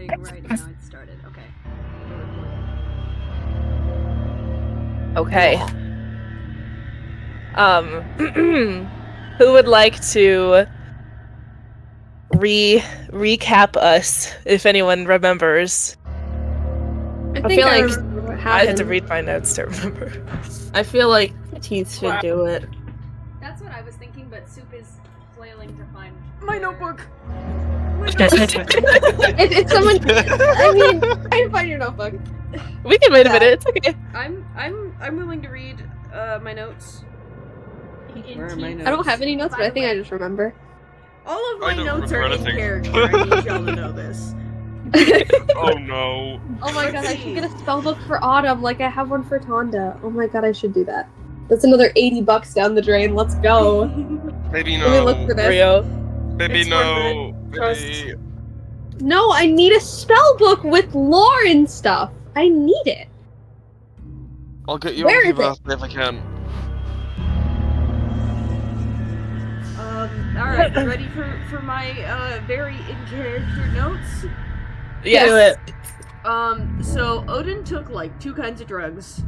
recording right now. It started. Okay. Okay. Who would like to recap us, if anyone remembers? I feel like remember what I had happened. to read my notes to remember. I feel like Teeth should do it. That's what I was thinking, but Soup is flailing to find my notebook. If someone, I mean, try to find your notebook. We can wait a minute. It's okay. I'm willing to read my notes. Where are my notes? I don't have any notes, but I think I just remember. All of I my don't notes are remember in anything. character. I need y'all to know this. Oh no. Oh my god, I should get a spell book for Autumn, like I have one for Tonda. Oh my god, I should do that. That's another $80 down the drain. Let's go. Maybe Let me look no. for this. Rio. Maybe It's no. Trust. Maybe... No, I need a spell book with lore and stuff. I need it. I'll get you Where on is your it? birthday if I can. Alright, ready for my very in character notes? Yes. So Odin took like 2 kinds of drugs.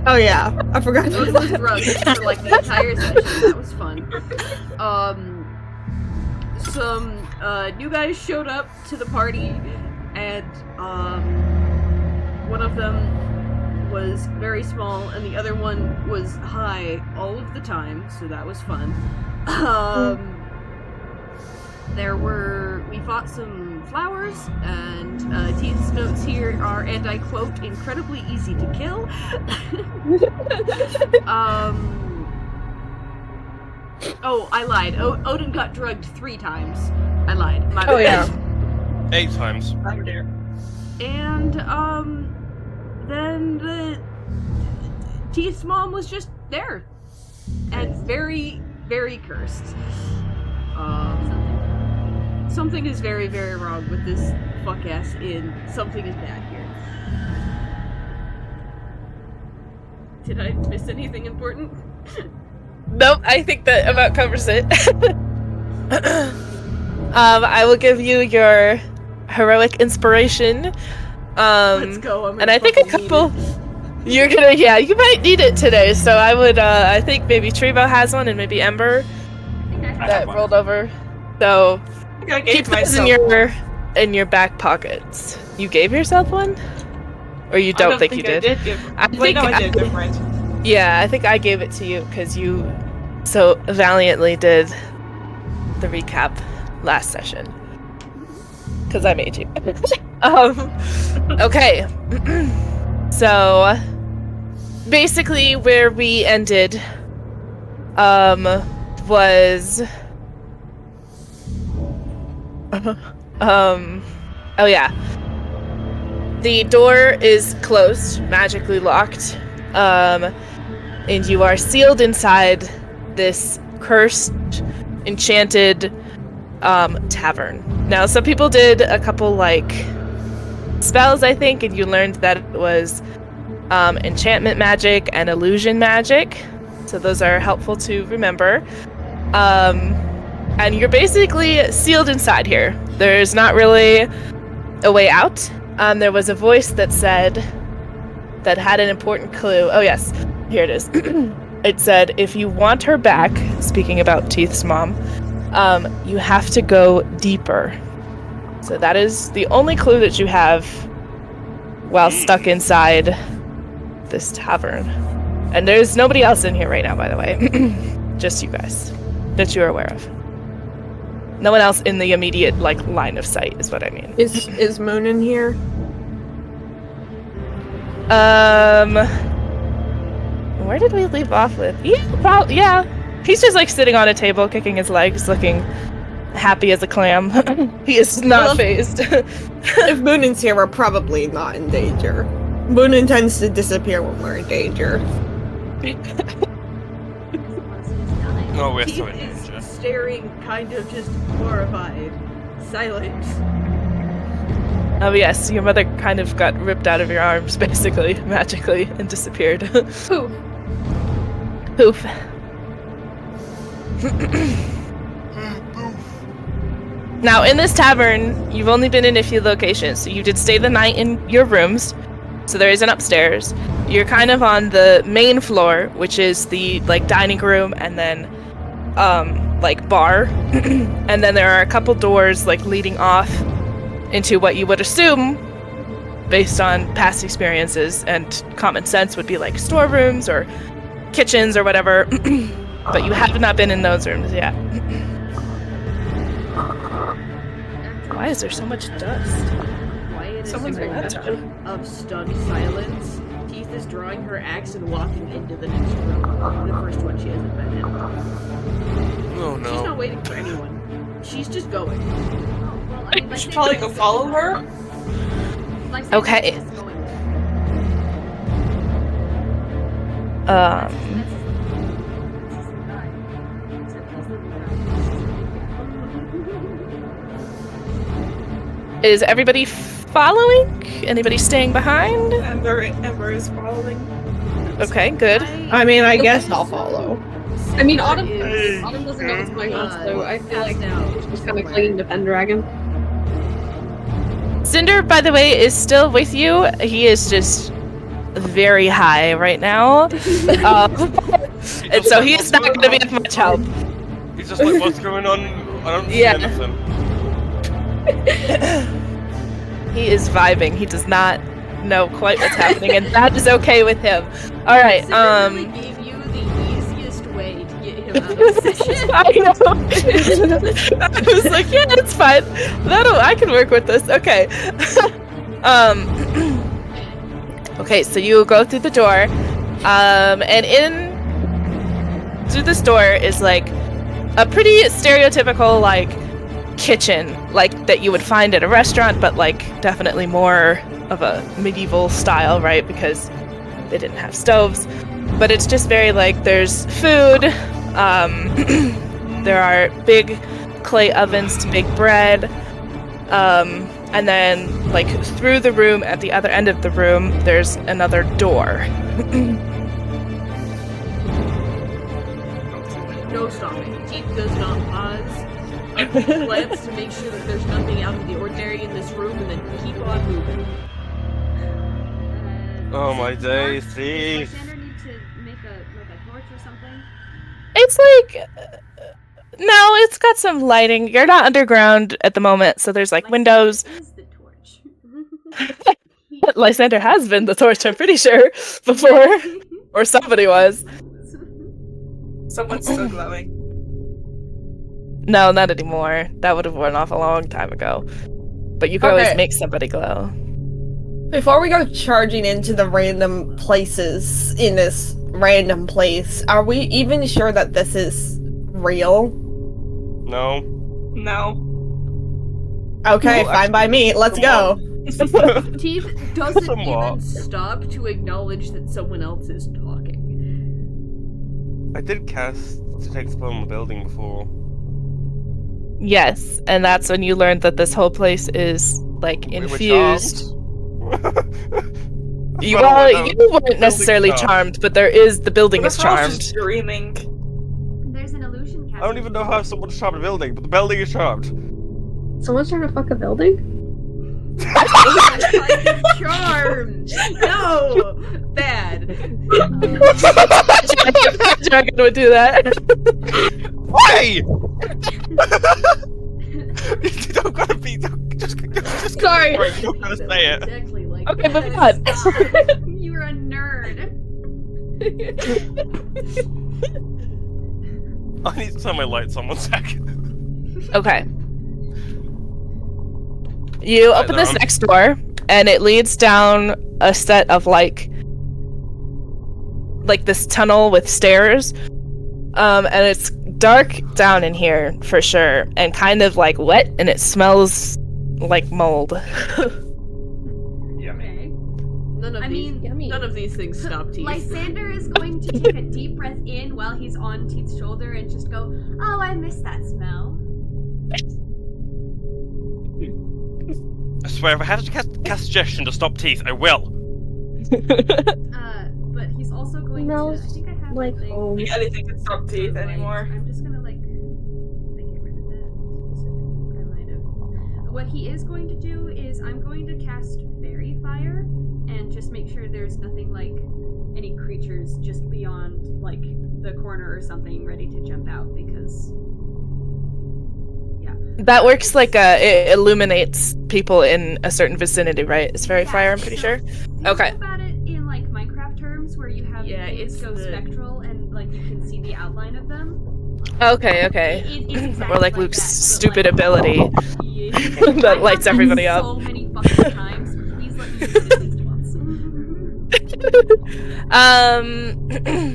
Oh yeah, I forgot. Odin was drugged for like the entire session. That was fun. Some new guys showed up to the party, and one of them was very small, and the other one was high all of the time. So that was fun. We fought some flowers, and Teeth's notes here are, and I quote, incredibly easy to kill. Oh, I lied. Odin got drugged 3 times. I lied. My Oh bad. yeah. 8 times. And, then the Teeth's mom was just there. And very, very cursed. Something is very, very wrong with this fuck-ass inn. Something is bad here. Did I miss anything important? Nope, I think that about covers it. I will give you your heroic inspiration. Let's go. I'm And I think a couple. You're gonna, yeah, you might need it today. So I would, I think maybe Trevo has one, and maybe Ember that rolled over. So I keep gave those myself in your back pockets. You gave yourself one, or you don't think you did? I did give. I Wait, think no, I did. Never mind. Yeah, I think I gave it to you because you so valiantly did the recap last session. Because I made you. Okay. So, basically where we ended, was... oh yeah. The door is closed, magically locked, and you are sealed inside this cursed, enchanted, tavern. Now, some people did a couple, like, spells, I think, and you learned that it was, enchantment magic and illusion magic. So those are helpful to remember. And you're basically sealed inside here. There's not really a way out. There was a voice that said, that had an important clue. Oh yes, here it is. It said, if you want her back, speaking about Teeth's mom, you have to go deeper. So that is the only clue that you have while stuck inside this tavern. And there's nobody else in here right now, by the way. Just you guys that you are aware of. No one else in the immediate, like, line of sight is what I mean. Is Moon in here? Where did we leave off with? Yeah. He's just like sitting on a table, kicking his legs, looking happy as a clam. He is not phased. If Moonin's here, we're probably not in danger. Moonin tends to disappear when we're in danger. No, we're Teeth still in is danger. staring, kind of just horrified, silent. Oh yes, your mother kind of got ripped out of your arms, basically, magically, and disappeared. Poof. Poof. Now, in this tavern, you've only been in a few locations. So you did stay the night in your rooms. So there is an upstairs. You're kind of on the main floor, which is the like dining room and then like bar. And then there are a couple doors like leading off into what you would assume, based on past experiences and common sense, would be like storerooms or kitchens or whatever. But you have not been in those rooms yet. Why is there so much dust? Quiet as Someone's a laptop. moment of stunned silence. Teeth is drawing her axe and walking into the next room. The first one she hasn't been in. Oh She's not no. waiting for anyone. She's just going. Well, I mean, I should probably go follow her. Okay. Just going. Is everybody following? Anybody staying behind? Ember is following. Okay, good. I mean, I guess I'll follow. I mean, Autumn Hey. doesn't know what's going on, so I feel like passed she's out kind of clinging to Pendragon. Cinder, by the way, is still with you. He is just very high right now. And so he's not going to be of much help. He's just like, what's going on? I don't see Yeah. anything. He is vibing. He does not know quite what's happening, and that is okay with him. All right. Cinder really gave you the easiest way to get him out of position. I know. I was like, yeah, it's fine. I can work with this. Okay. Okay, so you go through the door, and through this door is like a pretty stereotypical like kitchen, like that you would find at a restaurant, but like definitely more of a medieval style, right? Because they didn't have stoves. But it's just very like there's food. There are big clay ovens to bake bread. And then like through the room at the other end of the room, there's another door. No stopping. Teeth does not pause. Glance to make sure that there's nothing out of the ordinary in this room, and then keep on moving. Oh my days, Does Steve. Lysander need to make a torch or something? It's like no, it's got some lighting. You're not underground at the moment, so there's like windows. Lysander is the torch. Lysander has been the torch, I'm pretty sure, before. Or somebody was. Someone's still glowing. No, not anymore. That would have worn off a long time ago. But you can always Okay. make somebody glow. Before we go charging into the random places in this random place, are we even sure that this is real? No. No. Okay, Well, fine by me. Let's go. Teeth doesn't Somewhat. even stop to acknowledge that someone else is talking. I did cast Detect Spell on the building before. Yes, and that's when you learned that this whole place is like We were infused. charmed. You, Well, well, no, you building weren't necessarily charmed, but there is the building is What if I was charmed. just dreaming. There's an illusion I don't even know how someone's charmed a building, but the building is charmed. Someone's trying to fuck a building? Charmed! No! Bad. Dragon would do that. Why? You don't gotta be. Just Sorry. Right, you don't gotta say it. Exactly like Okay, that. moving on. Stop. You're a nerd. I need to turn my lights on 1 second. Okay. You open this next door, and it leads down a set of like this tunnel with stairs. And it's dark down in here for sure, and kind of like wet, and it smells like mold. Okay. None of these things stop Teeth. Lysander is going to take a deep breath in while he's on Teeth's shoulder and just go, "Oh, I miss that smell." I swear, if I have to cast suggestion to stop Teeth, I will. But he's also going to. I think I have Like the thing home. Anything can stop for, teeth like- anymore. I'm just gonna like. Did I get rid of that? Specific? I might have. what he is going to do is I'm going to cast Fairy Fire and just make sure there's nothing like any creatures just beyond like the corner or something ready to jump out because That works like it illuminates people in a certain vicinity, right? It's very fire, I'm pretty so sure. Think Okay. about it in like Minecraft terms where you have things it's go spectral and like you can see the outline of them. Okay. It's exactly Or like that, Luke's but, stupid like, ability yeah. that I lights have everybody been up. so many fucking times. Please let me use it at least once.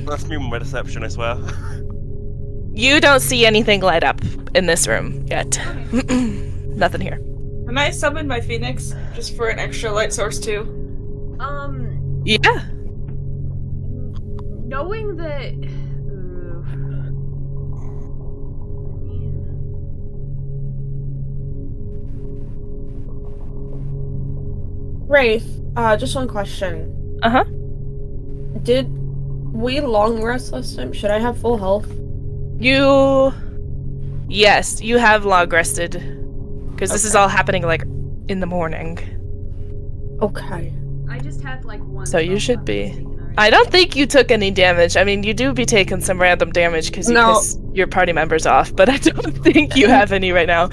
That's me with my deception, I swear. You don't see anything light up in this room yet. Nothing here. Can I summon my phoenix just for an extra light source too? Yeah. Knowing that. Wraith, just one question. Uh-huh. Did we long rest last time? Should I have full health? Yes, you have log rested. Because this is all happening, like, in the morning. Okay. I just have like one. So you spell should left be. taken already. I don't think you took any damage. I mean, you do be taking some random damage because you No. piss your party members off, but I don't think you have any right now.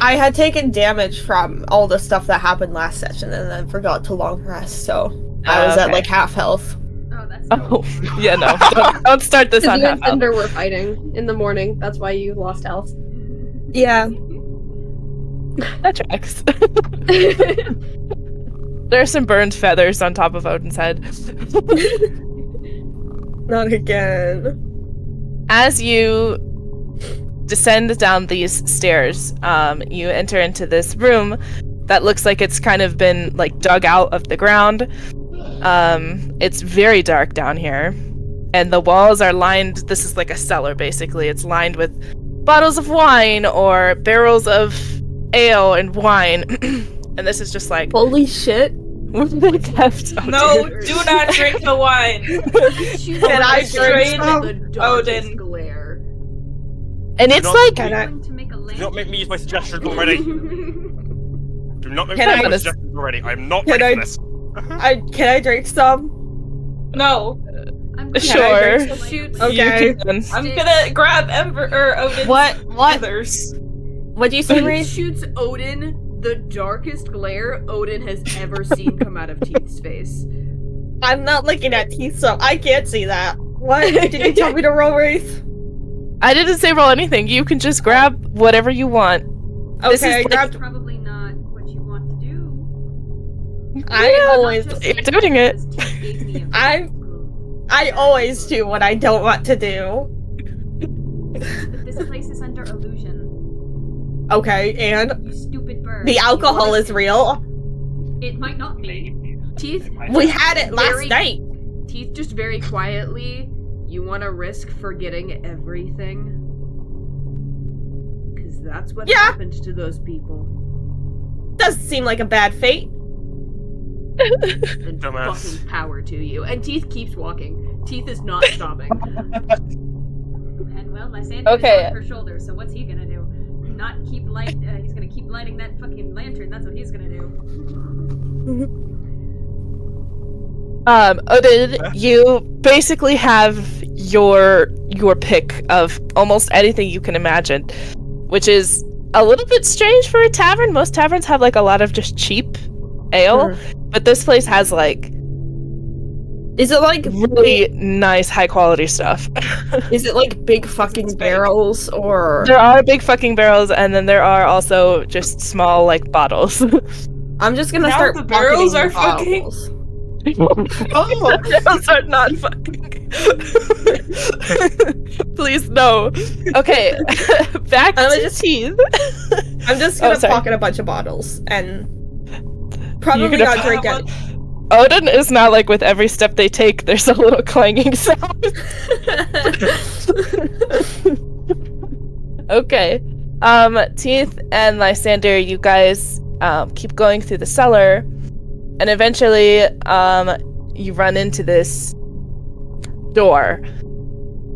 I had taken damage from all the stuff that happened last session and then forgot to long rest, so I was at Okay. like half health. Oh, that's Oh, yeah, no. Don't start this Because on you and half health. Cinder were fighting in the morning. That's why you lost health. Yeah. That tracks. There are some burned feathers on top of Odin's head. Not again. As you descend down these stairs, you enter into this room that looks like it's kind of been like dug out of the ground. It's very dark down here, and the walls are lined. This is like a cellar, basically. It's lined with bottles of wine or barrels of ale and wine, and this is just like Holy shit. kept. Oh, No, dear. do not drink the wine. Can I drink the darkest Odin? glare. And it's Not- like Can I- Going to make a Do not make me use my lantern. suggestions already. Do not make me Can use I- my suggestions already. I'm not Can ready I- for this. Can I drink some? No, I'm going Sure. to Shoot. Okay. You can. I'm gonna grab Ember or Odin's What? feathers. What'd you say, He Wraith? shoots Odin the darkest glare Odin has ever seen come out of Teeth's face. I'm not looking at teeth, so I can't see that. What? Did you tell me to roll, Wraith? I didn't say roll anything. You can just grab whatever you want. This Okay, I is like- grabbed. Probably not what you want to do. I Yeah, always. Not just you're saying doing it. because Teeth gave me a I- I always do what I don't want to do. But this place is under illusion. Okay, and You stupid bird. the alcohol is real. It might not be. Teeth, We had it last Very- night. Teeth just very quietly, you want to risk forgetting everything? Because that's what Yeah. happened to those people. Doesn't seem like a bad fate. And Dumbass. fucking power to you. And Teeth keeps walking. Teeth is not stopping. And well, Lysander Okay. is on her shoulder, so what's he gonna do? Not keep light. He's gonna keep lighting that fucking lantern. That's what he's gonna do. Odin, you basically have your pick of almost anything you can imagine, which is a little bit strange for a tavern. Most taverns have like a lot of just cheap ale, but this place has like Is it like really nice high quality stuff. Is it like big fucking barrels or? There are big fucking barrels, and then there are also just small like bottles. I'm just gonna Now start. the barrels pocketing are fucking- bottles. Oh, Barrels are not fucking. Please no. Okay, back I'm to just- teeth. I'm just Oh, gonna sorry. pocket a bunch of bottles and probably gonna not po- drink How it. Odin is now like with every step they take, there's a little clanging sound. Okay. Teeth and Lysander, you guys keep going through the cellar, and eventually you run into this door.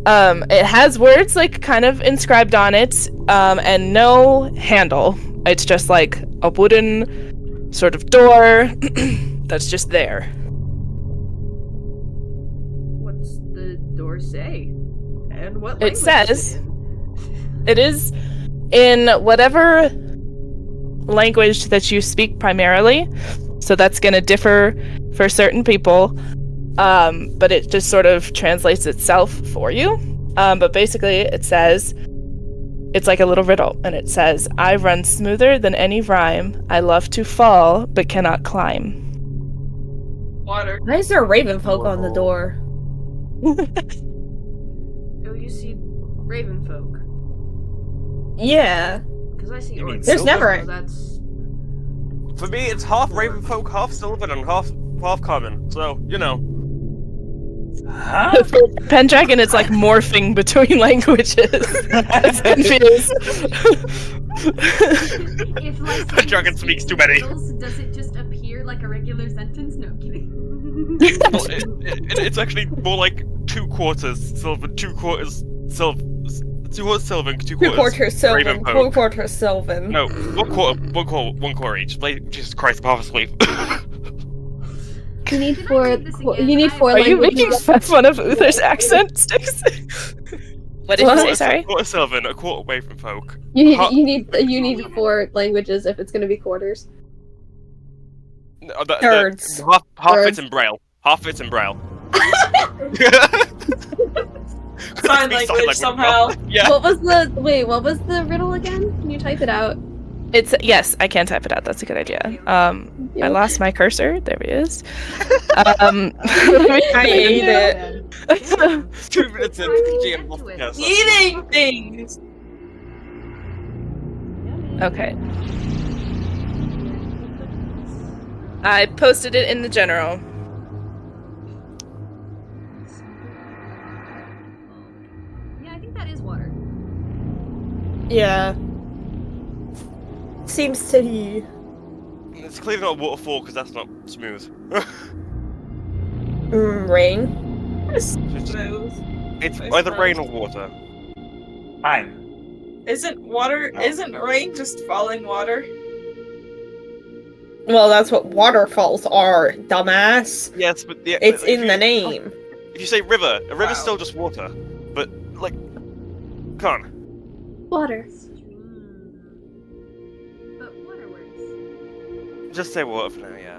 It has words like kind of inscribed on it, and no handle. It's just like a wooden sort of door that's just there. What's the door say? And what It language says- is it in? It is in whatever language that you speak primarily, so that's going to differ for certain people, but it just sort of translates itself for you. But basically it says, it's like a little riddle, and it says, I run smoother than any rhyme, I love to fall, but cannot climb. Water. Why is there raven folk on the door? Oh, you see raven folk. Yeah. Because I see You mean orcs. There's never- So that's... For me, it's half Ravenfolk, half Sylvan, and half common. So you know. Huh? For Pendragon, it's like morphing between languages. It's confused. If like Pendragon speaks too many. does it just appear like a regular sentence? No, I'm kidding. Well, it's actually more like 2 quarters Sylvan, 2 quarters Sylvan, 2 quarters Sylvan, 2 Two quarters. quarters Sylvan, Ravenfolk. 4 quarters Sylvan. No, 1 quarter each. Jesus Christ, I'm half asleep. You need Can I four. read this again? You need 4 Are you languages. making fun of Uther's accent, Sticks? What did you say, sorry? A quarter Sylvan, a quarter Ravenfolk. You need 4 languages if it's gonna be quarters. No, Thirds. Half Thirds. it's in Braille. Half it's in Braille. Sign language somehow. Yeah. What was the riddle again? Can you type it out? It's yes, I can type it out. That's a good idea. I lost my cursor. There he is. I ate it. 2 minutes in, GM podcast. Eating things! Okay. I posted it in the general. Yeah, I think that is water. Yeah. Seems to be. It's clearly not a waterfall because that's not smooth. Rain. Smooth. It's I either rain or suppose. water. Fine. Isn't rain just falling water? Well, that's what waterfalls are, dumbass. Yes, but It's in the name. If you say river, a river's Wow. still just water. But like, come on. Water. But water works. Just say water for now. Yeah.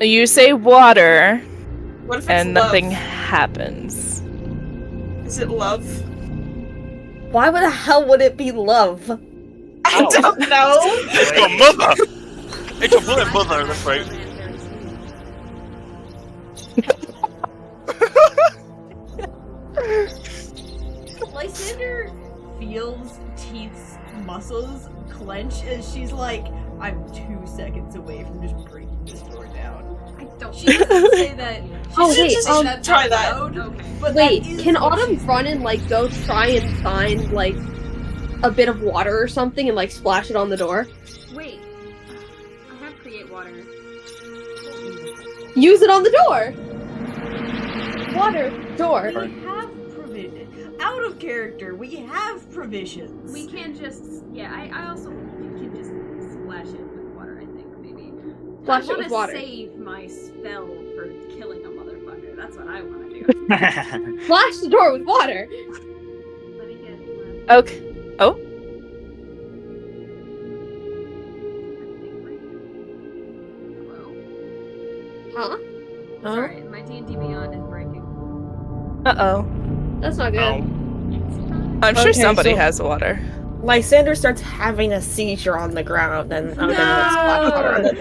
You say water, What if it's and love? nothing happens. Is it love? Why the hell would it be love? I Oh. don't know. It's your mother. It's your blood mother. That's right. Lysander feels Teeth's muscles clench as she's like, I'm 2 seconds away from just breaking this door down. I don't. She doesn't say that. She Oh, doesn't wait, say that try out that. loud, Okay. but Wait, that is can what Autumn she's- run and like go try and find like a bit of water or something and like splash it on the door? Wait. I have create water. Use it on the door. Water door. We have provision. Out of character, we have provisions. We can just. Yeah, I also can just splash it with water. I think maybe. Splash I it with wanna water. Save my spell for killing a motherfucker. That's what I want to do. Splash the door with water. Let me get. Okay. Oh, Hello. Huh? Sorry, my D&D Beyond is breaking. uh-oh. That's not good. I'm sure Okay, somebody so- has water. Lysander starts having a seizure on the ground, and I'm gonna splash water on the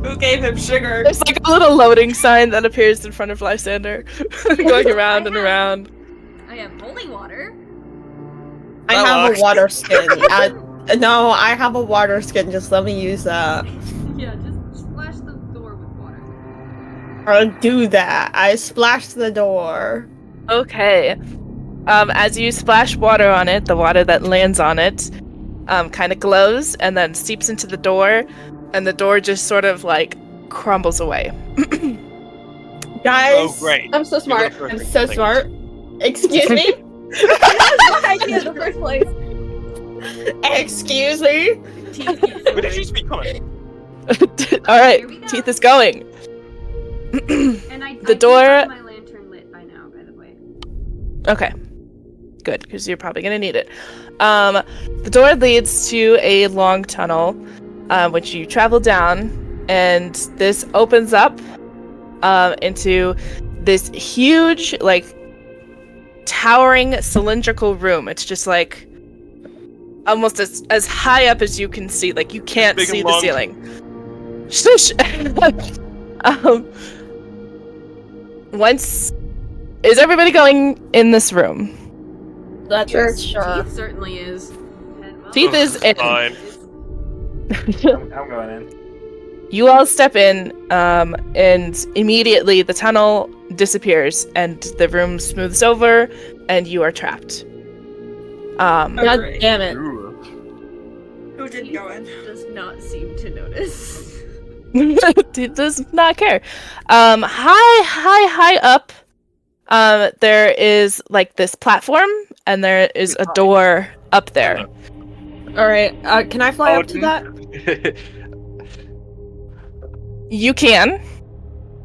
door. Who gave him sugar? There's like a little loading sign that appears in front of Lysander, going around and around. I have holy water. I That have works. a water skin. No, I have a water skin. Just let me use that. Yeah, just splash the door with water. I'll do that. I splashed the door. Okay. As you splash water on it, the water that lands on it kind of glows and then seeps into the door, and the door just sort of like crumbles away. Guys, Oh great. I'm so smart. I'm so smart. Excuse me? That's my idea in the first place. Excuse me? Teeth keeps But if you moving. speak common. All right, Here we go. Teeth is going. And I The do door- have my lantern lit by now, by the way. Okay. Good, because you're probably gonna need it. The door leads to a long tunnel, which you travel down, and this opens up into this huge, like, towering cylindrical room. It's just like almost as high up as you can see. Like you can't Big and see the long. ceiling. Shush. Once is everybody going in this room? That's Sure. sure. Teeth certainly is. And, well, Teeth is in. Fine. I'm going in. You all step in, and immediately the tunnel disappears, and the room smooths over, and you are trapped. God Alright. damn it. Ooh. Who didn't go in? Does not seem to notice. It does not care. High up, there is like this platform, and there is a door up there. Alright, can I fly up to that? You can.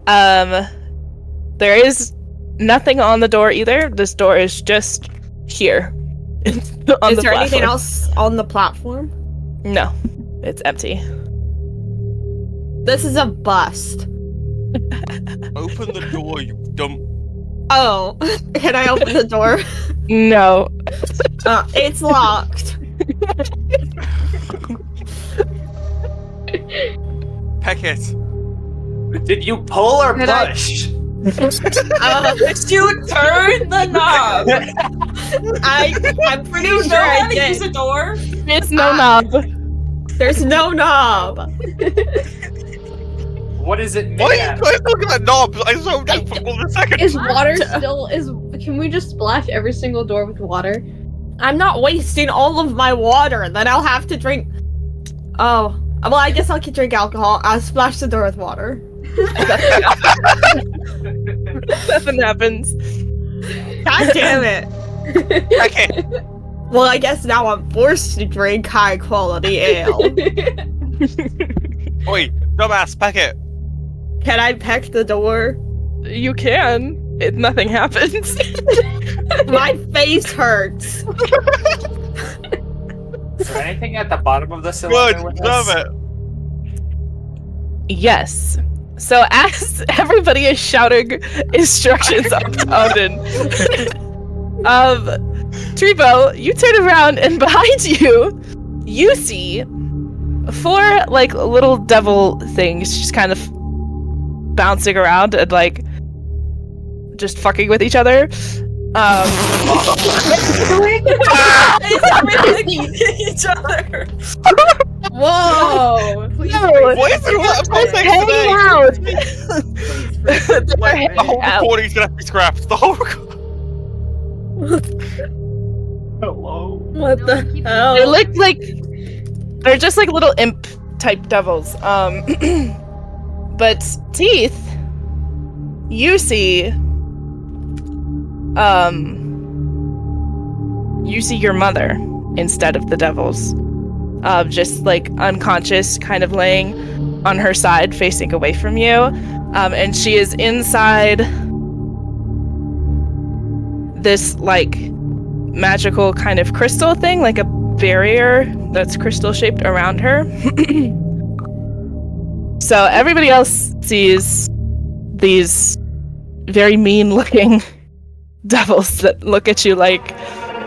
There is nothing on the door either. This door is just here. on Is the there anything platform. else on the platform? No, it's empty. This is a bust. Open the door, you dumb. Oh, can I open the door? No. It's locked. Peck it. Did you pull or Did I- push? Did you turn the knob? I'm pretty You sure know I how to use did. a door? There's no knob. There's no knob. What is it made Why are you out of? guys looking at knobs? I zoomed out for 1 second. Is water still can we just splash every single door with water? I'm not wasting all of my water. Then I'll have to drink. Oh, well, I guess I'll drink alcohol. I'll splash the door with water. Nothing happens. God damn it. Peck it. Well, I guess now I'm forced to drink high quality ale. Oi, dumbass, peck it. Can I peck the door? You can. Nothing happens. My face hurts. Is there anything at the bottom of the cylinder Good, with love us? Oh, yes. So as everybody is shouting instructions up to Odin, Trebo, you turn around and behind you, you see 4 like little devil things just kind of bouncing around and like just fucking with each other. Each other. Whoa! What is it? What am I saying Hang today? out. Like, the whole recording's gonna have to be scrapped. The whole recording. Hello. What No, the keep- hell? They look like they're just like little imp type devils. But Teeth, you see, you see your mother instead of the devils, just like unconscious, kind of laying on her side, facing away from you, and she is inside this like magical kind of crystal thing, like a barrier that's crystal shaped around her. So everybody else sees these very mean looking devils that look at you like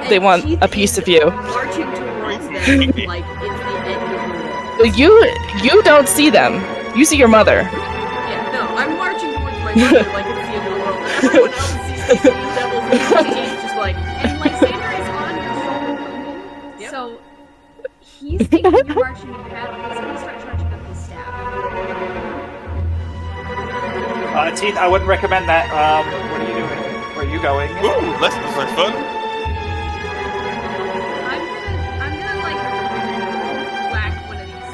they want a piece of you. Marching towards them like it's the end of the world. But you don't see them. You see your mother. Yeah, no, I'm marching towards my mother like it's the end of the world. Everyone else sees these green devils and he's just like, And Lysander is on your shoulder, Logan. Yep. So he's thinking you're marching in battle. He's gonna start charging up his staff. Teeth, I wouldn't recommend that. What are you doing? Where are you going? Ooh, lessons are fun. I'm gonna like whack one of these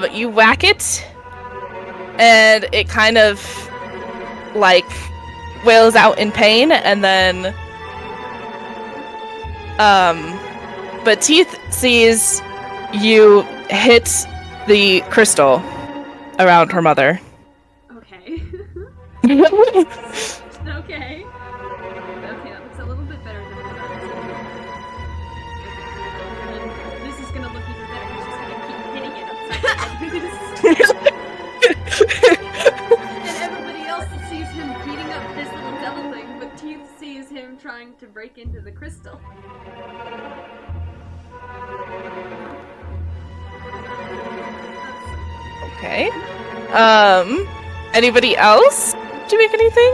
things. You whack it, and it kind of like wails out in pain, and then but Teeth sees you hit the crystal around her mother. Okay. Okay. Okay, that looks a little bit better than what I was thinking. Okay. And this is gonna look even better because she's gonna keep hitting it upside down. And everybody else sees him beating up this little devil thing, but Teeth sees him trying to break into the crystal. Okay. Anybody else? Do you make anything?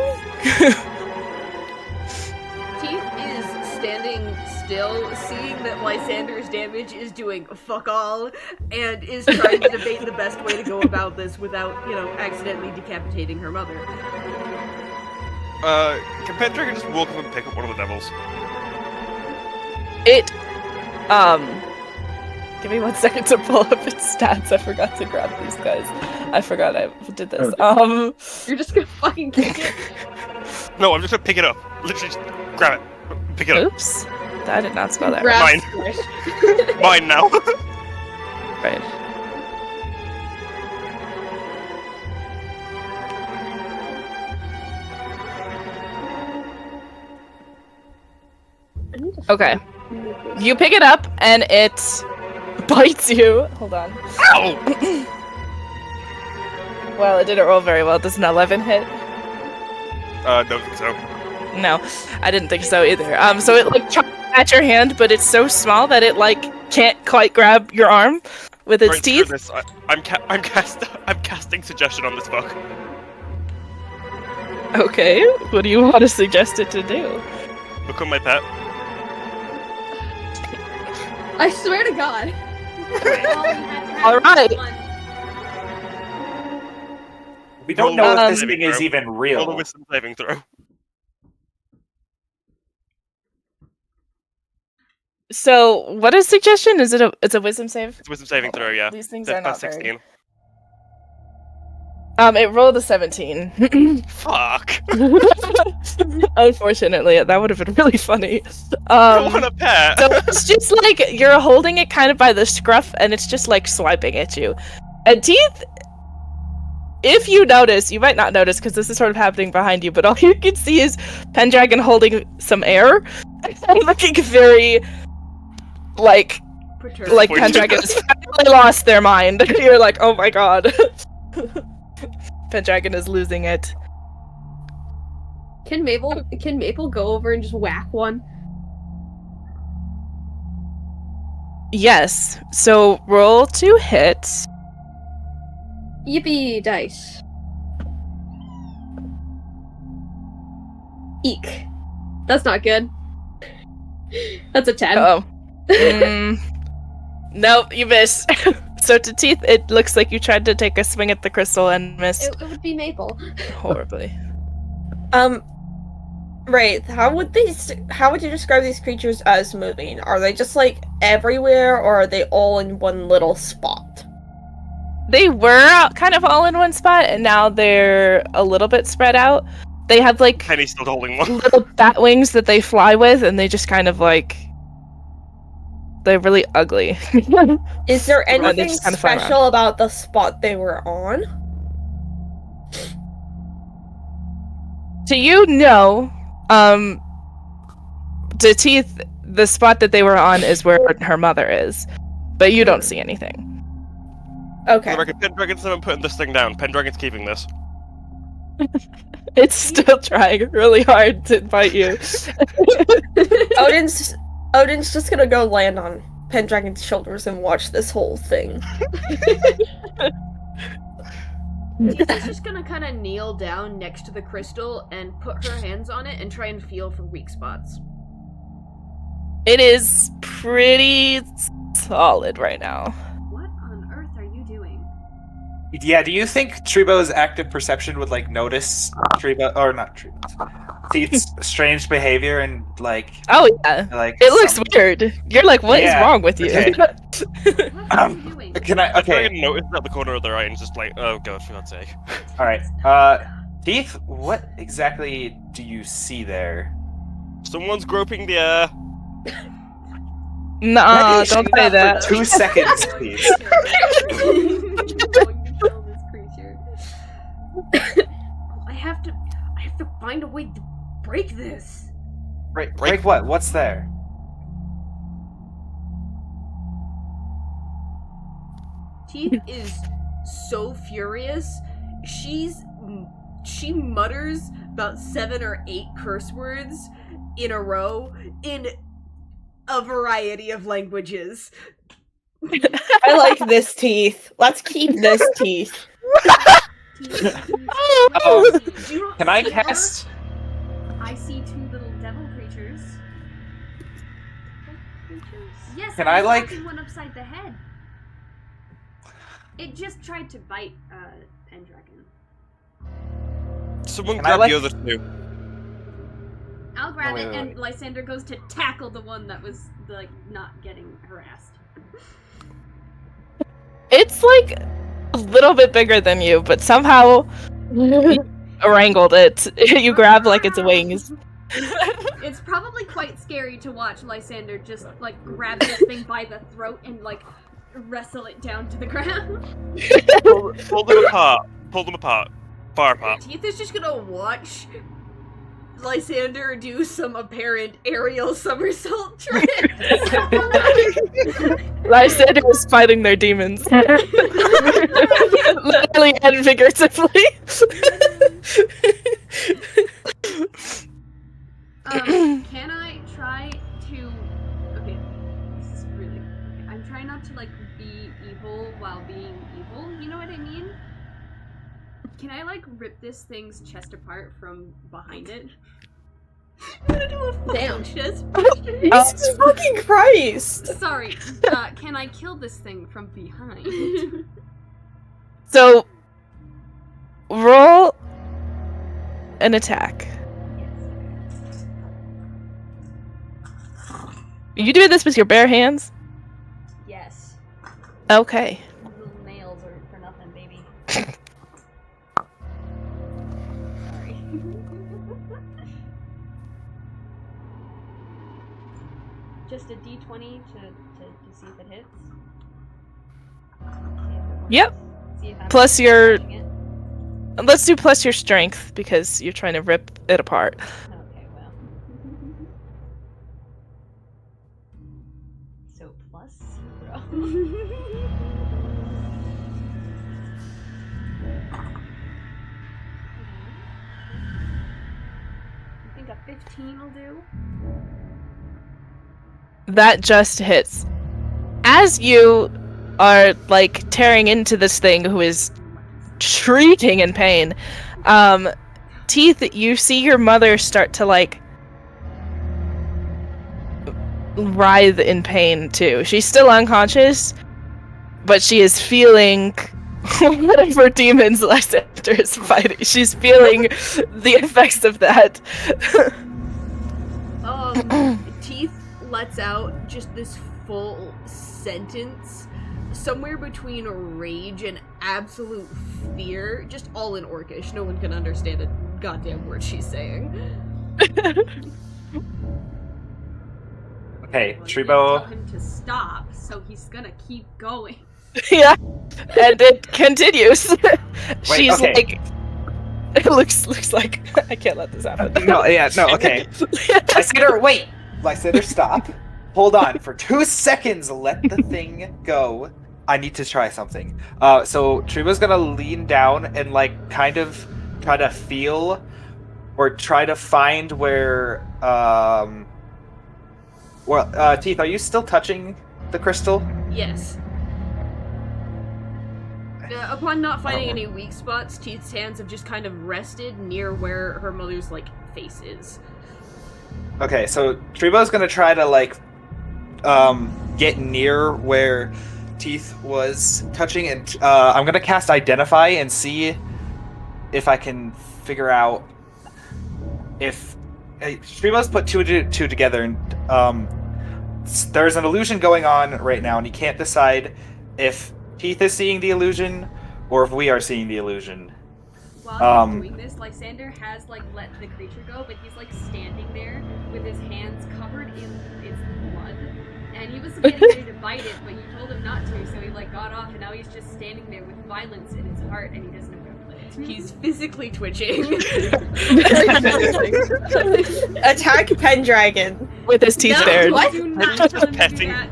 Teeth is standing still, seeing that Lysander's damage is doing fuck all, and is trying to debate the best way to go about this without, accidentally decapitating her mother. Can Pendragon just walk up and pick up one of the devils? Give me 1 second to pull up its stats. I forgot to grab these guys. I forgot I did this. You're just gonna fucking kick it. No, I'm just gonna pick it up. Literally, just grab it. Pick it up. Oops. I did not spell that Grab right. Mine. Mine now. Right. Okay. You pick it up and it bites you. Hold on. Ow! Well, it didn't roll very well. Does an 11 hit? Don't think so. No, I didn't think so either. So it like tries to catch your hand, but it's so small that it like can't quite grab your arm with its Right, screw teeth. this. I'm casting suggestion on this fuck. Okay, what do you want to suggest it to do? Become my pet. I swear to God. All right. We don't know if this Um, thing is even Roll a real. wisdom saving throw. So, what is suggestion? Is it it's a wisdom save? It's a wisdom saving throw, yeah. These things That's are not past 16. It rolled a 17. Fuck. Unfortunately, that would have been really funny. I want a pet. So it's just like you're holding it kind of by the scruff, and it's just like swiping at you. And Teeth, if you notice, you might not notice because this is sort of happening behind you, but all you can see is Pendragon holding some air and looking very like Perturbed. Pendragon has finally lost their mind. You're like, oh my god. Pendragon is losing it. Can Maple go over and just whack one? Yes. So roll 2 hits. Yippee dice. Eek. That's not good. That's a 10. Oh. Nope, you miss. So to Teeth, it looks like you tried to take a swing at the crystal and missed It would be Maple. horribly. Wraith, how would you describe these creatures as moving? Are they just like everywhere, or are they all in one little spot? They were kind of all in one spot, and now they're a little bit spread out. They have like Penny's still holding one. little bat wings that they fly with, and they just kind of like they're really ugly. Is there they anything just kinda fly special about the spot they were on? To you, no. To Teeth, the spot that they were on is where her mother is, but you don't see anything. Okay. I reckon Pendragon's never putting this thing down. Pendragon's keeping this. It's still trying really hard to bite you. Odin's just gonna go land on Pendragon's shoulders and watch this whole thing. Teeth is just gonna kind of kneel down next to the crystal and put her hands on it and try and feel for weak spots. It is pretty solid right now. What on earth are you doing? Yeah, do you think Treebo's active perception would notice Treebo or not Treebo? Teeth's strange behavior and Oh yeah, it looks some- weird. You're like, what is Yeah, wrong with you? okay. What are you doing? Can I? Okay. Pendragon notices at the corner of their eye and just like, oh god, for God's sake. All right. Teeth, what exactly do you see there? Someone's groping the air. Nuh-uh, don't say that. For 2 seconds, please. I'm going to kill this creature. I have to find a way to break this. Break what? What's there? Teeth is so furious. She mutters about 7 or 8 curse words in a row in a variety of languages. I like this teeth. Let's keep this teeth. Oh, Do you can I see cast? her? I see 2 little devil creatures. Yes, Can I, was like- knocking one upside the head. It just tried to bite Pendragon. Someone Can I, grab like- the other 2. I'll grab wait, it, wait, and Lysander goes to tackle the one that was like not getting harassed. It's like a little bit bigger than you, but somehow wrangled it. You grab like its wings. It's probably quite scary to watch Lysander just like grab this thing by the throat and like wrestle it down to the ground. Pull them apart. Pull them apart. Far apart. Teeth is just gonna watch Lysander do some apparent aerial somersault trick. Lysander is fighting their demons. Literally and figuratively. Can I try to? Okay, this is really. Okay. I'm trying not to like be evil while being evil. You know what I mean? Can I like rip this thing's chest apart from behind it? I'm gonna do a fucking Damn. chest. Jesus fucking Christ! Sorry. Can I kill this thing from behind? So, roll an attack. You do this with your bare hands? Yes. Okay. Little nails are for nothing, baby. Sorry. Just a d20 to see if it hits. See if it works. Yep. See if I'm Plus your- touching it. Let's do plus your strength because you're trying to rip it apart. Okay, well. So plus 0. I think a 15 will do. That just hits. As you are like tearing into this thing who is shrieking in pain, Teeth, you see your mother start to like writhe in pain too. She's still unconscious, but she is feeling whatever demons Lysander is fighting. She's feeling the effects of that. Teeth lets out just this full sentence, somewhere between rage and absolute fear, just all in Orcish. No one can understand a goddamn word she's saying. Okay, Well, you Tribo. tell him to stop, so he's gonna keep going. Yeah, and it continues. She's okay. like, it looks like I can't let this happen. No, yeah, no, okay. Lysander, wait! Lysander, stop. Hold on. For 2 seconds, let the thing go. I need to try something. So Tribo's gonna lean down and like kind of try to feel or try to find where Teeth, are you still touching the crystal? Yes. Upon not finding any weak spots, Teeth's hands have just kind of rested near where her mother's like face is. Okay, so Tribo's gonna try to like get near where Teeth was touching, and I'm gonna cast Identify and see if I can figure out if Tribo's put two together, and there's an illusion going on right now, and he can't decide if Teeth is seeing the illusion or if we are seeing the illusion. while he's doing this, Lysander has like let the creature go, but he's like standing there with his hands covered in its blood. And he was getting ready to bite it, but you told him not to, so he like got off, and now he's just standing there with violence in his heart, and he doesn't know where to put it. He's physically twitching. Attack Pendragon. With his teeth No, bared. what? Do not tell him to do Petting. that.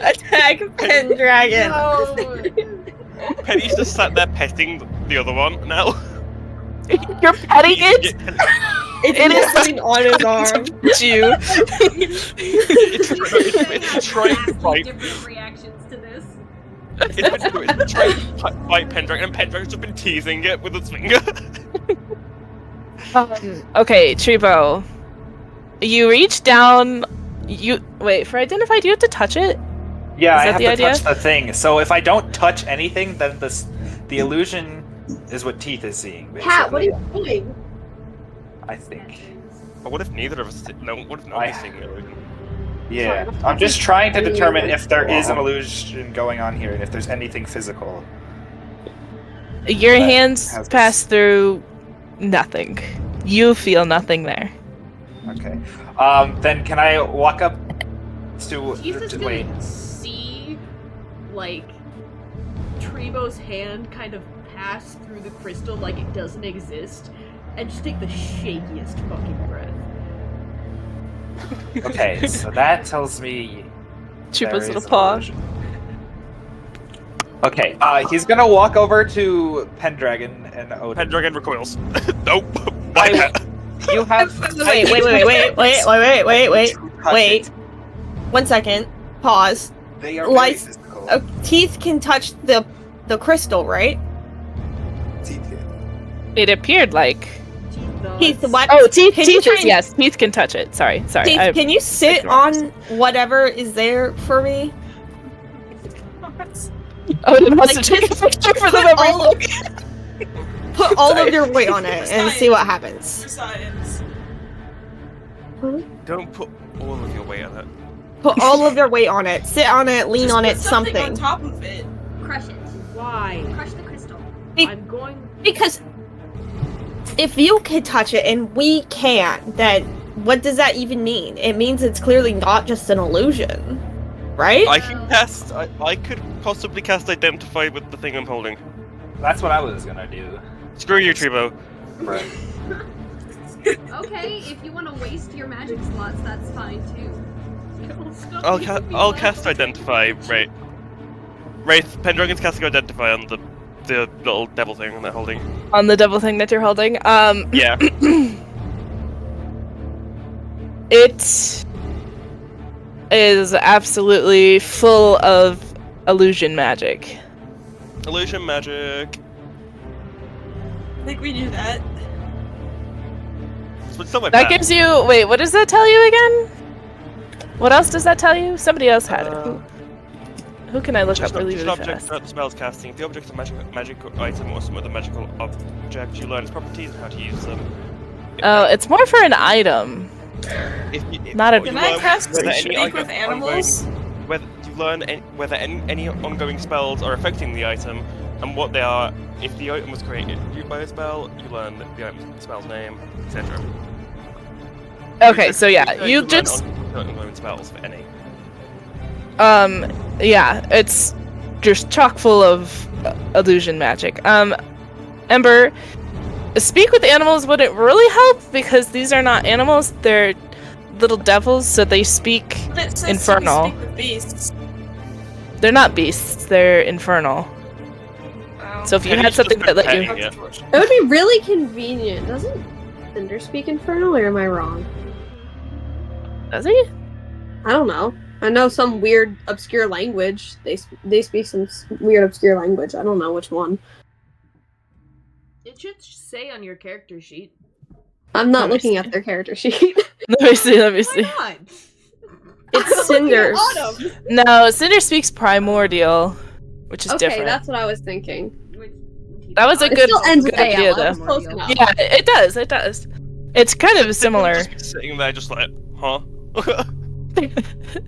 Attack Pendragon. No. Penny's just sat there petting the other one now. You're petting it? It's It is- sitting on his arm. You. It's trying to bite. Different reactions to this. It's trying to bite Pendragon, and Pendragon's just been teasing it with its finger. Okay, Treebo. You reach down. Wait, for identify, do you have to touch it? Yeah, Is I that have the to idea? touch the thing. So if I don't touch anything, then the illusion is what Teeth is seeing. Basically. Cat, what are you doing? I think. But what if neither of us? No, what if nobody's seeing the illusion? Yeah, I'm just trying to determine if there is an illusion going on here and if there's anything physical. Your That hands has this- pass through nothing. You feel nothing there. Okay. Then can I walk up to? He's just gonna Wait. see, like, Treebo's hand kind of pass through the crystal like it doesn't exist, and just take the shakiest fucking breath. Okay, so that tells me. there Treebo's is little an paw. illusion. Okay, he's gonna walk over to Pendragon and Odin. Pendragon recoils. Nope. I- You have. Wait. Touch it. 1 second. Pause. They are Like- very physical. Teeth can touch the crystal, right? It appeared like. Teeth, what? Oh, teeth. Can you Teeth try is and- yes. Teeth can touch it. Sorry. Teeth, I- can you sit on whatever is there for me? Odin wants Like, to take a picture for the put memory. all of- Put all Sorry. of your weight on it and see what happens. For science. Don't put all of your weight on it. Put all of your weight on it. Sit on it, lean Just on put it, something something. on top of it. Crush it. Why? Crush the crystal. Be- I'm going. Because if you can touch it and we can't, then what does that even mean? It means it's clearly not just an illusion, right? I can cast. I could possibly cast Identify with the thing I'm holding. That's what I was gonna do. Screw you, Treebo. Right. Okay, if you want to waste your magic slots, that's fine too. I'll cast Identify. Right. Wraith. Pendragon's casting Identify on the little devil thing they're holding. On the devil thing that you're holding. Yeah. It is absolutely full of illusion magic. Illusion magic. I think we knew that. So it's not my That bad. gives you. Wait, what does that tell you again? What else does that tell you? Somebody else had it. Who can I look Just up really, just really object fast? throughout the spell's casting. If the object is a magical item or some other magical object, you learn its properties and how to use them. Oh, it's more for an item. If Not a- you Can I learn cast whether any speak ongoing- with animals? Whether you learn whether any ongoing spells are affecting the item and what they are. If the item was created by a spell, you learn the spell's name, etc. Okay, so yeah, you learn just ongoing spells for any. yeah, it's just chock full of illusion magic. Ember, speak with animals wouldn't really help because these are not animals, they're little devils, so they speak. But it says Infernal. Speak with beasts. They're not beasts, they're infernal. Wow. So if you Penny's had something just that let been you. petting it. It would be really convenient. Doesn't Cinder speak Infernal, or am I wrong? Does he? I don't know. I know some weird obscure language. They speak some weird obscure language. I don't know which one. It should say on your character sheet. I'm not Let me looking see. at their character sheet. Let me see, let me Why see. not? It's Cinder. No, Cinder speaks primordial, which is Okay, different. that's what I was thinking. That was a It good, still ends good with AL. idea, I was though. close enough. Yeah, it does, it does. It's kind of similar. Just be sitting there, just like, huh?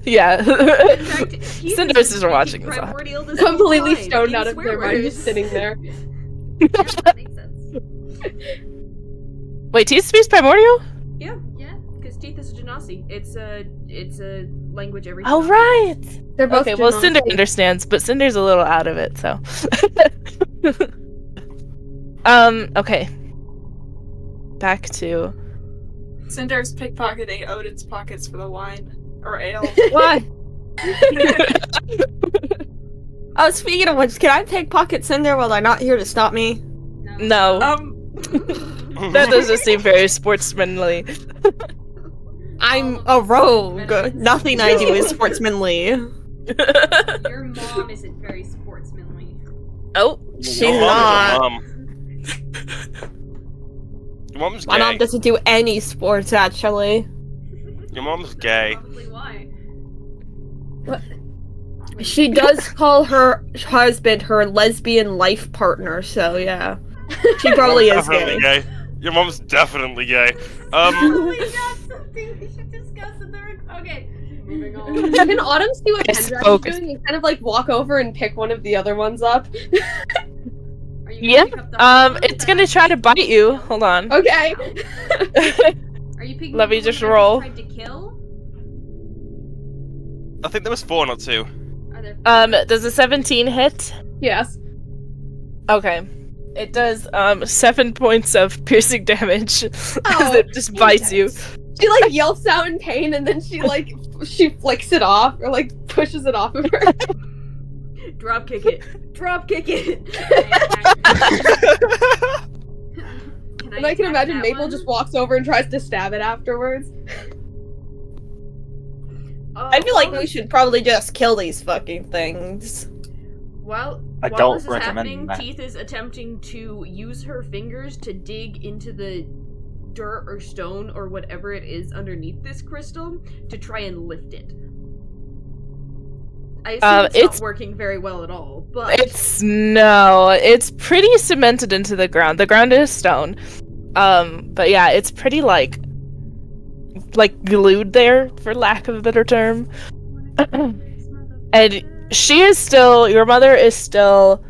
Yeah. In fact, he's Cinder's is watching this. primordial this whole Completely time. stoned Eating out of their swear mind, words. just sitting there. That makes sense. Wait, Teeth speaks Primordial? Yeah, Yeah. because Teeth is a Genasi. It's a language every. Oh, right! They're both Okay, well, Genasi. Cinder understands, but Cinder's a little out of it, so. Okay. Back to. Cinder's pickpocketing Odin's pockets for the wine or ale. Why? Oh, speaking of which, can I pickpocket Cinder while they're not here to stop me? No, that doesn't seem very sportsmanly. I'm a rogue. Nothing I do is sportsmanly. Your mom isn't very sportsmanly. Oh, She's Your not. mom is your mom's My mom gay. doesn't do any sports, actually. Your mom's gay. Probably why. She does call her husband her lesbian life partner, so yeah. She probably Your is mom's gay. definitely Your mom's definitely gay. Oh my god, something we should discuss in the Okay, moving on. Can Autumn see what Yes, Pendragon's focus. doing and kind of like walk over and pick one of the other ones up? Are you Yeah, gonna pick up the one it's that gonna I- try to bite you. Hold on. Okay. Are you picking Let up me the just one that I roll. tried to kill? I think there was 4, not 2. Are there Does a 17 hit? Yes. Okay. It does 7 points of piercing damage as Oh, it just bites you. She like yelps out in pain and then she flicks it off or like pushes it off of her. Drop kick it. Drop kick it. And I can attack imagine that Maple one? just walks over and tries to stab it afterwards. I feel like we should probably just kill these fucking things. While I while don't this is recommend happening, that. Teeth is attempting to use her fingers to dig into the dirt or stone or whatever it is underneath this crystal to try and lift it. I assume it's it's- not working very well at all, but It's pretty cemented into the ground. The ground is stone. But yeah, it's pretty like glued there, for lack of a better term. And your mother is still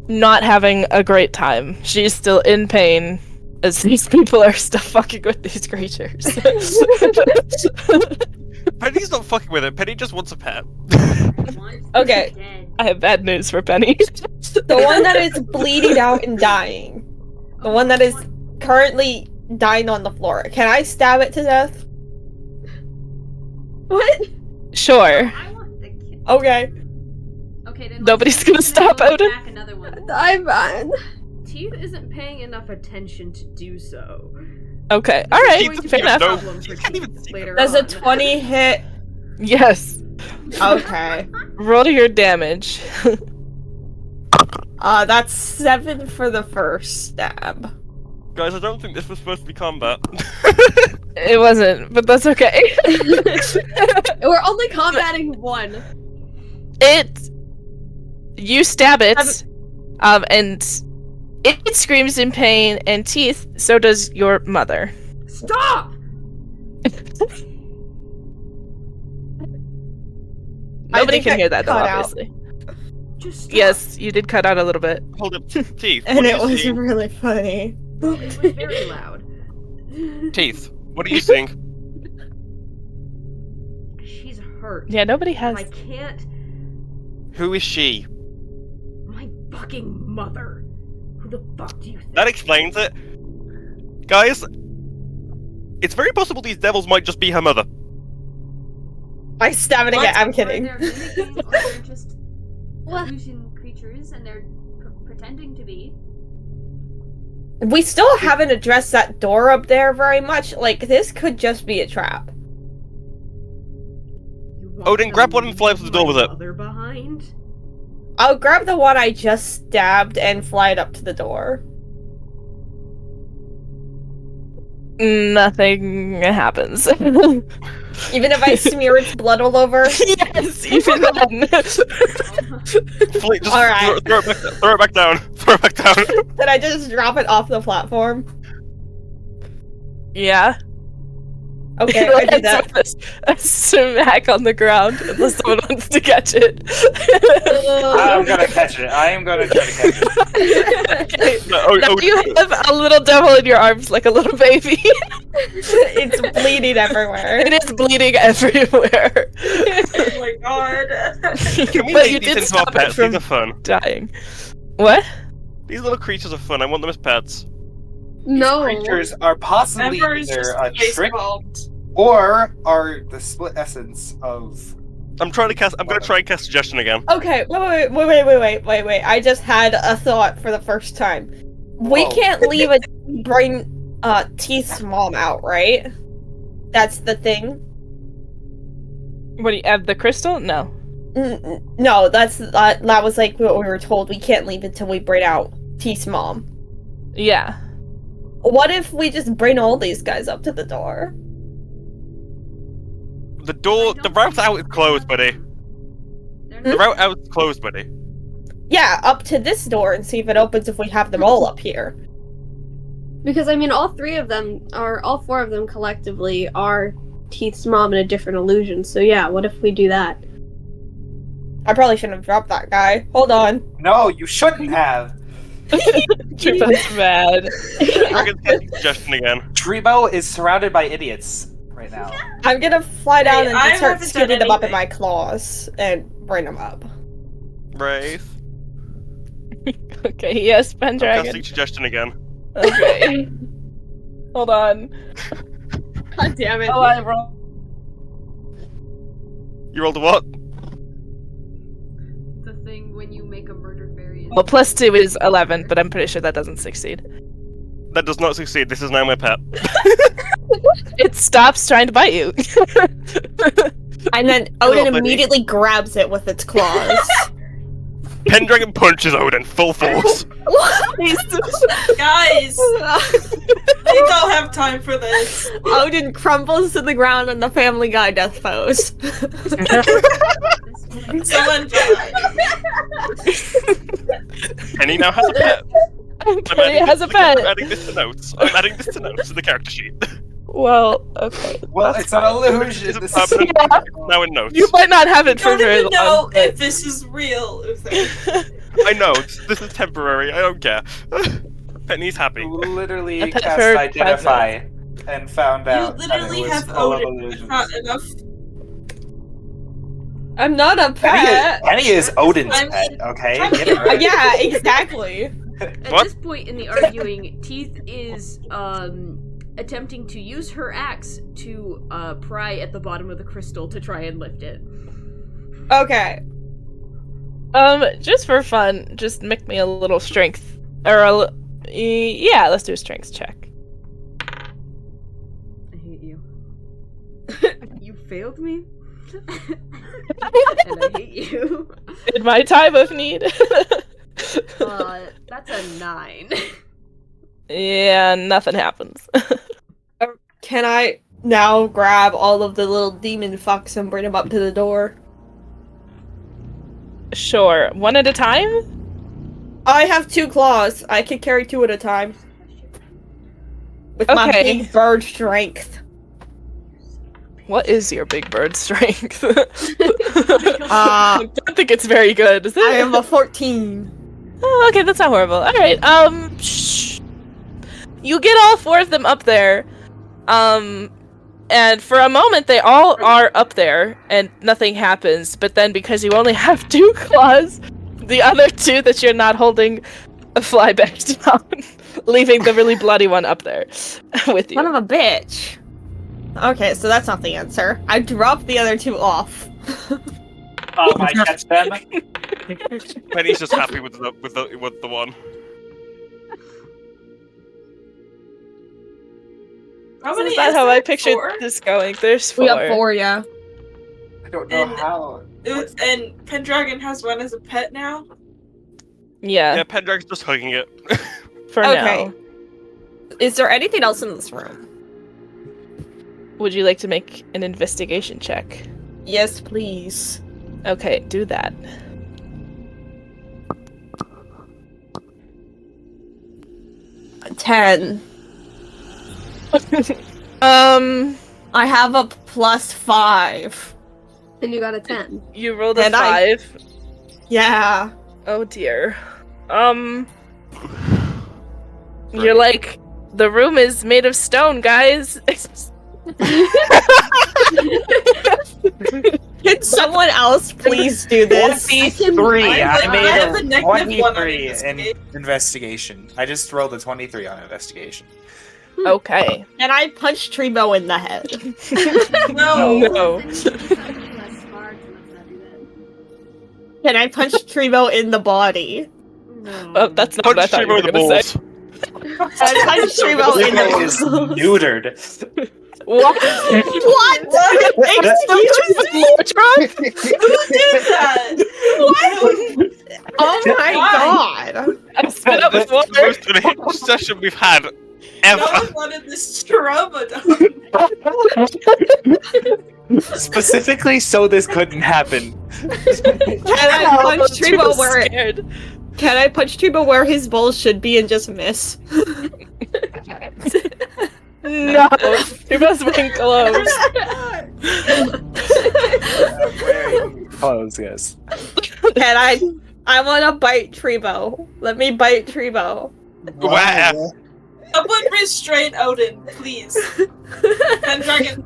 not having a great time. She's still in pain as these people are still fucking with these creatures. Penny's not fucking with it. Penny just wants a pet. Okay. Dead. I have bad news for Penny. The one that is bleeding out and dying. The one that is currently dying on the floor. Can I stab it to death? What? Sure. I want the kid. Okay. Okay, then Nobody's let's- gonna let's stop go Odin. back another one. I'm Teeth isn't paying enough attention to do so. Okay. This is Alright, going to fair be a enough. problem for You can't even Teeth see later Does a on. 20 hit? Yes. Okay. Roll your damage. That's 7 for the first stab. Guys, I don't think this was supposed to be combat. It wasn't, but that's okay. We're only combating one. You stab it, and it screams in pain and teeth, so does your mother. Stop! Nobody think can I hear that though, cut out. obviously. Just stop. Yes, you did cut out a little bit. Hold up. Teeth. And what it are you was seeing? really funny. It was very loud. Teeth. What are you seeing? She's hurt. Yeah, nobody And has. I can't. Who is she? My fucking mother. Who the fuck do you think? That explains it. Guys, it's very possible these devils might just be her mother. I stab it again. I'm kidding. Or they're mimicking, or they're just illusion creatures, and they're pretending to be. We still haven't addressed that door up there very much. Like, this could just be a trap. You want Odin, to grab one and fly up to the door leave with my it. mother behind? I'll grab the one I just stabbed and fly it up to the door. Nothing happens. Even if I smear its blood all over. Yes, even then. Flee, just Alright. throw it back down. Throw it back down. Then I just drop it off the platform. Yeah. Okay, I did Lands that. with a smack on the ground unless someone wants to catch it. I'm gonna catch it. I am gonna try to catch it. Okay. No, Now oh, you have a little devil in your arms like a little baby. It's bleeding everywhere. It is bleeding everywhere. Oh my god. can we But make you these did into our stop it pets? from These are fun. dying. What? These little creatures are fun. I want them as pets. No. Creatures are possibly Ember is either just a face trick bombed. or are the split essence of. I'm trying to cast. I'm gonna try and cast suggestion again. Okay, wait. I just had a thought for the first time. We Whoa. can't leave a brain Teeth's mom out, right? That's the thing. What do you have? The crystal? No. No, that was like what we were told. We can't leave until we bring out Teeth's mom. Yeah. What if we just bring all these guys up to the door? The door. The route out is closed, buddy. They're The not- route out is closed, buddy. Yeah, up to this door and see if it opens if we have them all up here. Because I mean, all four of them collectively are Teeth's mom in a different illusion. So yeah, what if we do that? I probably shouldn't have dropped that guy. Hold on. No, you shouldn't have. Tripa's mad. I'm gonna cast suggestion again. Trebo is surrounded by idiots right now. I'm gonna fly down Hey, and I just start haven't done scooting them up in anything. my claws and bring them up. Wraith. Okay, yes, I'm Pendragon. casting suggestion again. Okay. Hold on. God damn it! Oh, I rolled. You rolled a what? The thing when you make a murder fairy. Well, +2 is 11, but I'm pretty sure that doesn't succeed. That does not succeed. This is now my pet. It stops trying to bite you. And then Hello, Odin buddy. immediately grabs it with its claws. Pendragon punches Odin full force. Guys! We don't have time for this. Odin crumbles to the ground in the Family Guy death pose. Someone die. Penny now has a pet. Penny has a pet. I'm adding this to notes. I'm adding this to notes in the character sheet. Well, okay. Well, that's it's an fine. illusion. It's a This permanent is- character now in notes. You might not have I it for don't very even know long. but- if this is real. I know. This is temporary. I don't care. Penny's happy. literally A pet cast for identify and found You out that it literally was have full of Odin. illusions. Not enough. I'm not a pet. Penny is Odin's I mean, pet, okay? I'm Get it right. Yeah, exactly. At What? this point in the arguing, Teeth is attempting to use her axe to pry at the bottom of the crystal to try and lift it. Okay. Just for fun, just make me a little strength, yeah, let's do a strength check. I hate you. You failed me? And I hate you. In my time of need. That's a 9. Yeah, nothing happens. Can I now grab all of the little demon fucks and bring them up to the door? Sure, one at a time? I have 2 claws. I can carry 2 at a time. With my Okay. big bird strength. What is your big bird strength? Uh, I don't think it's very good, is it? I am a 14. Oh, okay, that's not horrible. Alright, shh. You get all 4 of them up there. And for a moment they all are up there and nothing happens, but then because you only have 2 claws, the other 2 that you're not holding fly back down, leaving the really bloody one up there with you. Son of a bitch. Okay, so that's not the answer. I dropped the other 2 off. I catch them. Penny's just happy with the one. How This many is not is how I there? pictured 4? this going. There's 4. We have 4, yeah. I don't know And- how. And Pendragon has one as a pet now? Yeah, Yeah, Pendragon's just hugging it. for Okay. now. Is there anything else in this room? Would you like to make an investigation check? Yes, please. Okay, do that. $10. I have a +5. And you got a 10. You rolled a And I- 5. Yeah. Oh dear. You're like, the room is made of stone, guys. Can someone else please do this? 23. I I have made a a negative 1 on 23 in investigation. investigation. I just rolled a 23 on investigation. Okay. And I punched Trebo in the head. No. No. Less smart, let's not do Can I punch Trebo in the body? that. Oh, that's not what I Punch thought you Trebo were in the gonna say. balls. I punched Trebo in Trebo the is neutered. What? What? Excuse me? Who did that? Oh my Why? god. I spit up with The water. most unhinged session we've had No ever. one wanted this trauma done. Specifically so this couldn't happen. Can I punch Trebo where it, Scared. Can I punch Trebo where his balls should be and just miss? No. You're both wearing gloves. Wearing clothes, yes. Can I wanna bite Trebo. Let me bite Trebo. Where? Someone restrain Odin, please. Pendragon,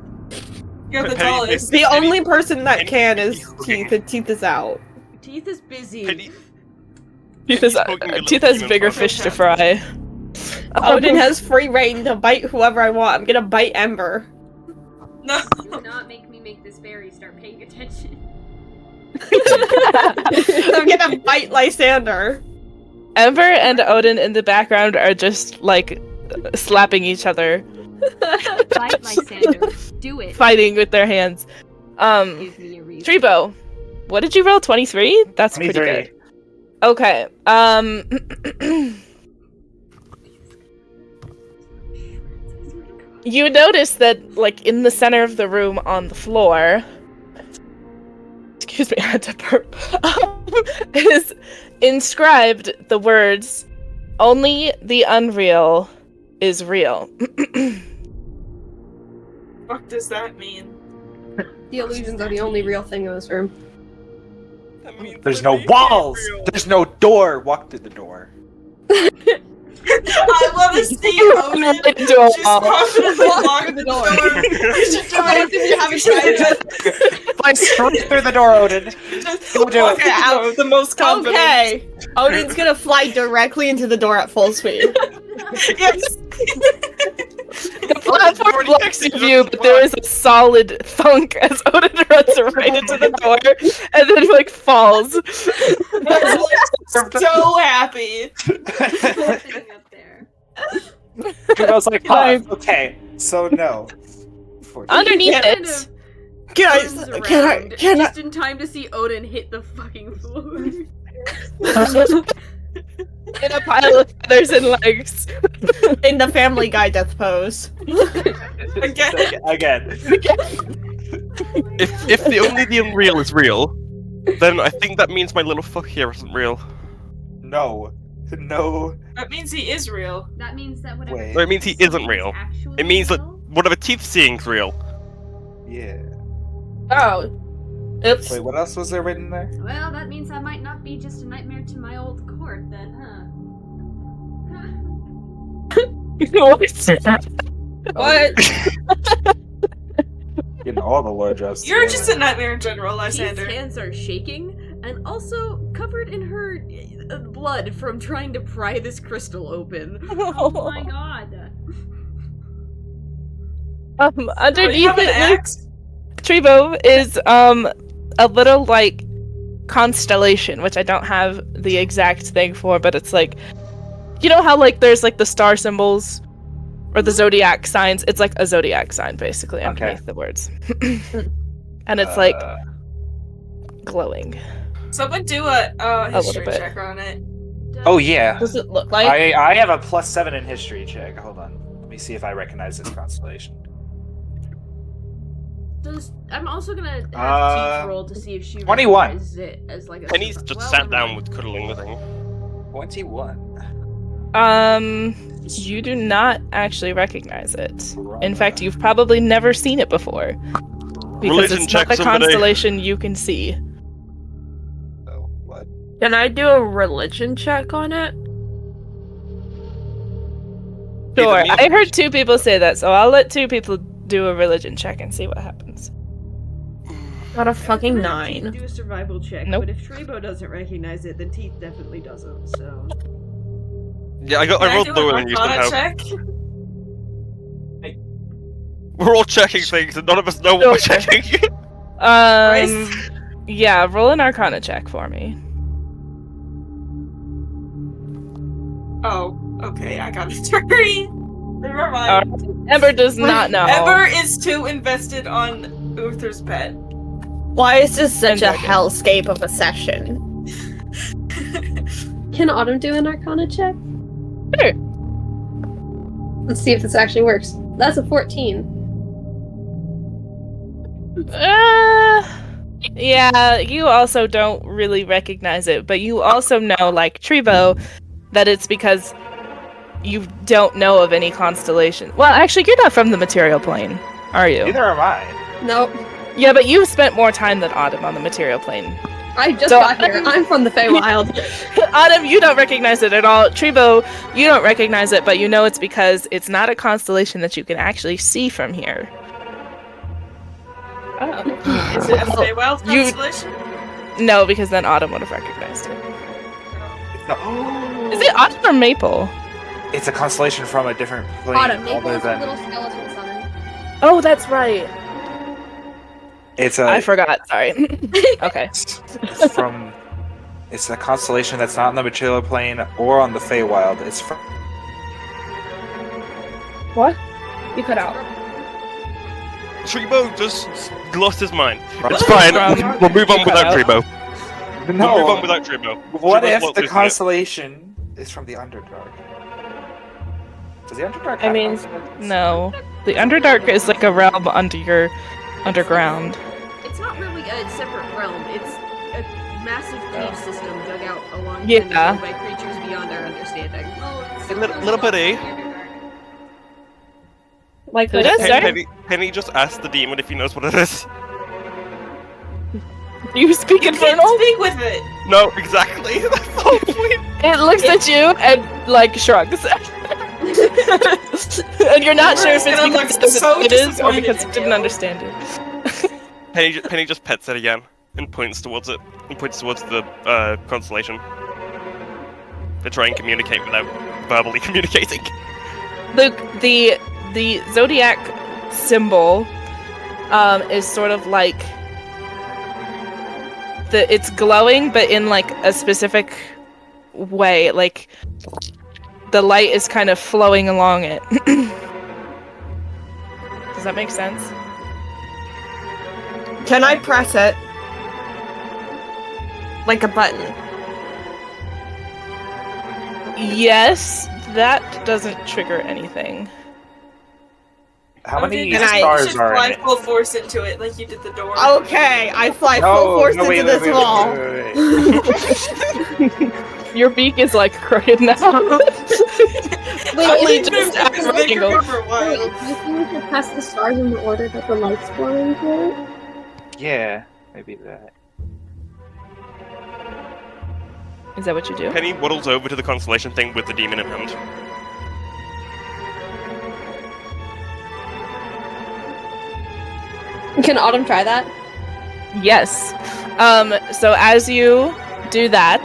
you're the Penny, tallest. The only person that Penny- can is Teeth, and Teeth is out. Teeth is busy. Penny, Teeth has, poking your Teeth little has human bigger body. fish to fry. Odin has free reign to bite whoever I want. I'm gonna bite Ember. No. Do not make me make this fairy start paying attention. I'm gonna bite Lysander. Ember and Odin in the background are just like slapping each other, Fight Lysander. Do it. fighting with their hands. Give me a reason. Trebo, what did you roll? 23? That's pretty 23. good. Okay. You notice that, like, in the center of the room on the floor, excuse me, I had to burp, is inscribed the words, "Only the unreal is real." What does that mean? The illusions are the only real thing in this room. that means There's that no they walls. ain't real. There's no door. Walk through the door. I want to see Odin Into a just wall. confidently lock the door. We should do it. You haven't tried it. Fly straight through the door, Odin. Just Go do walk it. out the most confident. Okay. Odin's gonna fly directly into the door at full speed. Yes. The platform blocks your view, but there is a solid thunk as Odin runs right into the door and then, like, falls. So happy. Sitting up there. I was like, huh, okay, so no. Underneath Kind it, of Guys, turns can I? around Can I? just in time to see Odin hit the fucking floor. in a pile of feathers and legs. In the Family Guy death pose. Again. Again. If the only the unreal is real, then I think that means my little fuck here isn't real. No. No. That means he is real. That means that whatever. Wait. No, it means he isn't real. Actually It means that real? whatever Teeth seeing's real. Yeah. Oh. Oops. Wait, what else was there written there? Well, that means I might not be just a nightmare to my old court then, huh? What? Getting all the lore drops. You're together. just a nightmare in general, Teeth's Lysander. hands are shaking and also covered in her blood from trying to pry this crystal open. Oh my god. Oh, you Underneath have an it, axe? Trebo is a little, like, constellation, which I don't have the exact thing for, but it's like, you know how, like, there's, like, the star symbols or the zodiac signs? It's like a zodiac sign, basically, underneath the words. And it's, like, glowing. Someone do a little history bit. check on it. Oh yeah. Does it look like? I have a +7 in history check. Hold on. Let me see if I recognize this constellation. I'm also gonna have Teeth roll to see if she 21. recognizes it as like a. Penny's just well, sat never down mind. with cuddling the thing. 21. You do not actually recognize it. In fact, you've probably never seen it before. Because Religion it's not check a somebody. constellation you can see. Oh, what? Can I do a religion check on it? Sure. me- I heard 2 people say that, so I'll let 2 people do a religion check and see what happens. Got a fucking Teeth 9. do a survival check, Nope. but if Trebo doesn't recognize it, then Teeth definitely doesn't. So Yeah, I Can rolled do lower an than you Arcana somehow. check? We're all checking things and none of us know what we're checking. Yeah, roll an Arcana check for me. Oh, okay, I got a 3. Never mind. Ember does not know. Ever is too invested on Uther's pet. Why is this such a Enjoy it. hellscape of a session? Can Autumn do an Arcana check? Sure. Let's see if this actually works. That's a 14. Yeah, you also don't really recognize it, but you also know, like Trebo, that it's because you don't know of any constellation. Well, actually, you're not from the material plane, are you? Neither am I. Nope. Yeah, but you've spent more time than Autumn on the material plane. I just So got here. I'm from the Feywild. Autumn, you don't recognize it at all. Trebo, you don't recognize it, but you know it's because it's not a constellation that you can actually see from here. Is it a Feywild You- constellation? No, because then Autumn would have recognized it. No. Is it Autumn or Maple? It's a constellation from a different plane. Autumn, Maple other is a than little skeleton sun. Oh, that's right. it's I forgot. Sorry. Okay. it's from. It's a constellation that's not on the material plane or on the Feywild. It's from. What? You cut out. Trebo just lost his mind. It's fine. We'll move on without Trebo. We'll move on No. without Trebo. What Trebo's if lost the his mind. constellation is from the Underdark? Does the Underdark have mean, constellations? No. The Underdark is like a realm underground. it's not really a separate realm. It's a massive cave system dug out along Yeah. by creatures beyond our understanding. A little bitty. Like Who does, sorry? Penny just asked the demon if he knows what it is. You speak Can't Infernal? speak with it. No, exactly. That's the whole point. It looks at you and like shrugs. And you're not sure if it's Ember is gonna because look so it is or disappointed because in it didn't you. understand it. Penny just pets it again and points towards it. And points towards the constellation. To try and communicate without verbally communicating. Luke, the zodiac symbol is sort of like it's glowing, but in like a specific way. Like the light is kind of flowing along it. Does that make sense? Can I press it? Like a button. Yes, that doesn't trigger anything. How many you Can I- stars should are fly in it? full force into it like you did the door. Okay, I fly full force into wait, this wait, wall. wait. Your beak is like crooked now. Only just at It's an been angle. crooked for a Wait, while. do you think we should pass the stars in the order that the light's flowing through? Yeah, maybe that. Is that what you do? Penny waddles over to the constellation thing with the demon in hand. Can Autumn try that? Yes. So as you do that,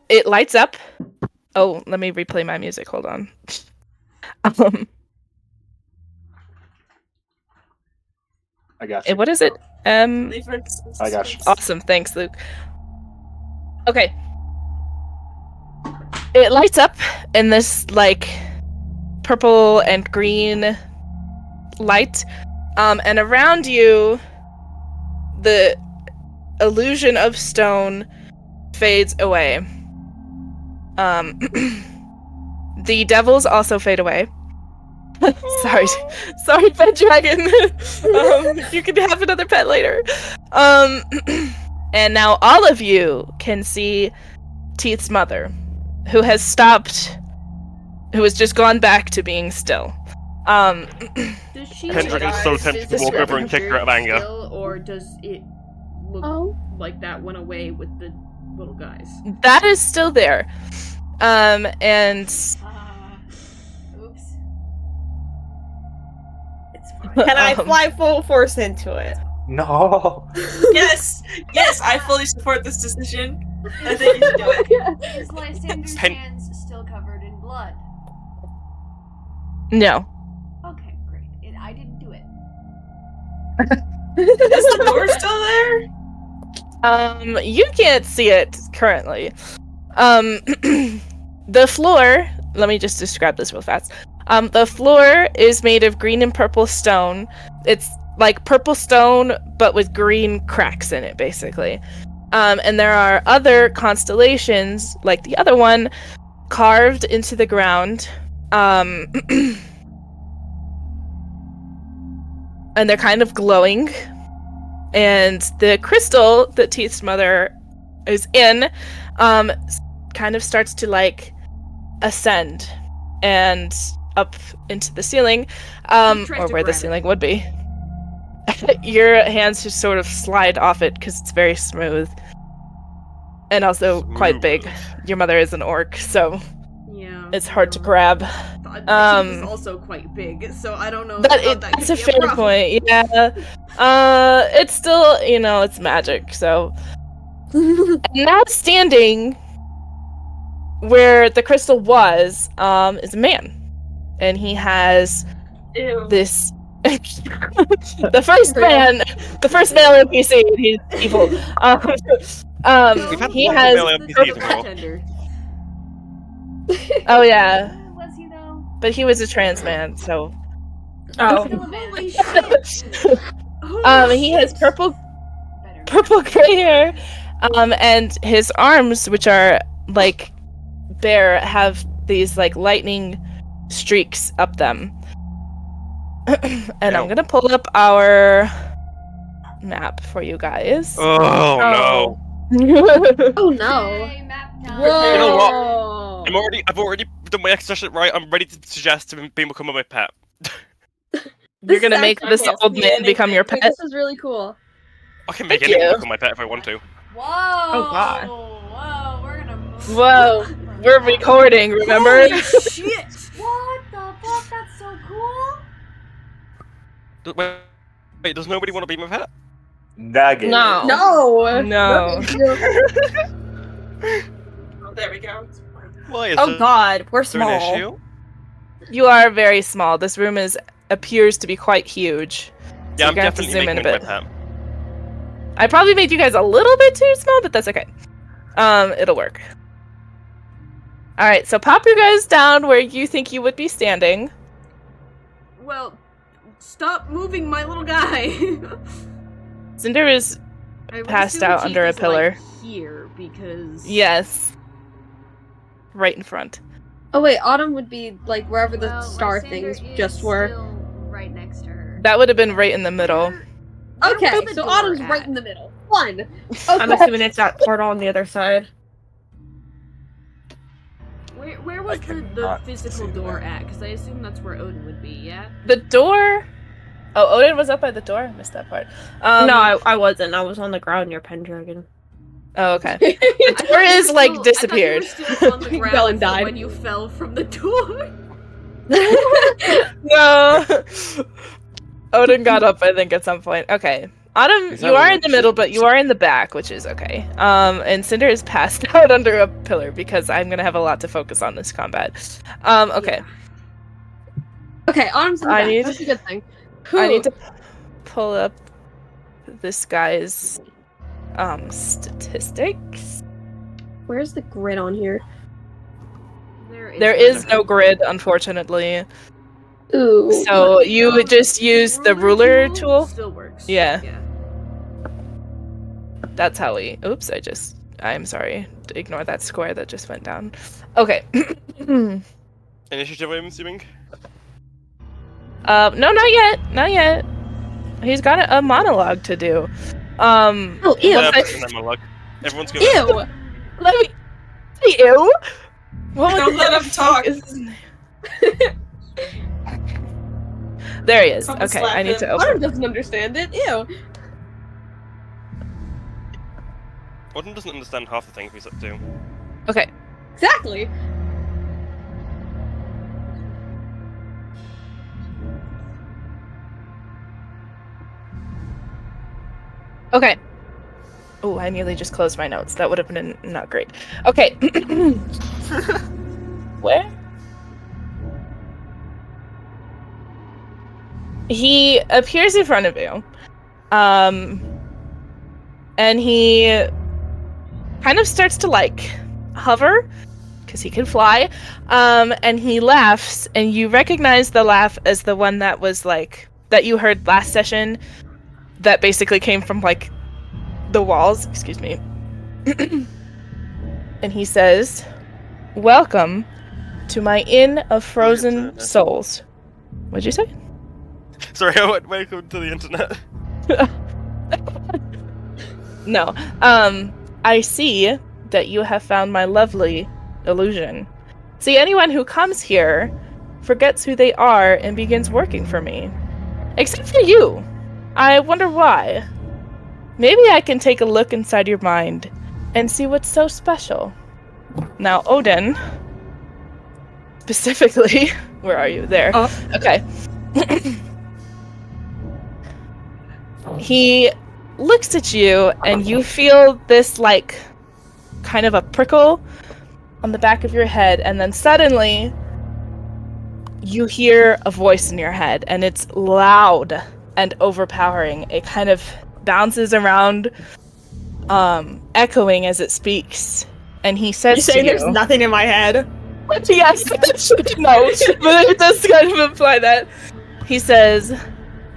it lights up. Oh, let me replay my music. Hold on. I got you. What is it? I got you. Awesome. Thanks, Luke. Okay. It lights up in this like purple and green light. And around you the illusion of stone fades away. The devils also fade away. sorry, pet dragon. You can have another pet later. And now all of you can see Teeth's mother, who has stopped, who has just gone back to being still. Does she Kendrick is so tempted to walk over and kick her out of anger. still, or does it look Oh. like that went away with the little guys? That is still there. And Oops. It's fine. Can I Um, fly full force into it? No. Yes, yes, I fully support this decision. I think you should do it. Is Lysander's Pen- hands still covered in blood? no. Okay, great. I didn't do it. Is the door still there? You can't see it currently. The floor, let me just describe this real fast. The floor is made of green and purple stone. It's like purple stone, but with green cracks in it, basically. And there are other constellations, like the other one, carved into the ground. And they're kind of glowing. And the crystal that Teeth's mother is in kind of starts to like ascend and up into the ceiling, Tries or to where the grab it. ceiling would be. Your hands just sort of slide off it because it's very smooth and also quite big. Smooth. Your mother is an orc, so Yeah. it's hard to grab. Is also quite big, so I don't know. That's could a be fair problem. point. Yeah. It's still, it's magic. So and now standing where the crystal was, is a man, and he has Ew. this. the first male NPC. He's evil. We've had He multiple has. male NPCs before. Contender. Oh yeah, Was he though? but he was a trans man, so. Oh. Still a man. Holy shit. Holy He has shit. Better. purple gray hair, and his arms, which are like bare, have these like lightning streaks up them. And I'm Ew. gonna pull up our map for you guys. Oh no! Oh no. Yay, map time. Whoa. You know what? I've already done my extra shit right. I'm ready to suggest to become my pet. You're gonna This make is this actually old man become your Wait, pet. this is really cool. I can make Thank anyone you. become my pet if I want to. Whoa. God. Whoa, we're gonna move. Whoa, we're recording, remember? Holy shit. What the fuck? That's so cool. Wait, does nobody want to be my pet? Nugget. No. No. No. Oh, there we go. Why is Oh it god, we're an small. issue? You are very small. This room appears to be quite huge. Yeah, I'm you're gonna have to definitely zoom in making a it my bit. pet. I probably made you guys a little bit too small, but that's okay. It'll work. Alright, so pop your guys down where you think you would be standing. Well, stop moving my little guy. Cinder is I would Passed assume out Teeth under a is, pillar. Like, here because yes. Right in front. Oh wait, Autumn would be like wherever the Well, star Lysander things is just were. still right next to her. That would have been right in the middle. Where Okay, was the so door Autumn's at? right in the middle. Fun. I'm Okay. assuming it's that portal on the other side. Where was the cannot physical see door that. at? Because I assume that's where Odin would be. Yeah. The door. Oh, Odin was up by the door. I missed that part. No, I wasn't. I was on the ground near Pendragon. Oh, okay. I The thought door you is were like still- disappeared. I thought you were still on the ground Bellen from died. when you fell from the door. No. Odin got up, I think, at some point. Okay. Autumn, Is you that are what in the it middle, should but be? you are in the back, which is okay. And Cinder is passed out under a pillar because I'm gonna have a lot to focus on this combat. Okay. Okay, Autumn's in the I back. need- That's a good thing. I need to pull up this guy's statistics. Where's the grid on here? There is no grid, unfortunately. Ooh. So you would just use the ruler tool. Still works. Yeah. Yeah. That's how we. Oops, I'm sorry. Ignore that square that just went down. Okay. Initiative, I'm assuming? No, not yet. Not yet. He's got a monologue to do. Oh, ew. Once I- Put in that monologue. Everyone's going. Ew. Let me. Ew. What Don't the let him fuck talk. is his name? There he is. Someone Okay, slap I need him. to Autumn open. doesn't understand it. Ew. Autumn doesn't understand half the things we do. Okay. Exactly. Okay. Oh, I nearly just closed my notes. That would have been not great. Okay. Where? He appears in front of you. And he kind of starts to like hover because he can fly. And he laughs, and you recognize the laugh as the one that was like that you heard last session that basically came from like the walls, excuse me. And he says, "Welcome to my Inn of Frozen Souls." What'd you say? Sorry, I went welcome to the internet. No. I see that you have found my lovely illusion. See, anyone who comes here forgets who they are and begins working for me. Except for you. I wonder why. Maybe I can take a look inside your mind and see what's so special. Now, Odin, specifically, where are you? There. Okay. He looks at you, and you feel this, like, kind of a prickle on the back of your head, and then suddenly you hear a voice in your head, and it's loud and overpowering. It kind of bounces around, echoing as it speaks, and he says You say to you, there's nothing in my head? yes, no, but it does kind of imply that. He says,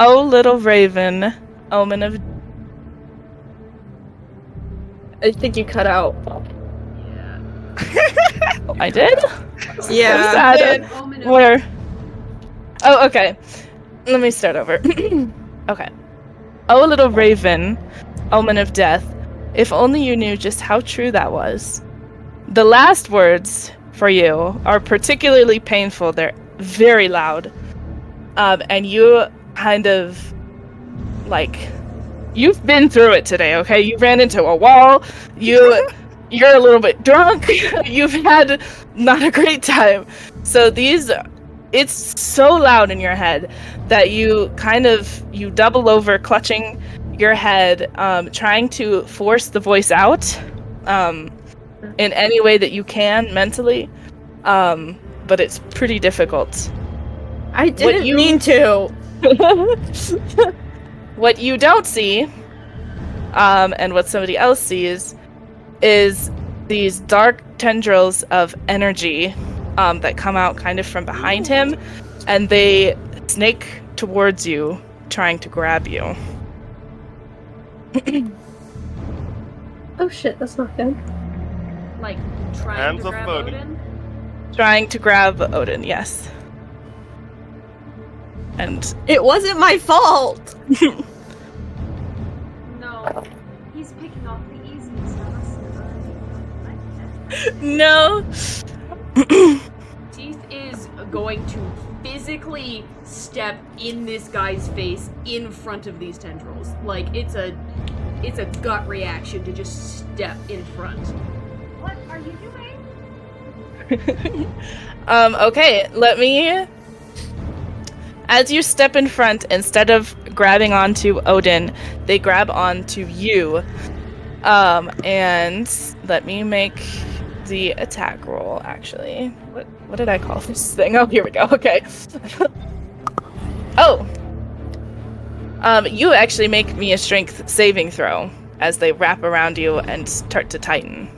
"Oh, little raven, omen of..." I think you cut out. I did? Yeah. Sad. Omen of- Where? Oh, okay. Let me start over. Okay. Oh, little raven, omen of death, if only you knew just how true that was. The last words for you are particularly painful. They're very loud. And you kind of, like, you've been through it today, okay? You ran into a wall. You're a little bit drunk. You've had not a great time. So it's so loud in your head that you double over, clutching your head, trying to force the voice out in any way that you can mentally. But it's pretty difficult. I didn't mean to. What you don't see, and what somebody else sees, is these dark tendrils of energy that come out kind of from behind him, and they snake towards you, trying to grab you. Oh shit, that's not good. Like, trying Hands to off grab Odin. Odin? Trying to grab Odin, yes. And It wasn't my fault. No. He's picking off the easiest of us. no. Teeth is going to physically step in this guy's face in front of these tendrils. Like, it's a gut reaction to just step in front. What are you doing? Okay, let me... As you step in front, instead of grabbing onto Odin, they grab onto you. And let me make the attack roll, actually. What did I call this thing? Oh, here we go. Okay. Oh. You actually make me a strength saving throw as they wrap around you and start to tighten.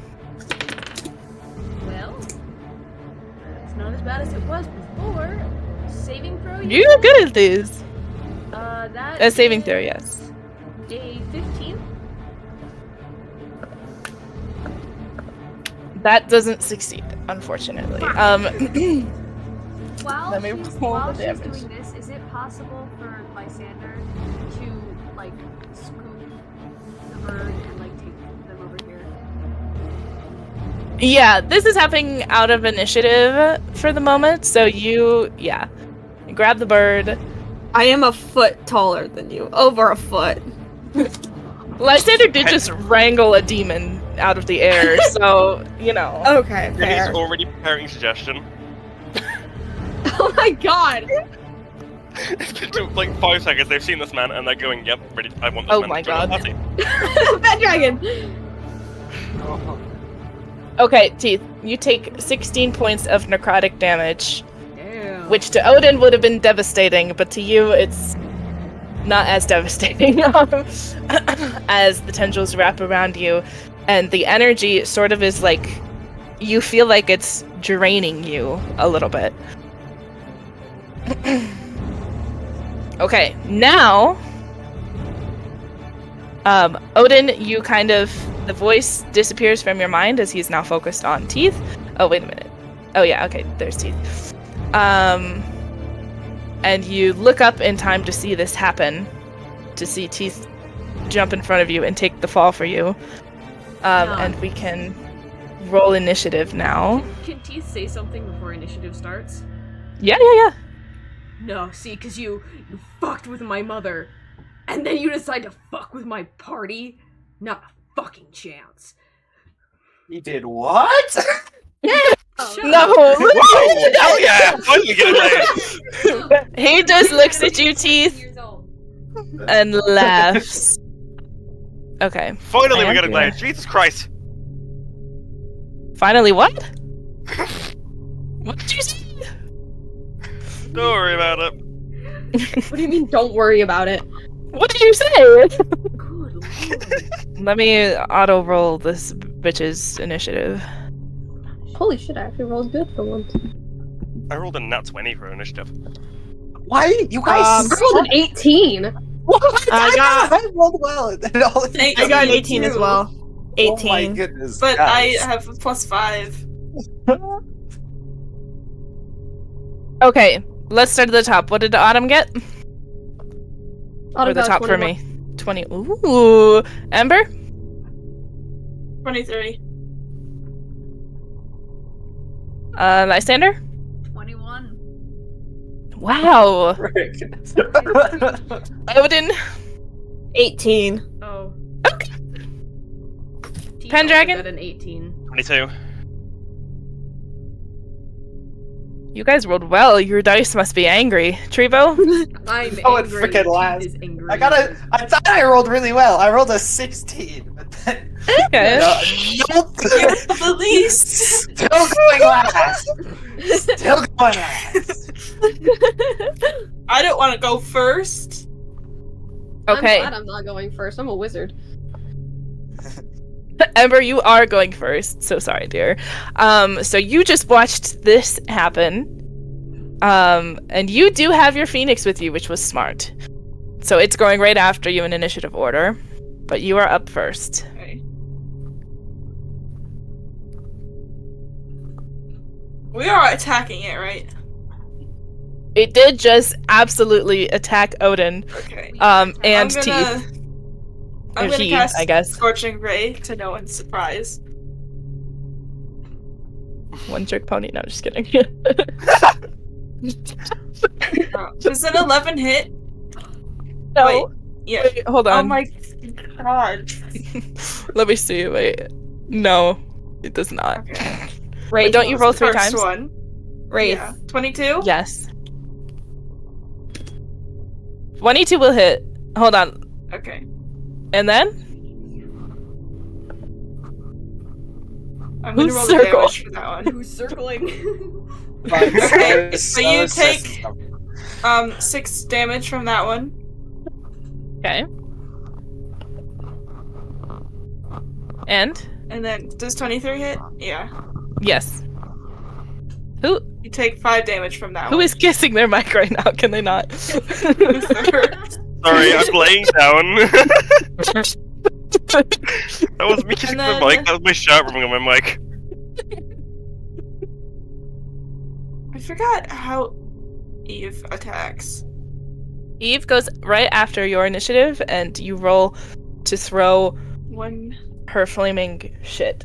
Well, it's not as bad as it was before. Saving throw? You're good at these. That A saving is throw, yes. A 15. That doesn't succeed, unfortunately. While Let me she's, roll while the she's damage. doing this, is it possible for Lysander to, like, scoop the bird and, like, take them over here? Yeah, this is happening out of initiative for the moment. So you grab the bird. I am a foot taller than you. Over a foot. Lysander did just wrangle a demon out of the air, so you know. Okay, He's fair. already preparing suggestion. Oh my god! It's been like 5 seconds. They've seen this man and they're going, "Yep, ready. I want this Oh man my to join our God. party." Bad dragon! Okay, Teeth, you take 16 points of necrotic damage, Damn. which to Odin would have been devastating, but to you it's not as devastating as the tendrils wrap around you, and the energy sort of is like, you feel like it's draining you a little bit. Okay, now, Odin, you kind of, the voice disappears from your mind as he's now focused on Teeth. Oh, wait a minute. Oh yeah, okay, there's Teeth. And you look up in time to see this happen, to see Teeth jump in front of you and take the fall for you. And we can roll initiative now. Can Teeth say something before initiative starts? Yeah. No, see, because you fucked with my mother, and then you decide to fuck with my party? Not a fucking chance. You did what? No! Oh yeah! Finally get it. He just looks at you, Teeth, Years old. and laughs. Okay. Finally, I we am got a here. glade. Jesus Christ! Finally, what? What did you say? Don't worry about it. What do you mean, don't worry about it? What did you say? Good lord. Let me auto roll this bitch's initiative. Holy shit, I actually rolled good for once. I rolled a nat 20 for initiative. Why you guys? I rolled an 18. What? I rolled well. And all of Thank I got an you, 18 as too. well. 18. Oh my goodness. But guys. I have a +5. Okay, let's start at the top. What did Autumn get? Or the got top for 21. me? 20. Ooh. Ember? 23. Lysander? 21. Wow. Odin? 18. Oh. Okay. Teeth Pendragon? also got an 18. 22. You guys rolled well. Your dice must be angry. Trevo? I'm Oh, it angry. freaking Teeth lasts. is angry. I thought I rolled really well. I rolled a 16, but then Okay. nope. The least. Still going last. Still going last. I don't want to go first. Okay. I'm glad I'm not going first. I'm a wizard. Ember, you are going first. So sorry, dear. So you just watched this happen. And you do have your Phoenix with you, which was smart. So it's going right after you in initiative order. But you are up first. Okay. We are attacking it, right? It did just absolutely attack Odin. Okay. And I'm Teeth. I'm Or gonna he, cast I guess. Scorching Ray to no one's surprise. One trick pony. No, just kidding. Does an 11 hit? No. Wait, yeah. Wait, hold Oh on. my god. Let me see. Wait. No, it does not. Okay. Wait, don't you roll 3 First times? one. Wraith. Yeah. 22? Yes. 22 will hit. Hold on. Okay. And then? I'm gonna Who's roll circle? the damage for that one. Who's circling? Okay, so you take 6 damage from that one. Okay. And? And then does 23 hit? Yeah. Yes. Who You take 5 damage from that who one. is kissing their mic right now? Can they not? Sorry, I'm laying down. That was me kissing And the mic. then- That was my shirt rubbing on my mic. I forgot how Eve attacks. Eve goes right after your initiative, and you roll to throw One. her flaming shit.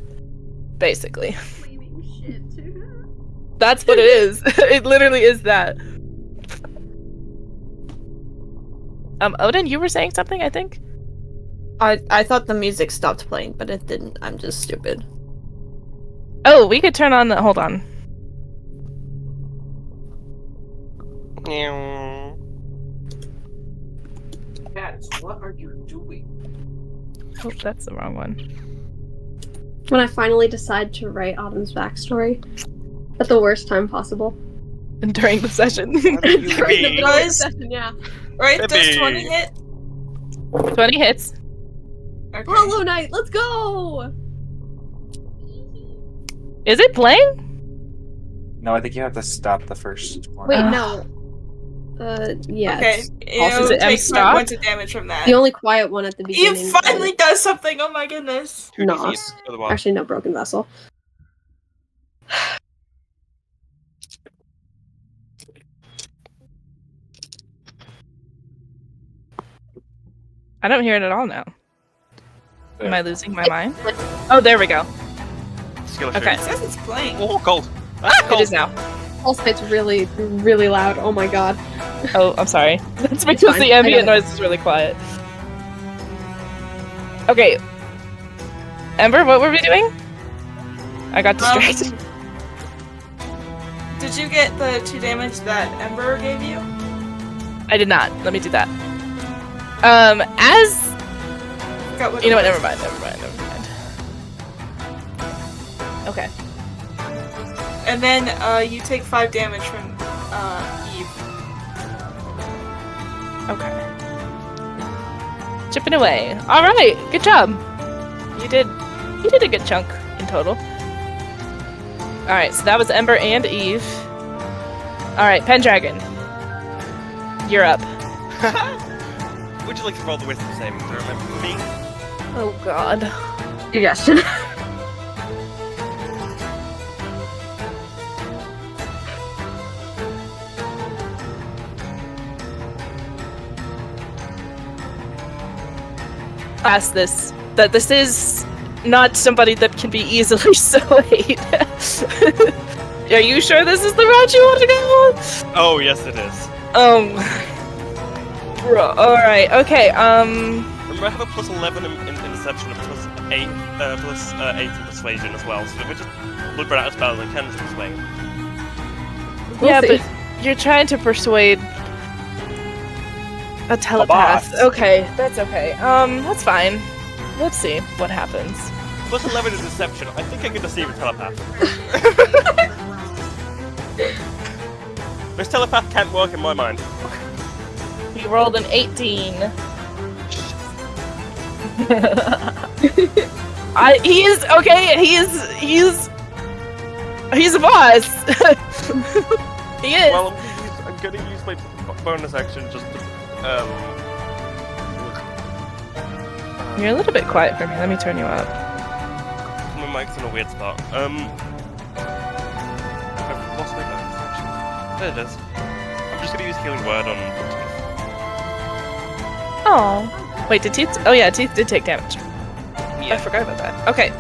basically. Flaming shit. That's what it is. It literally is that. Odin, you were saying something, I think? I thought the music stopped playing, but it didn't. I'm just stupid. Oh, we could turn on the. Hold on. Cats, what are you doing? Oh, that's the wrong one. When I finally decide to write Autumn's backstory at the worst time possible. During the session. What are you During the doing? middle of the Session, yeah. Right? Does Maybe. 20 hit? 20 hits. Okay. Hollow Knight, let's go! Is it playing? No, I think you have to stop the first one. Wait, no. Yeah. Okay. it's You Is it take M-stop? 5 points of damage from that. the only quiet one at the beginning. He finally does something! Oh my goodness. Who does Nos. the other one? Actually, no, Broken Vessel. I don't hear it at all now. Am I losing my mind? Oh, there we go. Skill Okay. It says it's playing. Oh, cold. It is now. Also, it's really, really loud. Oh my god. Oh, I'm sorry. That's because fine. the I ambient got it. noise is really quiet. Okay. Ember, what were we doing? I got distracted. Did you get the 2 damage that Ember gave you? I did not. Let me do that. As Forgot what you know it what? was. Never mind. Okay. And then you take 5 damage from Eve. Okay. Chipping away. All right. Good job. You did a good chunk in total. All right. So that was Ember and Eve. All right, Pendragon. You're up. Would you like to roll the wisdom saving throw? Remember me? Oh God. Suggestion. Ask this. That this is not somebody that can be easily swayed. Are you sure this is the route you want to go? Oh, yes, it is. Bro. All right. Okay. Remember, I have a plus 11 in Deception and plus 8 in Persuasion as well, so if we just would run out of spells and can just persuade. Yeah, see. but you're trying to persuade a telepath. boss. Okay, that's okay. That's fine. Let's see what happens. Plus 11 in Deception, I think I can deceive a telepath. This telepath can't work in my mind. He rolled an 18. He is okay. He's a boss. He is. Well, I'm gonna use my bonus action just to, You're a little bit quiet for me. Let me turn you up. my mic's in a weird spot. I've lost my bonus action. There it is. I'm just gonna use Healing Word on Teeth. Oh. Wait, did Teeth? Oh yeah, Teeth did take damage. I Yeah. forgot about that. Okay.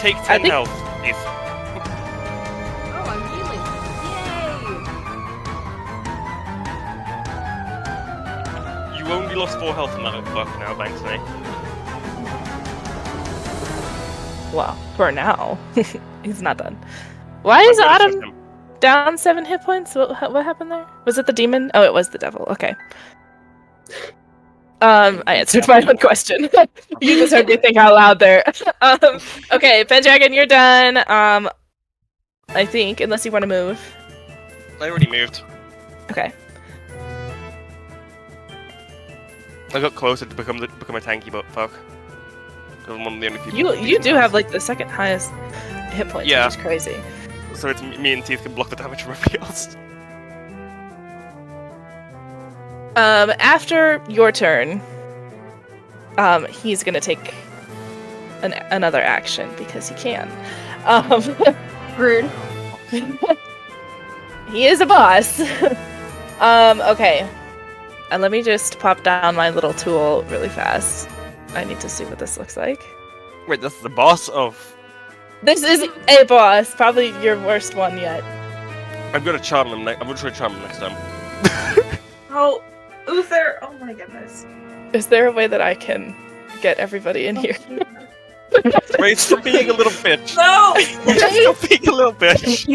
Take I 10 think- health, Teeth. Oh, I'm healing. Yay! You only lost 4 health in that buff now, thanks to me. Well, for now, he's not done. Why is I'm gonna Autumn trust him. down 7 hit points? What happened there? Was it the demon? Oh, it was the devil. Okay. I answered my own question. You just heard me think out loud there. Okay, Pendragon, you're done. I think, unless you want to move. I already moved. Okay. I got closer to become a tanky butt fuck. Because I'm one of the only people. You do have like the second highest hit points, Yeah. which is crazy. So it's me and Teeth can block the damage from everybody else. After your turn, he's gonna take another action because he can. Rude. He is a boss. Okay. And let me just pop down my little tool really fast. I need to see what this looks like. Wait, that's the boss of. This is a boss, probably your worst one yet. I'm gonna charm them. I'm gonna try to charm them next time. Oh, Uther! Oh my goodness. Is there a way that I can get everybody in here? Wait, stop being a little bitch. No! Stop being a little bitch.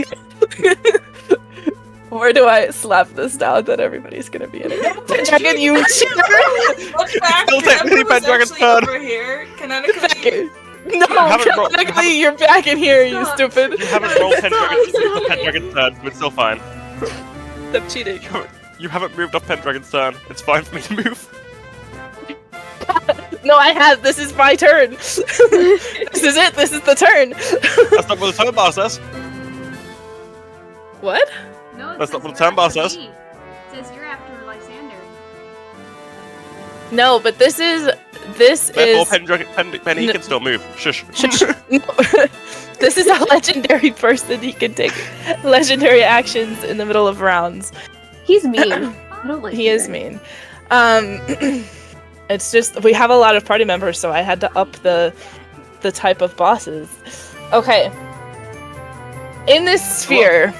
Or do I slap this down that everybody's gonna be in it? Pendragon, you cheater! Look back. Still technically Ember was Pendragon's actually turn. over here. Canonically. No, canonically, you're back in here, you Stop. stupid. You haven't rolled Pendragon's turn, but it's still fine. Stop cheating. You haven't moved off Pendragon's turn. It's fine for me to move. No, I have. This is my turn. This is it. This is the turn. That's not what the turn bar says. What? No, it That's says not what the you're turn bar after says. me. It says you're after Lysander. No, but this is. Therefore, Penny No. can still move. Shush. No. This is a legendary person. He can take legendary actions in the middle of rounds. He's mean. I don't like. He is mean. It's just we have a lot of party members, so I had to up the type of bosses. Okay. In this sphere,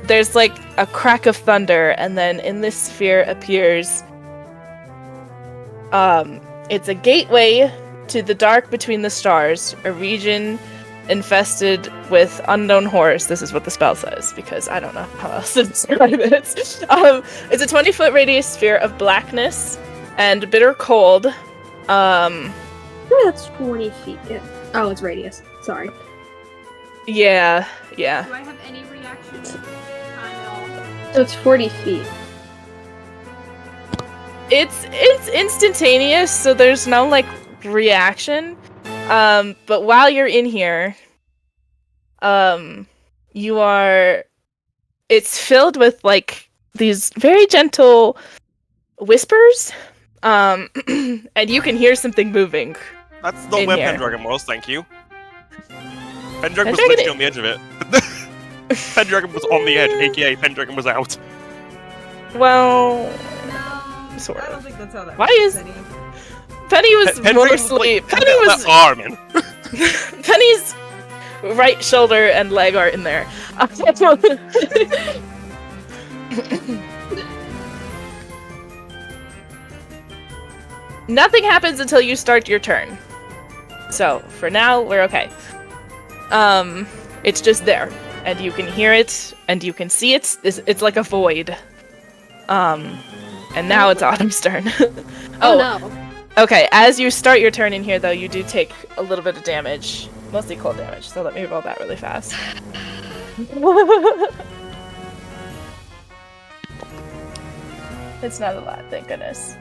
there's like a crack of thunder, and then in this sphere appears it's a gateway to the dark between the stars, a region infested with unknown horrors. This is what the spell says, because I don't know how else to describe it. It's a 20-foot radius sphere of blackness and bitter cold. That's 20 feet. Yeah. Oh, it's radius. Sorry. Yeah. Do I have any reaction time at all? So it's 40 feet. It's instantaneous, so there's no like reaction. But while you're in here, it's filled with like these very gentle whispers. And you can hear something moving. That's not In where here. Pendragon was, thank you. Pendragon was Pendragon literally on the edge of it. Pendragon was on the edge, aka Pendragon was out. Well, No, Sort I of. don't think that's how that Why works, is- Penny. Penny was Pendragon was mostly like, Penny was that arm in. Penny's right shoulder and leg are in there. Nothing happens until you start your turn. So, for now, we're okay. It's just there. And you can hear it, and you can see it. It's like a void. And now it's Autumn's turn. Oh no. Okay, as you start your turn in here, though, you do take a little bit of damage. Mostly cold damage, so let me roll that really fast. It's not a lot, thank goodness.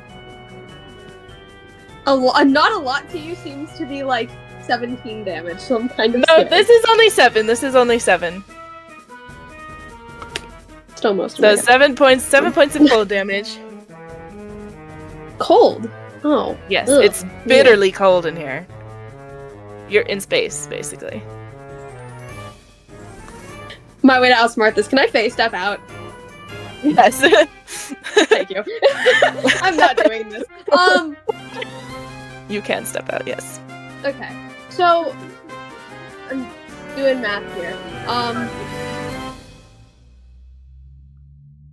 Not a lot to you seems to be like 17 damage, so I'm kind of No, scared. this is only 7. This is only 7. Still most of So my 7 points of cold damage. cold. Oh. Yes, Ugh. it's bitterly cold in here. You're in space, basically. My way to outsmart this. Can I face step out? Yes. Thank you. I'm not doing this. You can step out, yes. Okay. So I'm doing math here.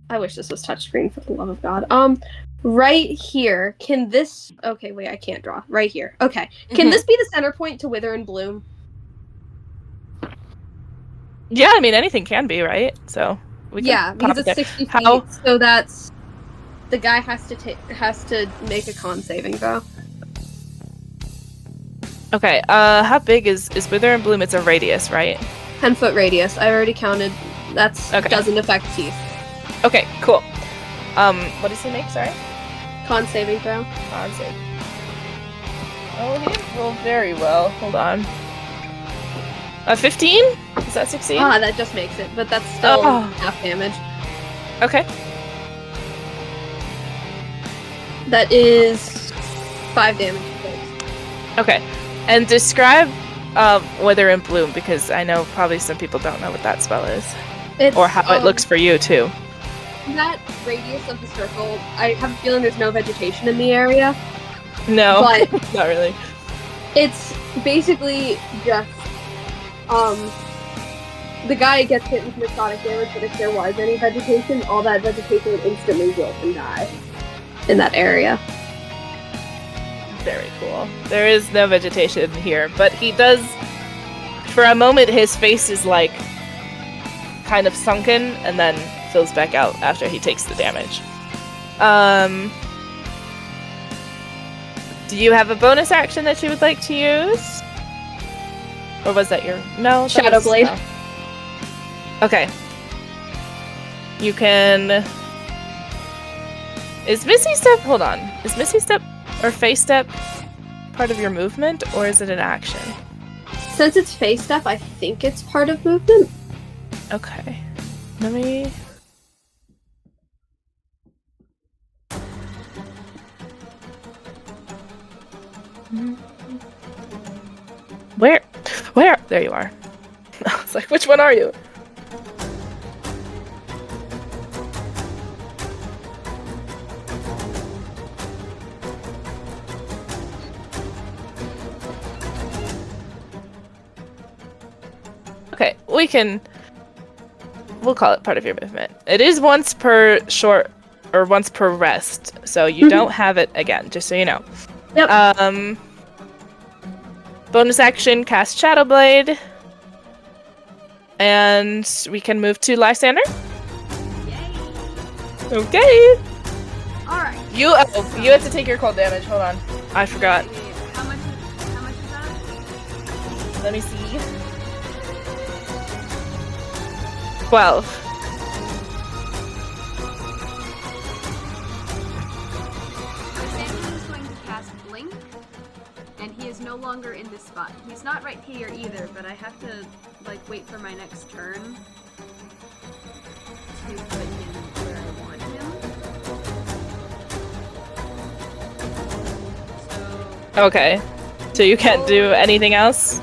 I wish this was touchscreen, for the love of God. Right here, can this... Okay, wait, I can't draw. Right here. Okay. Can Mhm. this be the center point to Wither and Bloom? Yeah, I mean, anything can be, right? So, we can Yeah, pop because it it's there. 60 feet, How? so that's... The guy has to make a con saving throw. Okay, how big is Wither and Bloom? It's a radius, right? 10-foot radius. I already counted. That's Okay. doesn't affect teeth. Okay, cool. What does he make, sorry? Con saving throw. Con save. Oh, he didn't roll very well. Hold on. 15? Does that succeed? Ah, that just makes it, but that's still Oh. half damage. Okay. That is 5 damage. Okay. And describe Wither and Bloom, because I know probably some people don't know what that spell is. It's, Or how it looks for you, too. That radius of the circle, I have a feeling there's no vegetation in the area. No, But not really. it's basically just the guy gets hit with necrotic damage, but if there was any vegetation, all that vegetation would instantly wilt and die in that area. Very cool. There is no vegetation here, but he does. For a moment, his face is like kind of sunken, and then fills back out after he takes the damage. Do you have a bonus action that you would like to use? Or was that your... No? that Shadow was- Blade. no. Okay. You can... Is Misty Step... Hold on. Is Misty Step or Face Step part of your movement, or is it an action? Since it's face step, I think it's part of movement. Okay. Let me... Where? Where? There you are. I was like, which one are you? Okay, we'll call it part of your movement. It is once per short, or once per rest, so you don't have it again, just so you know. Yep. Bonus action, cast Shadow Blade. And we can move to Lysander. Yay! Okay. Alright. You have to take your cold damage. Hold on. I forgot. How much is that? Let me see. 12. Lysander is going to cast Blink, and he is no longer in this spot. He's not right here either, but I have to, like, wait for my next turn to put him where I want him. So, Okay. So you can't do anything else?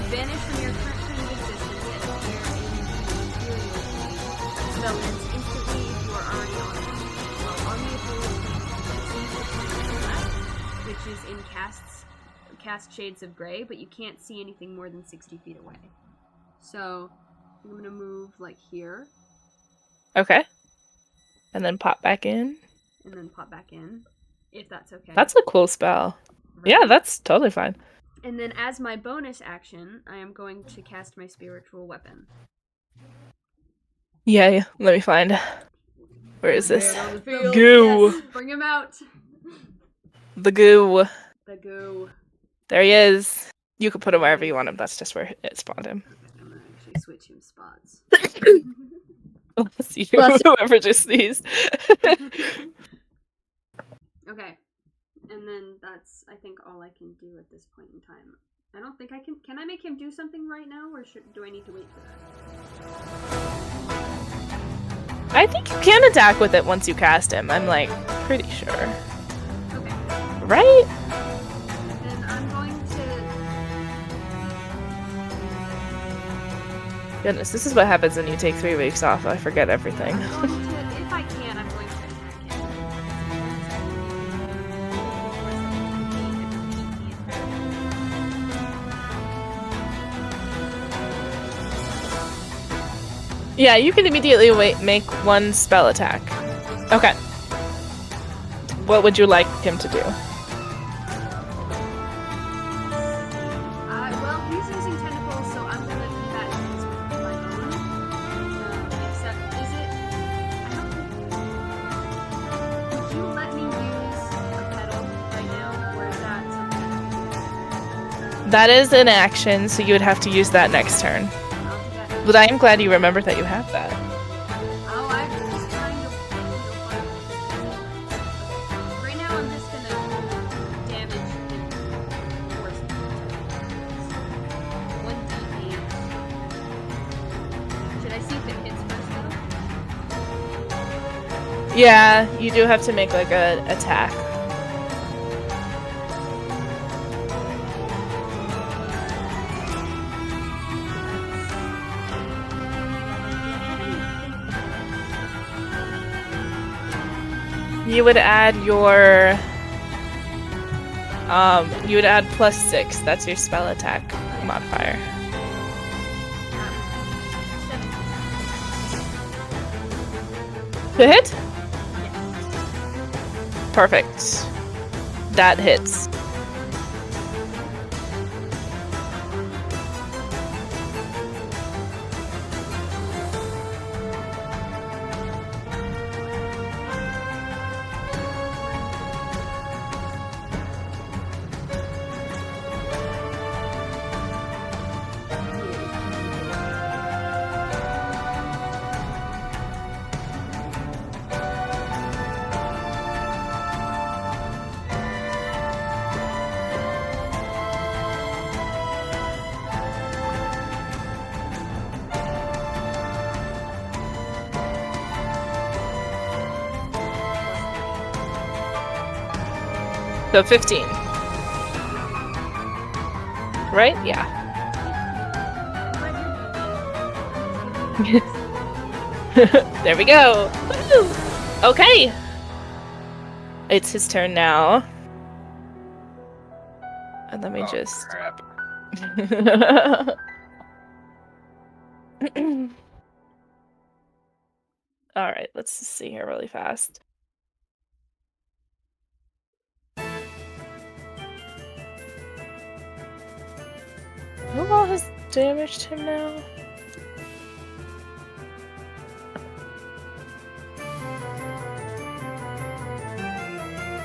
vanish from your current plane of existence and appear in the ethereal plane. Spell ends instantly if you are already on it. While on the ethereal plane, see the plane to the left, which is in cast Shades of Grey, but you can't see anything more than 60 feet away. So I'm gonna move like here Okay. And then pop back in. and then pop back in, if that's okay. That's a cool spell. Right. Yeah, that's totally fine. And then as my bonus action, I am going to cast my spiritual weapon. Yay. Let me find. Where is this? Right on the field. Goo. Yes, bring him out. The goo. The goo. There he is. You can put him wherever you want him. That's just where it spawned him. I'm gonna actually switch him spots. Bless you. Bless Whoever just sneezed. Okay. And then that's, I think, all I can do at this point in time. I don't think I can. Can I make him do something right now, or do I need to wait for that? I think you can attack with it once you cast him. I'm like pretty sure. Okay. Right? Then I'm going to. Goodness, this is what happens when you take 3 weeks off. I forget everything. I'm going to, if I can, I'm going to attack him. Yeah, you can immediately make one spell attack. Okay. What would you like him to do? Well, he's using tentacles, so I'm gonna do that with my own. Except, is it? I don't think. Would you let me use a petal right now, or is that something? That is an action, so you would have to use that next turn. I'll do that. But I am glad you remembered that you have that. Oh, I'm just trying to. Right now, I'm just gonna damage and force it. 1d8. Should I see if it hits first though? Yeah, you do have to make like a attack. You would add your You would add +6. That's your spell attack modifier. To hit? Perfect. That hits. So 15. Right? Yeah. There we go. Woo! Okay. It's his turn now. And let me just... Crap. Alright, let's just see here really fast. Who all has damaged him now?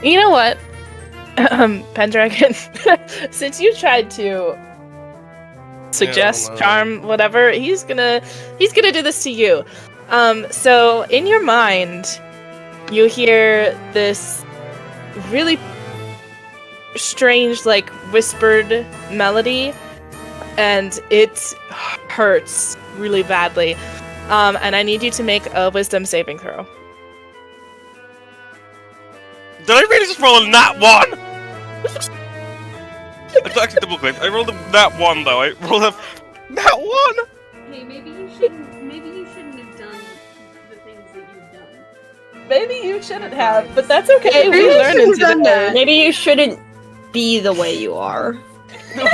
You know what? Pendragon, since you tried to suggest no. charm whatever, he's gonna do this to you. So in your mind, you hear this really strange, like, whispered melody, and it hurts really badly. And I need you to make a wisdom saving throw. Did I really just roll a nat 1? I actually double clicked. I rolled a nat 1 though. I rolled a nat 1! Hey, maybe you shouldn't have done the things that you've done. Maybe you shouldn't have, but that's okay. Maybe We you learn shouldn't into have done that. that. Maybe you shouldn't be the way you are.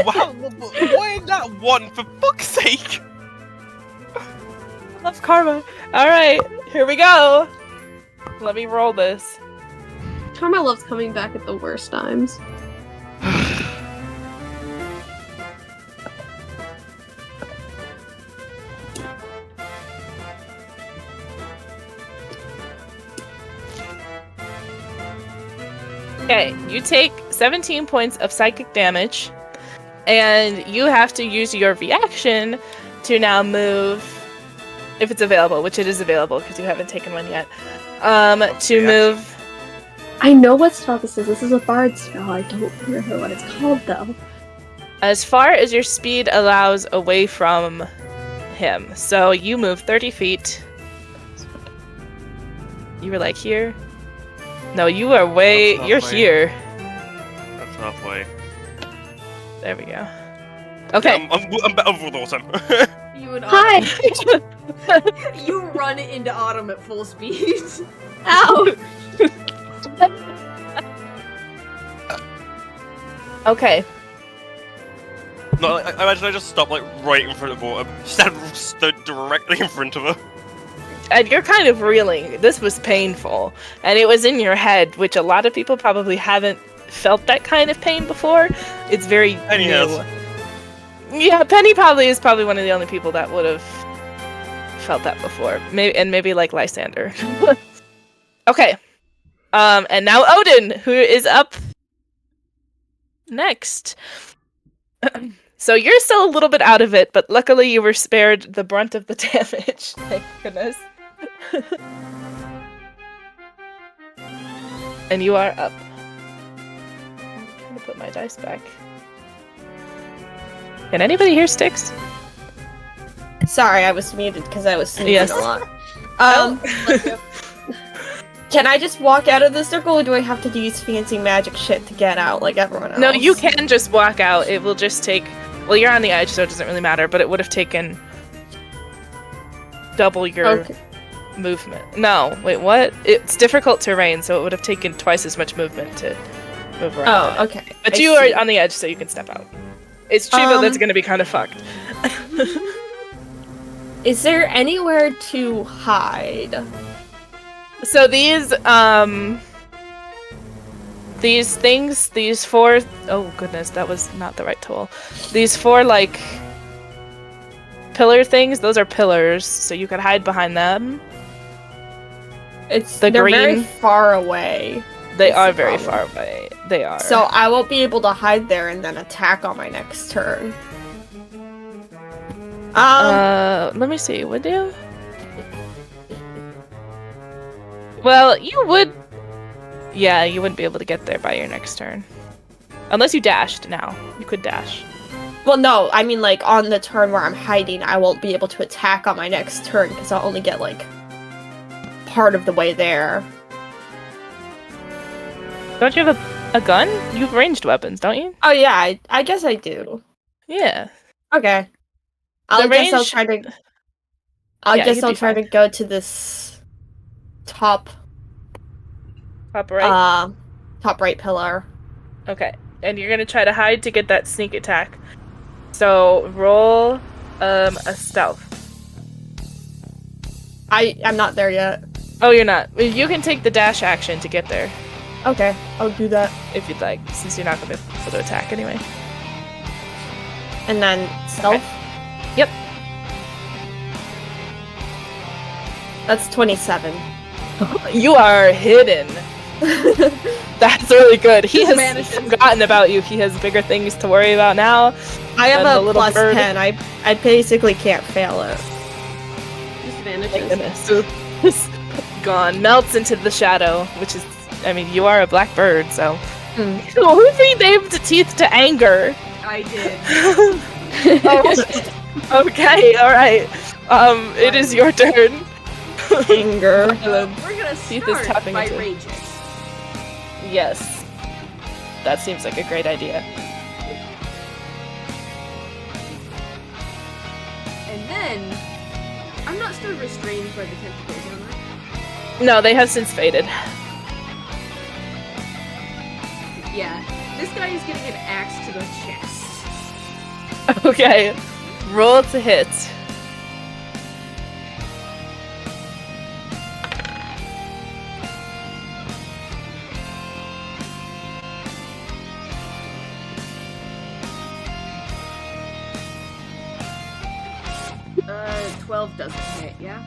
Wow, why nat 1 for fuck's sake? Love karma. Alright, here we go. Let me roll this. Karma loves coming back at the worst times. Okay, you take 17 points of psychic damage, and you have to use your reaction to now move, if it's available, which it is available because you haven't taken one yet, to move. I know what spell this is. This is a bard spell. I don't remember what it's called though. As far as your speed allows away from him. So you move 30 feet. You were like here? No, you are way... That's You're halfway. here. That's halfway. There we go. Okay. I'm better with Autumn. You and Hi! Autumn, you run into Autumn at full speed. Ow! Okay. No, I imagine I just stopped like right in front of Autumn. Stood directly in front of her. And you're kind of reeling. This was painful. And it was in your head, which a lot of people probably haven't felt that kind of pain before. It's very Penny new. has. Yeah, Penny is probably one of the only people that would have felt that before. Maybe like Lysander. Okay. And now Odin, who is up next. So you're still a little bit out of it, but luckily you were spared the brunt of the damage. Thank goodness. And you are up. I'm trying to put my dice back. Can anybody hear Styx? Sorry, I was muted because I was sneezing Yes. a lot. Can I just walk out of the circle, or do I have to use fancy magic shit to get out like everyone else? No, you can just walk out. It will just take... Well, you're on the edge, so it doesn't really matter, but it would have taken double your movement. No, wait, what? It's difficult terrain, so it would have taken twice as much movement to move around. Oh, okay. But I you see. are on the edge, so you can step out. It's Chivo that's going to be kind of fucked. Is there anywhere to hide? So these things, these 4, oh goodness, that was not the right tool. These 4 like pillar things, those are pillars, so you could hide behind them. They're very green. far away. They That's are the very problem. far away. They are. So I won't be able to hide there and then attack on my next turn. Let me see, would you? Well, you would. Yeah, you wouldn't be able to get there by your next turn. Unless you dashed now. You could dash. Well, no, I mean, like, on the turn where I'm hiding, I won't be able to attack on my next turn because I'll only get, like, part of the way there. Don't you have a gun? You have ranged weapons, don't you? Oh, yeah, I guess I do. Yeah. Okay. I'll try to. Yeah, you'd I'll be try fine. to go to this top Top right? top right pillar. Okay. And you're gonna try to hide to get that sneak attack. So roll a stealth. I'm not there yet. Oh, you're not. You can take the dash action to get there Okay, I'll do that. if you'd like, since you're not gonna be able to attack anyway. And then stealth. Yep. That's 27. You are hidden. That's really good. He Just has managed to- forgotten about you. He has bigger things to worry about now. I have And the a little plus bird. 10. I basically can't fail it. Just Thank vanishes. goodness. Gone. Melts into the shadow, which is, I mean, you are a black bird, so. Hmm. Who renamed Teeth to Anger? I did. Oh, okay, alright. It is your turn. Anger. We're gonna Teeth is start tapping by into- raging. Yes. That seems like a great idea. And then, I'm not still restrained by the tentacles, am I? No, they have since faded. Yeah. This guy is getting an axe to the chest. Okay. Roll to hit. Uh, 12 doesn't hit, yeah?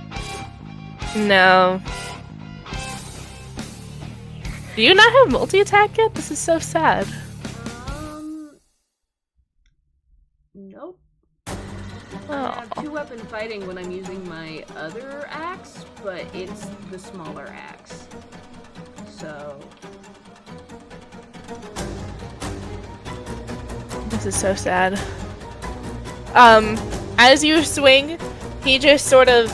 No. Do you not have multi-attack yet? This is so sad. Nope. Oh. I have 2-weapon fighting when I'm using my other axe, but it's the smaller axe. So... This is so sad. As you swing, he just sort of,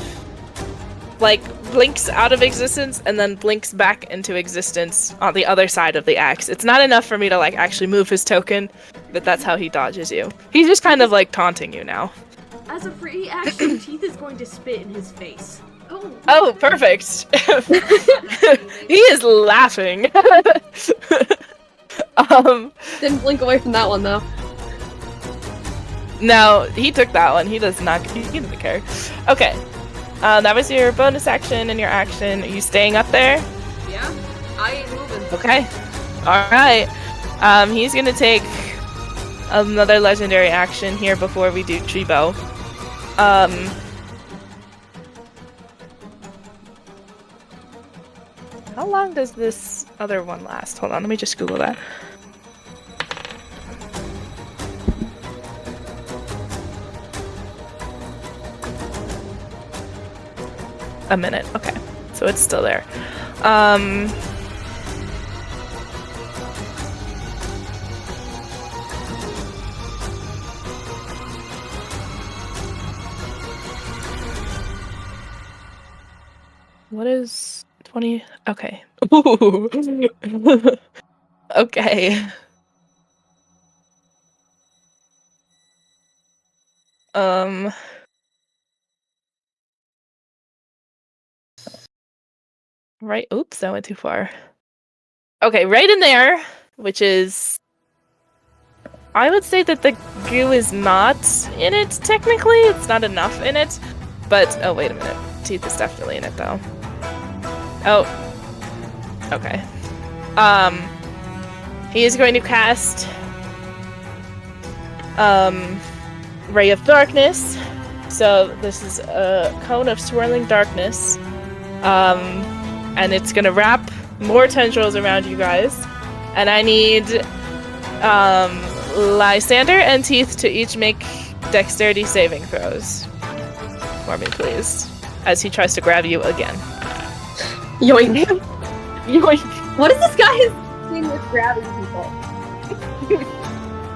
like, blinks out of existence and then blinks back into existence on the other side of the axe. It's not enough for me to, like, actually move his token, but that's how he dodges you. He's just kind of, like, taunting you now. As a free action, Teeth is going to spit in his face. Oh, perfect! He is laughing. Didn't blink away from that one though. No, he took that one. He does not. He doesn't care. Okay. That was your bonus action and your action. Are you staying up there? Yeah? I ain't moving. Okay. Alright. He's gonna take another legendary action here before we do Treebo. How long does this other one last? Hold on, let me just Google that. A minute. Okay. So it's still there. What is 20? Okay. Ooh. Okay. Right. Oops, that went too far. Okay, right in there. which is... I would say that the goo is not in it, technically. It's not enough in it. But, oh, wait a minute. Teeth is definitely in it, though. Oh. Okay. He is going to cast... Ray of Darkness. So, this is a cone of swirling darkness. And it's gonna wrap more tendrils around you guys. And I need, Lysander and Teeth to each make dexterity saving throws. For me, please. As he tries to grab you again. Yoink. Yoink. What is this guy's thing with grabbing people?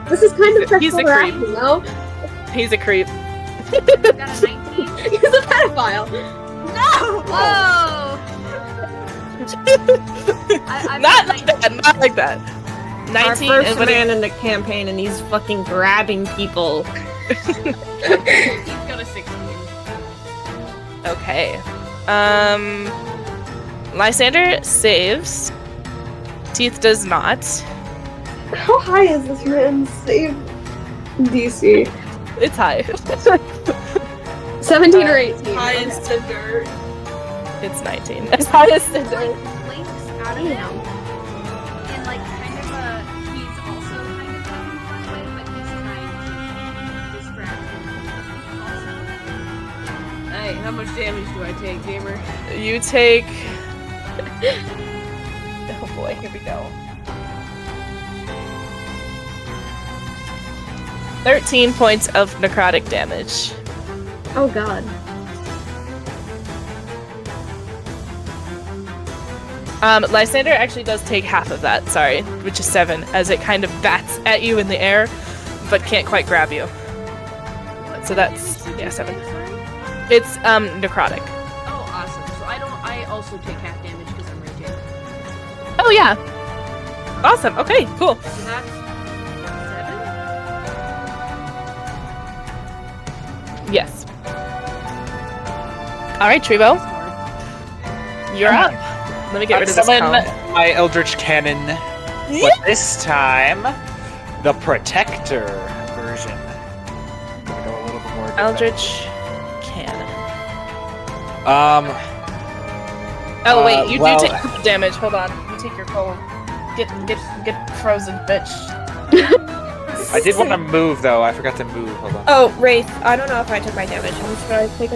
This is kind of He's a sexual creep. harassment, no? He's a creep. Got a 19. He's a pedophile. No! Whoa! Not like that, not like that. Our 19 first and what man in the campaign, and he's fucking grabbing people. He's got a 16. Okay. Lysander saves. Teeth does not. How high is this man's save DC? It's high. 17 or 18. Highest to dirt. It's 19. As high as Like, Cinder. blinks out of him. And, like, kind of he's also kind of having fun way, but he's trying to distract him also. Hey, how much damage do I take, gamer? You take... Oh boy, here we go. 13 points of necrotic damage. Oh god. Lysander actually does take half of that, sorry, which is 7, as it kind of bats at you in the air, but can't quite grab you. So that's, yeah, 7. It's, necrotic. Oh, awesome. So I also take half damage because I'm raging. Oh, yeah. Awesome, okay, cool. So that's 7? Yes. Alright, Trevo, you're up. Let me get rid of this Summon cone. my Eldritch Cannon, but this time, the Protector version. I'm gonna go a little bit more defensive. Eldritch Cannon. Oh wait, you well- do take cold damage. Hold on, you take your cold. Get frozen, bitch. I did want to move though. I forgot to move. Hold on. Oh, Wraith, I don't know if I took my damage. How much did I take?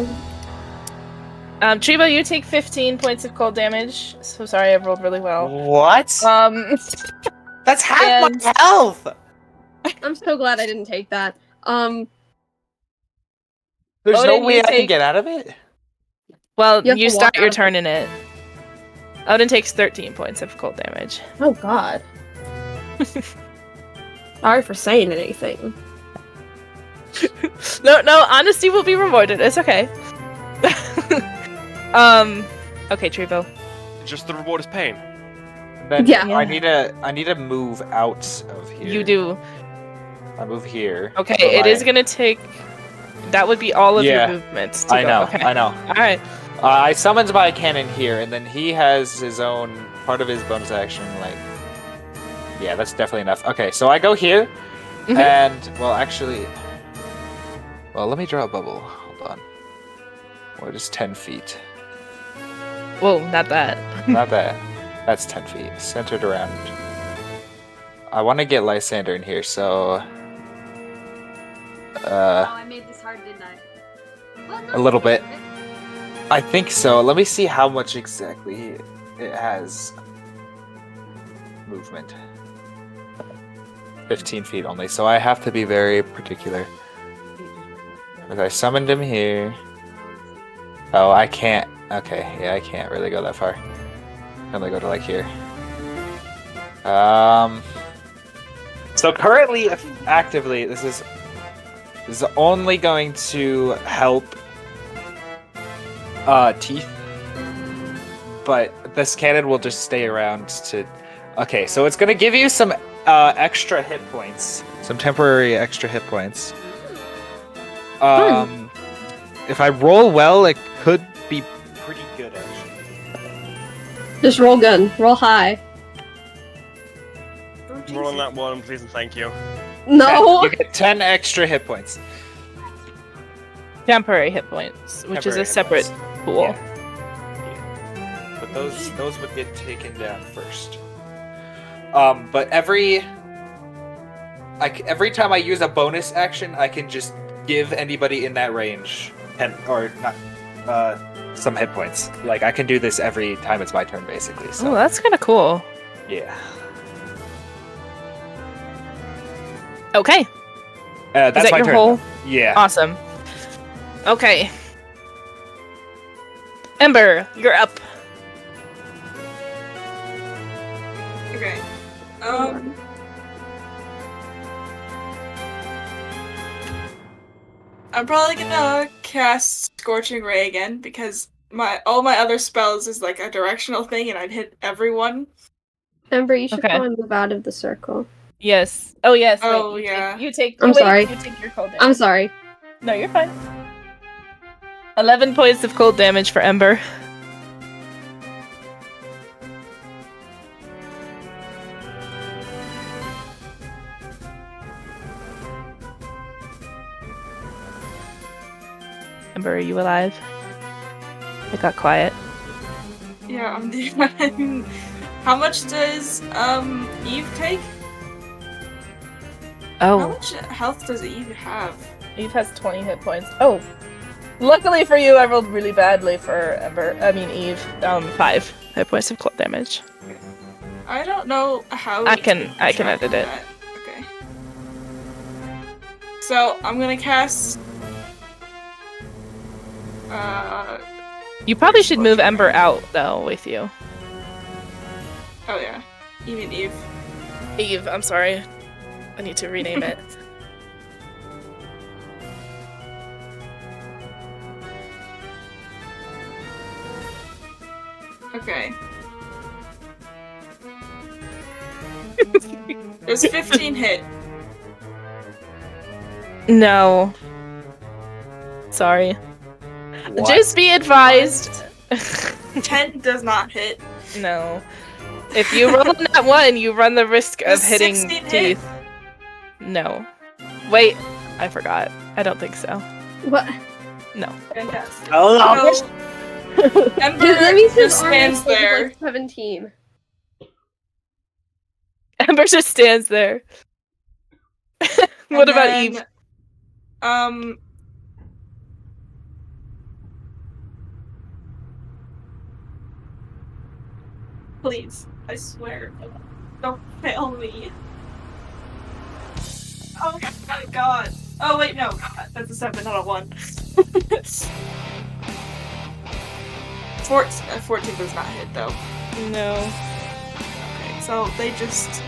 Trevo, you take 15 points of cold damage. So sorry, I rolled really well. What? That's half and- my health. I'm so glad I didn't take that. There's Odin, no way you I can take- get out of it. Well, You have you to start walk your out. turn in it. Odin takes 13 points of cold damage. Oh god. Sorry for saying anything. No, honesty will be rewarded. It's okay. Okay, Trevo. Just the reward is pain. Then Yeah. I need to move out of here. You do. I move here. Okay, So it is gonna take. That would be all of Yeah. your movements. To I go. know. Okay. I know. All right. I summons my cannon here, and then he has his own part of his bonus action. Like, yeah, that's definitely enough. Okay, so I go here, Mhm. and well, actually, well, let me draw a bubble. Hold on. What is 10 feet? Whoa, not that. Not that. That's 10 feet. Centered around. I want to get Lysander in here, so. Oh, I made this hard, didn't I? Well, no, A little you bit. did. I think so. Let me see how much exactly it has movement. 15 feet only, so I have to be very particular. Because I summoned him here. Oh, I can't. Okay, yeah, I can't really go that far. I can only go to like here. So currently, actively, this is only going to help Teeth, but this cannon will just stay around to. Okay, so it's gonna give you some extra hit points, some temporary extra hit points. If I roll well, it could be pretty good actually. Just roll good. Roll high. roll on that one, please and thank you. No. You get 10 extra hit points. Temporary hit points, which is Temporary a hit separate points. pool. Yeah. But those would get taken down first. But every time I use a bonus action, I can just give anybody in that range some hit points. Like I can do this every time it's my turn, basically. So Oh, that's kind of cool. yeah, Okay, that's is that my your turn. whole? Yeah. Awesome. Okay. Ember, you're up. Okay. I'm probably gonna cast Scorching Ray again because all my other spells is like a directional thing and I'd hit everyone. Ember, you should Okay. probably move out of the circle. Yes. Oh yes. wait, Oh, you yeah. You take. I'm wait, sorry. You take your cold damage. I'm sorry. No, you're fine. 11 points of cold damage for Ember. Ember, are you alive? It got quiet. Yeah, I'm doing. How much does Eve take? How Oh, much health does Eve have? Eve has 20 hit points. Oh, luckily for you, I rolled really badly for Ember. I mean Eve. 5 hit points of cold damage. I don't know how. I to can- keep I can track of edit it. that. Okay. So I'm gonna cast. You probably should move Ember out though with you. Oh yeah. You mean Eve? Eve, I'm sorry. I need to rename it. Okay. There's 15 hit. No. Sorry. What? Just be advised. 10 does not hit. No. If you roll on that one, you run the risk of Does hitting 16 hit? teeth. No. Wait, I forgot. I don't think so. What? No. Fantastic. Oh, So, Ember That means his just armor stands is there. like 17. Ember just stands there. What and about then, Eve? Please, I swear, don't fail me. Oh my god. Oh wait, no, that's a 7, not a 1. 14 does not hit though. No. Okay, so they just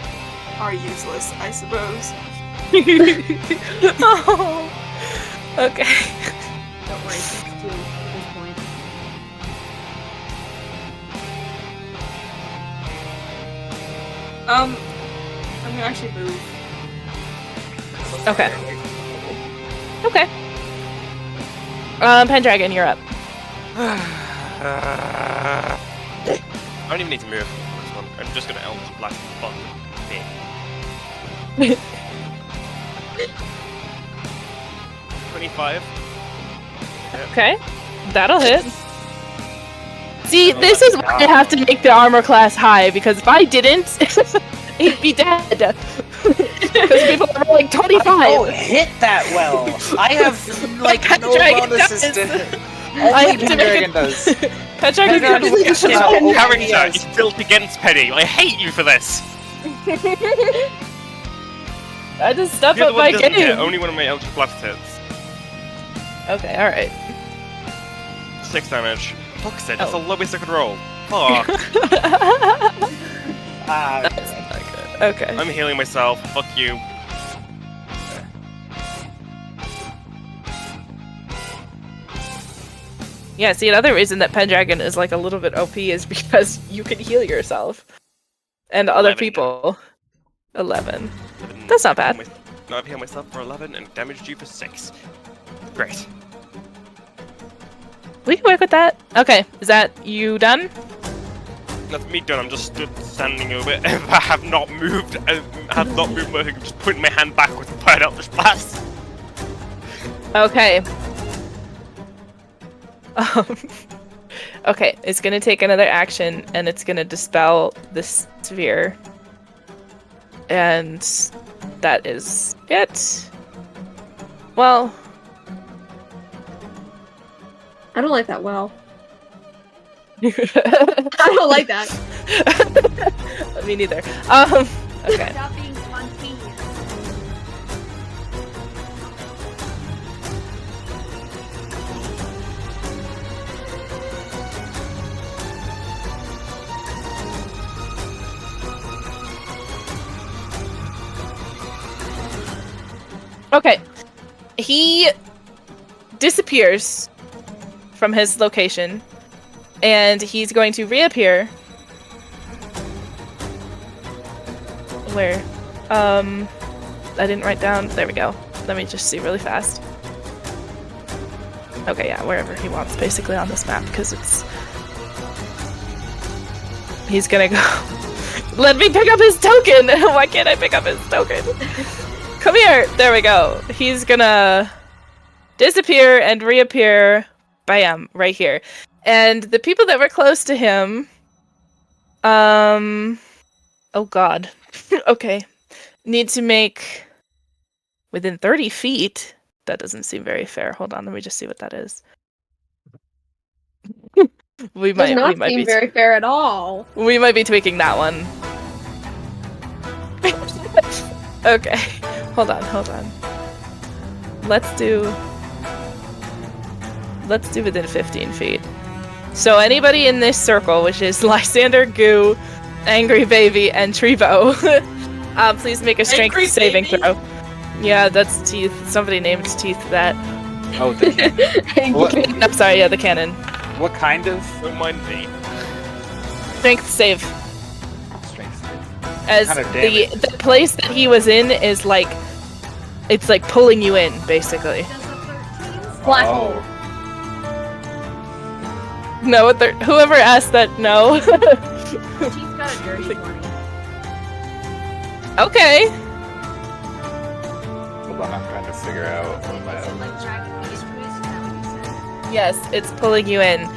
are useless, I suppose. Oh. Okay. Don't worry, 6-2 at this point. I'm gonna actually move. Okay. Okay. Pendragon, you're up. I don't even need to move for this one. I'm just gonna Eldritch Blast fuck it. 25. Okay. That'll hit. See, this is why I have to make the armor class high, because if I didn't, he'd be dead. Because people are rolling 25. I don't hit that well. I have like no Pendragon bonuses does. to. I Only have to make Pendragon it- does. Pendragon Pendragon does. is how OP he Character is. is built against Penny. I hate you for this. I just step You're the up one my who doesn't game. get only one of my Eldritch Blast hits. Okay, alright. 6 damage. Fuck's it, that's Oh. the lowest I could roll. Fuck. That's not good. Okay. I'm healing myself. Fuck you. Yeah, see, another reason that Pendragon is like a little bit OP is because you can heal yourself. And other 11. people. 11. That's not bad. Now I've healed myself for 11 and damaged you for 6. Great. We can work with that. Okay, is that you done? That's me done. I'm just stood standing over it. I have not moved. I have not moved. I'm just putting my hand backwards and putting out the splash. Okay. Okay, it's gonna take another action, and it's gonna dispel this sphere. And that is it. Well, I don't like that well. me I don't like that. neither. Okay. Stop being spontaneous. Okay. He disappears from his location, and he's going to reappear. Where? I didn't write down. There we go. Let me just see really fast. Okay, yeah, wherever he wants, basically on this map, because it's. He's gonna go. Let me pick up his token! Why can't I pick up his token? Come here! There we go. He's gonna disappear and reappear. Bam! Right here. And the people that were close to him. Oh god. Okay. Need to make within 30 feet. That doesn't seem very fair. Hold on, let me just see what that is. we Does not might seem be very fair at all. we might be tweaking that one. Okay. Hold on. Let's do within 15 feet. So anybody in this circle, which is Lysander, Goo, Angry Baby, and Treebo, please make a strength Angry saving Baby? throw. Yeah, that's Teeth. Somebody named Teeth that. Oh, the cannon. What, I'm sorry, yeah, the cannon. what kind of Don't mind me. Strength save. strength? As kind of the place that he was in is like, it's like pulling you in, basically. Does a 13? Black Oh. hole. No, whoever asked that, no. She's got a dirty 20. Okay. Hold on, I'm trying to figure out what my. Was it like dragon beast quiz? Is that what you said? Yes, it's pulling you in.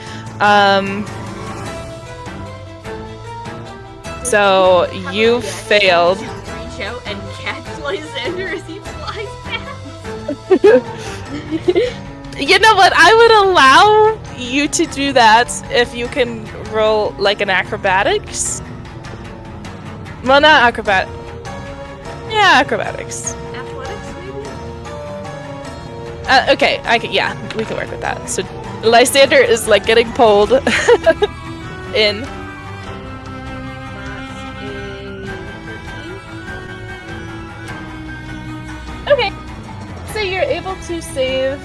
So you failed. To reach out and catch Lysander as he flies past. You know what? I would allow you to do that if you can roll like an acrobatics. Well, not acrobat. Yeah, acrobatics. Athletics, maybe? Okay, I can. Yeah, we can work with that. So Lysander is like getting pulled in. Okay, so you're able to save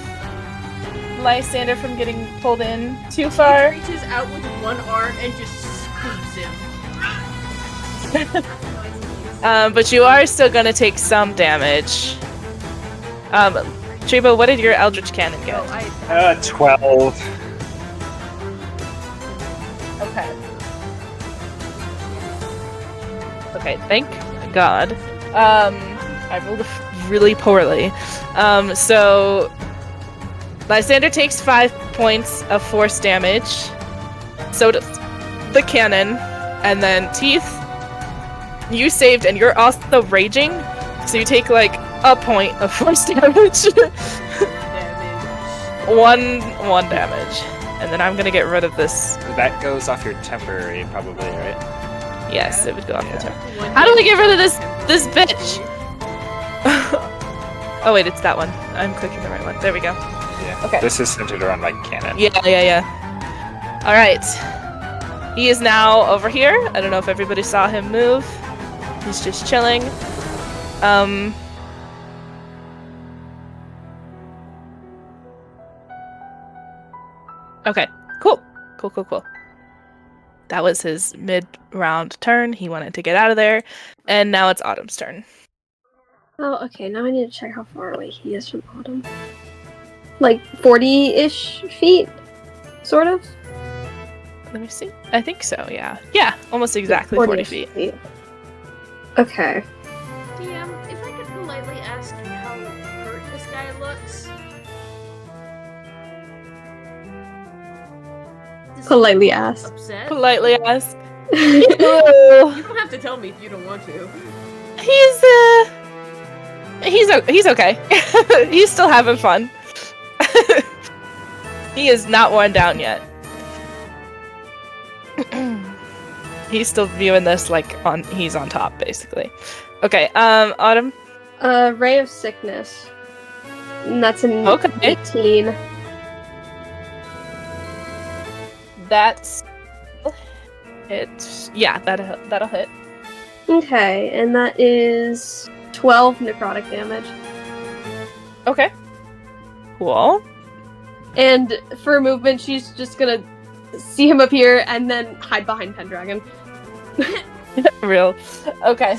Lysander from getting pulled in too far. He reaches out with one arm and just scoops him. But you are still gonna take some damage. Treebo, what did your Eldritch Cannon get? Oh, 12. Okay. Okay, thank God. I rolled really poorly. So Lysander takes 5 points of force damage. So does the cannon. And then Teeth, you saved and you're also raging. So you take like a point of force damage. one damage. And then I'm gonna get rid of this. That goes off your temporary, probably, right? Yes, it would go off the Yeah. turn. How do we get rid of this bitch? Oh wait, it's that one. I'm clicking the right one. There we go. Yeah. Okay. This is centered around like cannon. Yeah. All right. He is now over here. I don't know if everybody saw him move. He's just chilling. Okay. Cool. That was his mid-round turn. He wanted to get out of there, and now it's Autumn's turn. Oh, okay. Now I need to check how far away he is from Autumn. Like 40-ish feet, sort of. Let me see. I think so, yeah. Yeah, almost exactly 40 feet. Okay. DM, if I could politely ask how hurt this guy looks. Does he Politely look ask. Upset? Politely ask. You don't have to tell me if you don't want to. He's okay. He's still having fun. He is not worn down yet. He's still viewing this like he's on top, basically. Okay, Autumn. Ray of Sickness. And that's an Okay. 18. That's it. Yeah, that'll hit. Okay, and that is 12 necrotic damage. Okay. Cool. And for movement, she's just gonna see him appear and then hide behind Pendragon. Real. Okay.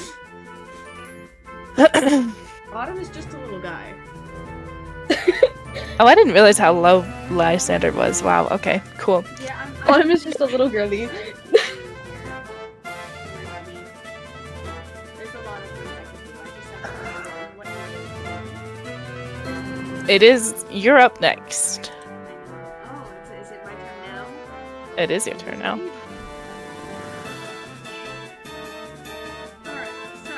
Autumn is just a little guy. Oh, I didn't realize how low Lysander was. Wow. Okay. Cool. Yeah, Autumn is just a little girly. There's a lot of things I can do. I just have to remember what happened. It is. You're up next. Oh, is it my turn now? It is your turn now. Alright, so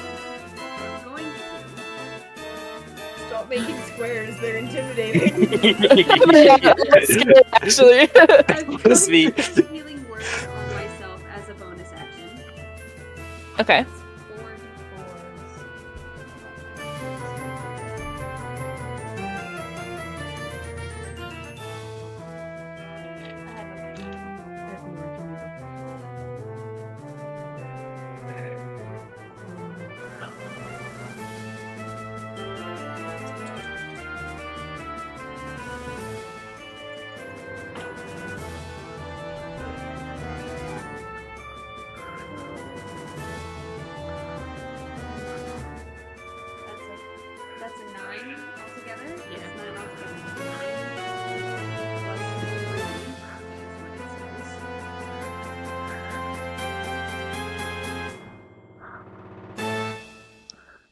what I'm going to do. Stop making squares, they're intimidating. Actually. I'm going This to me. cast healing word on myself as a bonus action. Okay. That's 9 altogether. Yeah. That's 9 altogether. 9 plus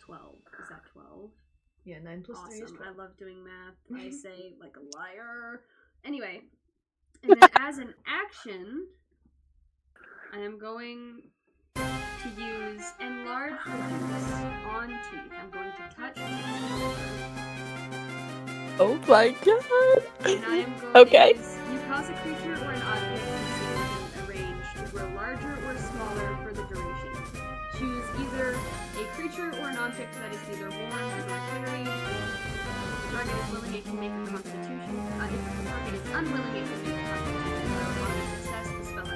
12. Is that 12? Yeah, 9 plus 3 is Awesome. 12. I love doing math. I say like a liar. Anyway, and then as an action, I am going to use Enlarge Reduce on Teeth. I'm going to touch Teeth. Oh my god. And I am going Okay. to use, you cause a creature or an object within a range to grow larger or smaller for the duration. Choose either a creature or an object that is neither worn nor carried. If the target is willing, it can make a constitution. If the target is unwilling, it can make a constitution throw. On a success, the spell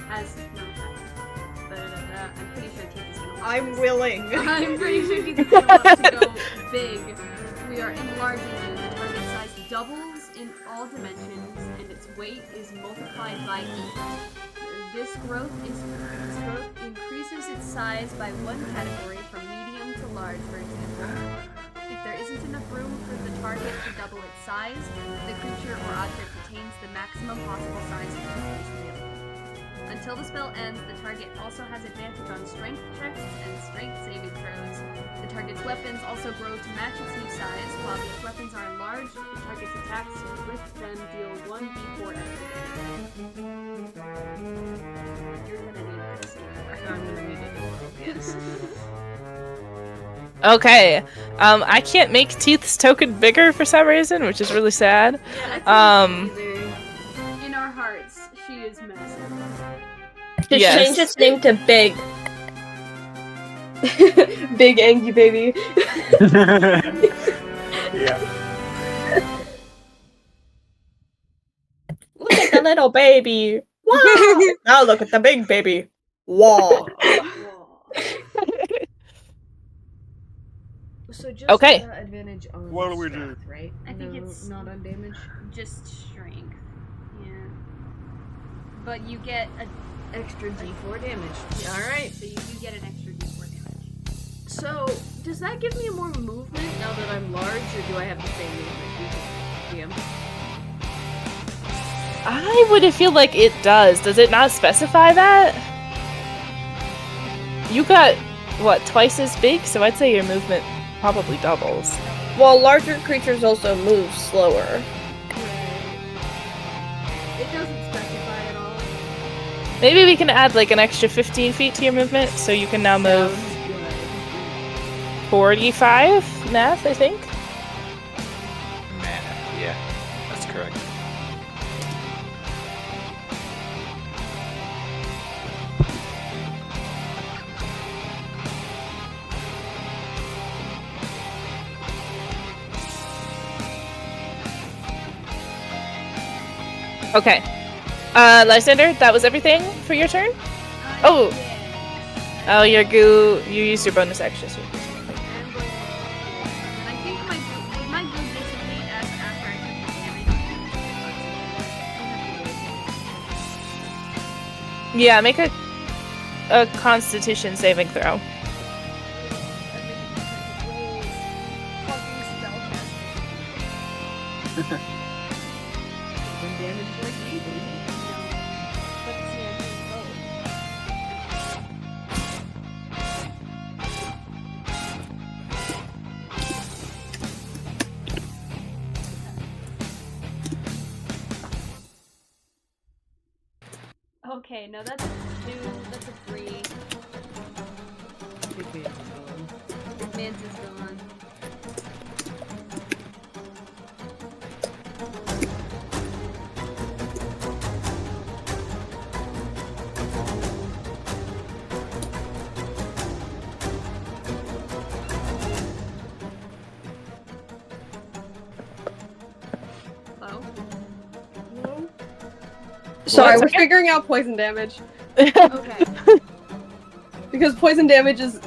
has no effect. I'm pretty sure Teeth is gonna want I'm this. willing. I'm pretty sure Teeth is gonna want to go big. We are enlarging you. The target size doubles in all dimensions, and its weight is multiplied by 8. This growth increases its size by 1 category from medium to large, for example. If there isn't enough room for the target to double its size, the creature or object attains the maximum possible size for the place available. Until the spell ends, the target also has advantage on strength checks and strength saving throws. The target's weapons also grow to match its new size. While these weapons are enlarged, the target's attacks with them deal 1d4 extra damage. You're gonna need this. I'm gonna need it as well, yes. Okay. I can't make Teeth's token bigger for some reason, which is really sad. Yeah, I can't Um, either. In our hearts, she is massive. Just Yes. change its name to Big. Big Angie Baby. Yeah. Look at the little baby. Wow. Now look at the big baby. Wow. So just Okay. advantage on What do we strength, right? I think No, it's- not on damage. Just strength. Yeah. But you get a Extra D4 damage. Alright. so you do get an extra d4 damage. So, does that give me more movement now that I'm large, or do I have the same movement? DM? I would feel like it does. Does it not specify that? You got, what, twice as big? So I'd say your movement probably doubles. Well, larger creatures also move slower. It doesn't specify at all. Maybe we can add like an extra 15 feet to your movement, so you can now move 45 math, I think. Man, yeah, that's correct. Okay. Lysander, that was everything for your turn? Oh! Oh, your goo, you used your bonus action. So I think my goo dissipate as after I took the damage. yeah, make a Constitution saving throw. Okay, no, that's a 2, that's a 3. Big man's is gone. Hello? Sorry, Well, we're it's okay. figuring out poison damage Okay. because poison damage is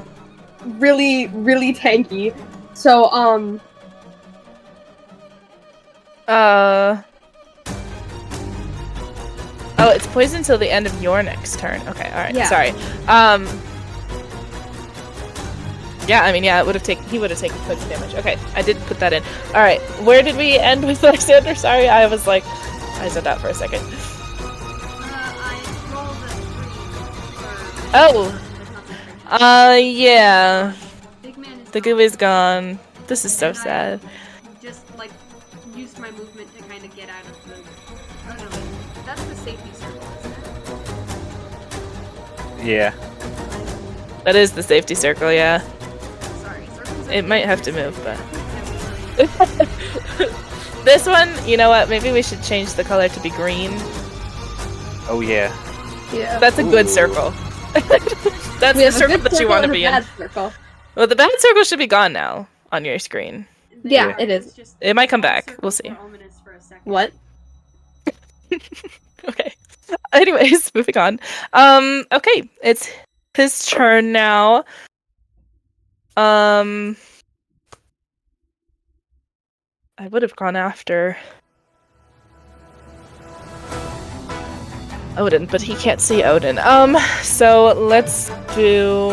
really, really tanky. So, Oh, it's poison till the end of your next turn. Okay, alright, Yeah. sorry. Yeah, I mean, yeah, he would have taken poison damage. Okay, I did put that in. Alright, where did we end with Lysander? Sorry, I was like, I zoned out for a second. I rolled a 3 for... Oh, That's not the yeah, Big man is the gone. goo is gone. This is so And I sad. just, like, used my movement to kind of get out of the... Oh, no, wait. That's the safety circle, isn't it? Yeah. That is the safety circle, yeah. Sorry. Circles are It might have to dangerous. move, but... Yeah, This one, you know what, maybe we should change the color to be green. Oh yeah. yeah. That's a good Ooh. circle. That's We the have a circle good that you circle want to and a be in. bad circle. Well, the bad circle should be gone now on your screen. They Yeah, are, it is. it's just- It might come back. circles We'll see. were ominous for a second. What? Okay. Anyways, moving on. Okay, it's his turn now. I would have gone after Odin, but he can't see Odin. So let's do.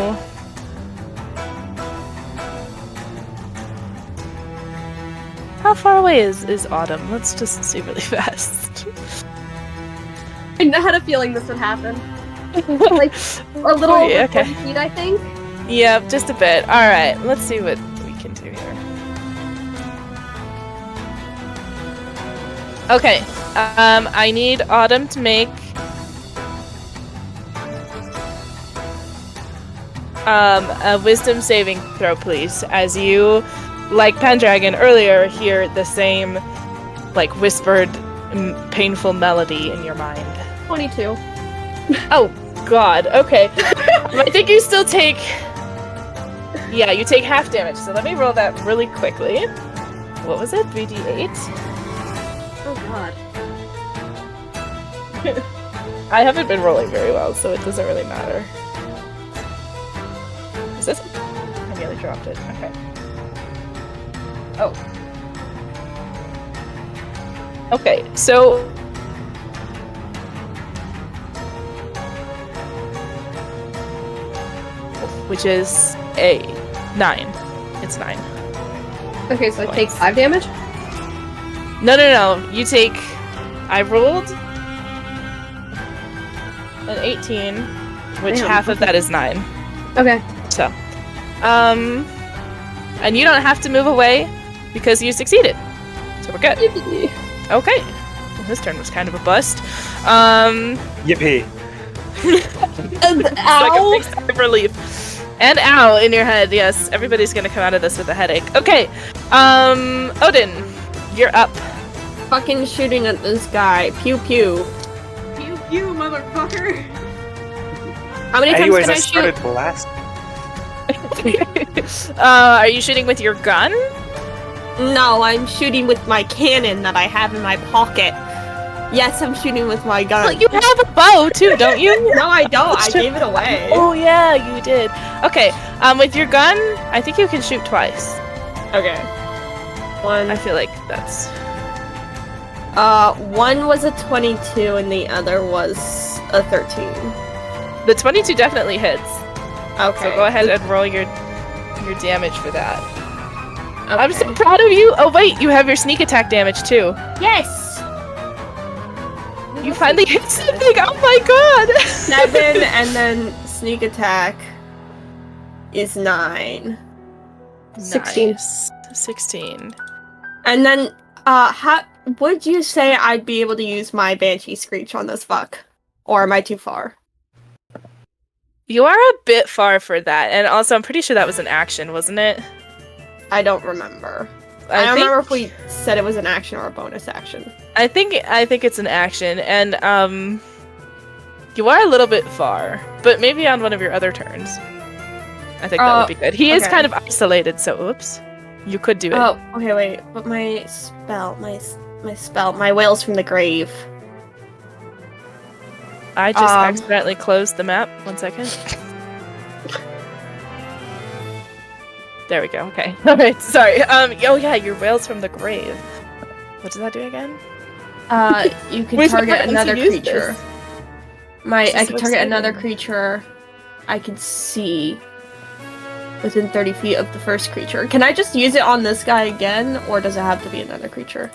How far away is Autumn? Let's just see really fast. I had a feeling this would happen. Like a little Oh, over yeah, okay. 20 feet, I think. Yep, just a bit. Alright, let's see what we can do here. Okay, I need Autumn to make a wisdom saving throw, please, as you, like Pendragon earlier, hear the same, like, whispered, painful melody in your mind. 22. Oh, God, okay. I think you still take... Yeah, you take half damage, so let me roll that really quickly. What was it? 3d8? Oh god. I haven't been rolling very well, so it doesn't really matter. Is this? I nearly dropped it. Okay. Oh. Okay, so... Which is a 9. It's 9. Okay, so I take Points. 5 damage? No. You take... I rolled an 18, which Damn, half of okay. that is 9. Okay. So, and you don't have to move away because you succeeded. So we're good. Okay. Well, his turn was kind of a bust. Yippee. It's like a big sigh of relief. And ow in your head. Yes, everybody's gonna come out of this with a headache. Okay. Odin, you're up. Fucking shooting at this guy. Pew pew. Pew pew, motherfucker! How many times Anyways, can I I shoot? started blast. Are you shooting with your gun? No, I'm shooting with my cannon that I have in my pocket. Yes, I'm shooting with my gun. Well, you have a bow too, don't you? No, I don't. I That's true. gave it away. Oh yeah, you did. Okay. With your gun, I think you can shoot twice. Okay. One. I feel like that's. One was a 22 and the other was a 13. The 22 definitely hits. Okay. So go ahead and roll your damage for that. Okay. I'm so proud of you. Oh wait, you have your sneak attack damage too. Yes! You finally hit something. Oh my god. 7 and then sneak attack is 9. 16. Nice. 16. And then, how would you say I'd be able to use my Banshee Screech on this fuck? Or am I too far? You are a bit far for that, and also I'm pretty sure that was an action, wasn't it? I don't remember. I don't remember if we said it was an action or a bonus action. I think it's an action, and you are a little bit far, but maybe on one of your other turns. I think that would be good. He is okay. kind of isolated, so oops. You could do it. Oh, okay, wait. But my spell, my Wails from the Grave. I just accidentally closed the map. 1 second. There we go. Okay. All right. Sorry. Oh yeah, your Wails from the Grave. What does that do again? You can Wait, target how do you another use creature. this? I This can is so target another exciting. creature I can see within 30 feet of the first creature. Can I just use it on this guy again, or does it have to be another creature?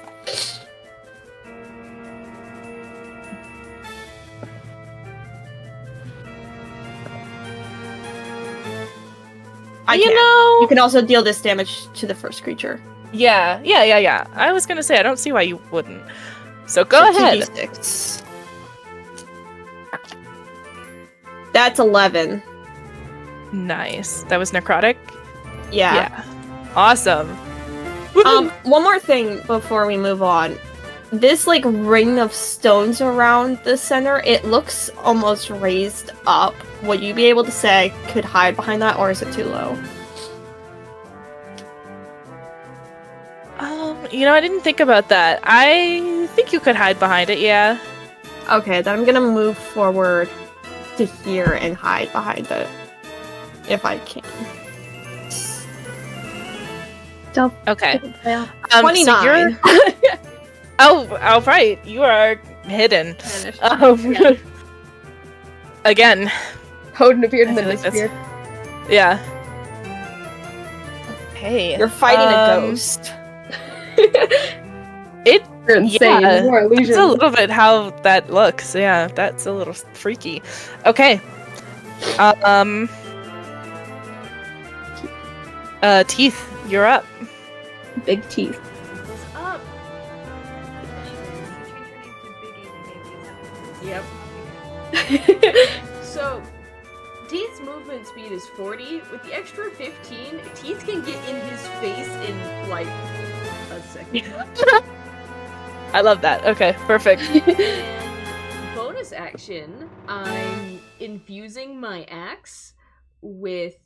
You can also deal this damage to the first creature. Yeah. I was gonna say I don't see why you wouldn't. So go So ahead. 2d6. That's 11. Nice. That was necrotic. Yeah. Awesome. Woohoo! One more thing before we move on. This like ring of stones around the center, it looks almost raised up. Would you be able to say I could hide behind that, or is it too low? I didn't think about that. I think you could hide behind it. Yeah. Okay, then I'm gonna move forward to here and hide behind it. If I can. Okay. Yeah. 29. So you're... oh, right. You are hidden. Again. Odin appeared and I then feel like disappeared. Yeah. Hey. You're fighting a ghost. You're insane. Yeah, More illusions. That's a little bit how that looks. Yeah, that's a little freaky. Okay. Teeth, you're up. Big teeth. What's up? Change your name to Biggie. Yep. So, Teeth's movement speed is 40. With the extra 15, Teeth can get in his face in, like, a second. I love that. Okay, perfect. And bonus action, I'm infusing my axe with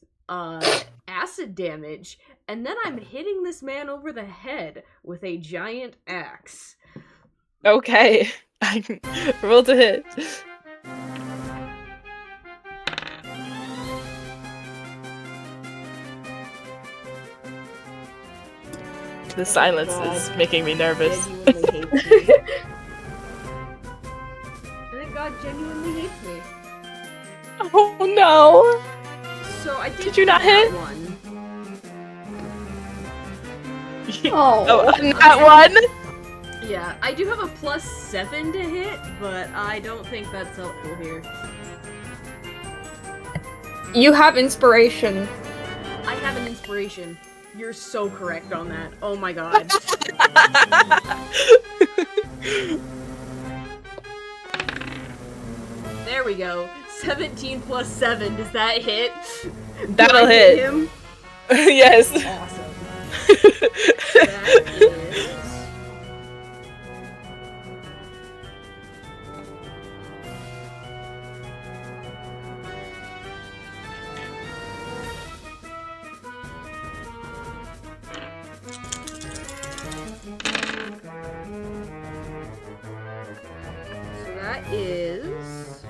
acid damage, and then I'm hitting this man over the head with a giant axe. Okay. Roll to hit. The silence is making me nervous. Genuinely hates me. I think God genuinely hates me. Oh no! So I Did you not hit? one. Oh. Oh, that one? Yeah, I do have a +7 to hit, but I don't think that's helpful here. You have inspiration. I have an inspiration. You're so correct on that. Oh my god. There we go. 17 + 7. Does that hit? That'll Do I hit. him? Yes. Awesome. That is... So that is...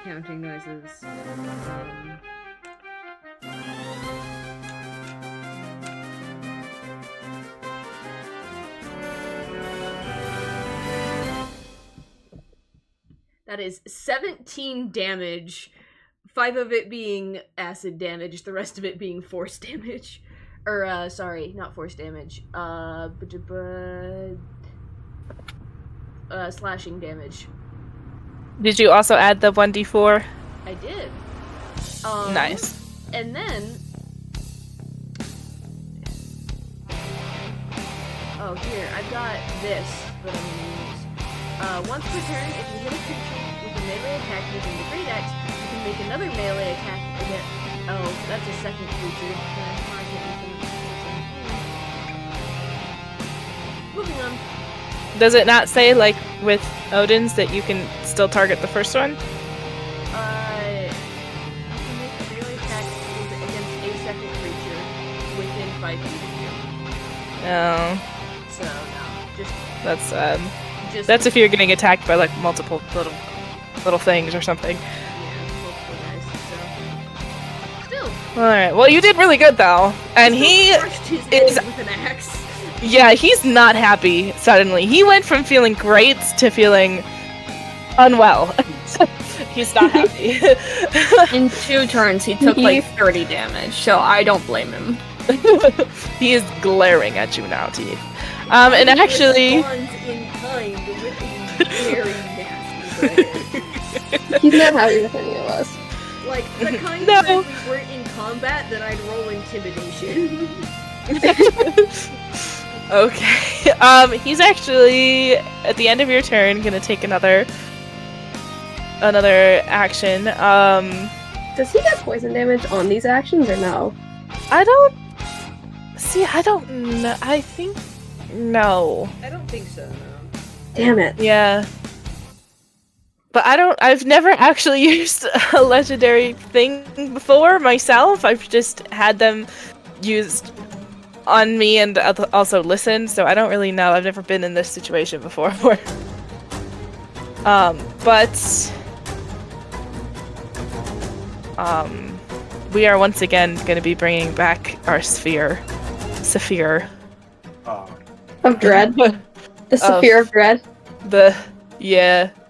counting noises. That is 17 damage. 5 of it being acid damage, the rest of it being force damage. Or, sorry, not force damage. Slashing damage. Did you also add the 1d4? I did. Nice. And then... Oh, here, I've got this that I'm gonna use. Once per turn, if you hit a creature with a melee attack using the Great Axe, you can make another melee attack again. Oh, that's a second creature. Moving on. Does it not say, like, with Odin's that you can still target the first one? You can make a melee attack against a second creature within 5 feet of you. No. So, no. Just... That's sad. Just... That's if you're getting attacked by, like, multiple little things or something. Yeah, multiple guys, so... Still. Alright, well, you did really good, though. And he crushed his is... head with an axe. Yeah, he's not happy suddenly. He went from feeling great to feeling unwell. He's not happy. In 2 turns, he took like 30 damage, so I don't blame him. He is glaring at you now, Teeth. And actually... Responds in kind with a very nasty glare. He's not happy with any of us. Like, the kind No. that if we weren't in combat, then I'd roll intimidation. Okay. He's actually, at the end of your turn, gonna take another action. Does he get poison damage on these actions or no? I don't know. I think no. I don't think so, no. Damn it. Yeah. But I've never actually used a legendary thing before myself. I've just had them used on me and also listened, so I don't really know. I've never been in this situation before. But we are once again going to be bringing back our sphere. Of dread. The Sphere of Dread.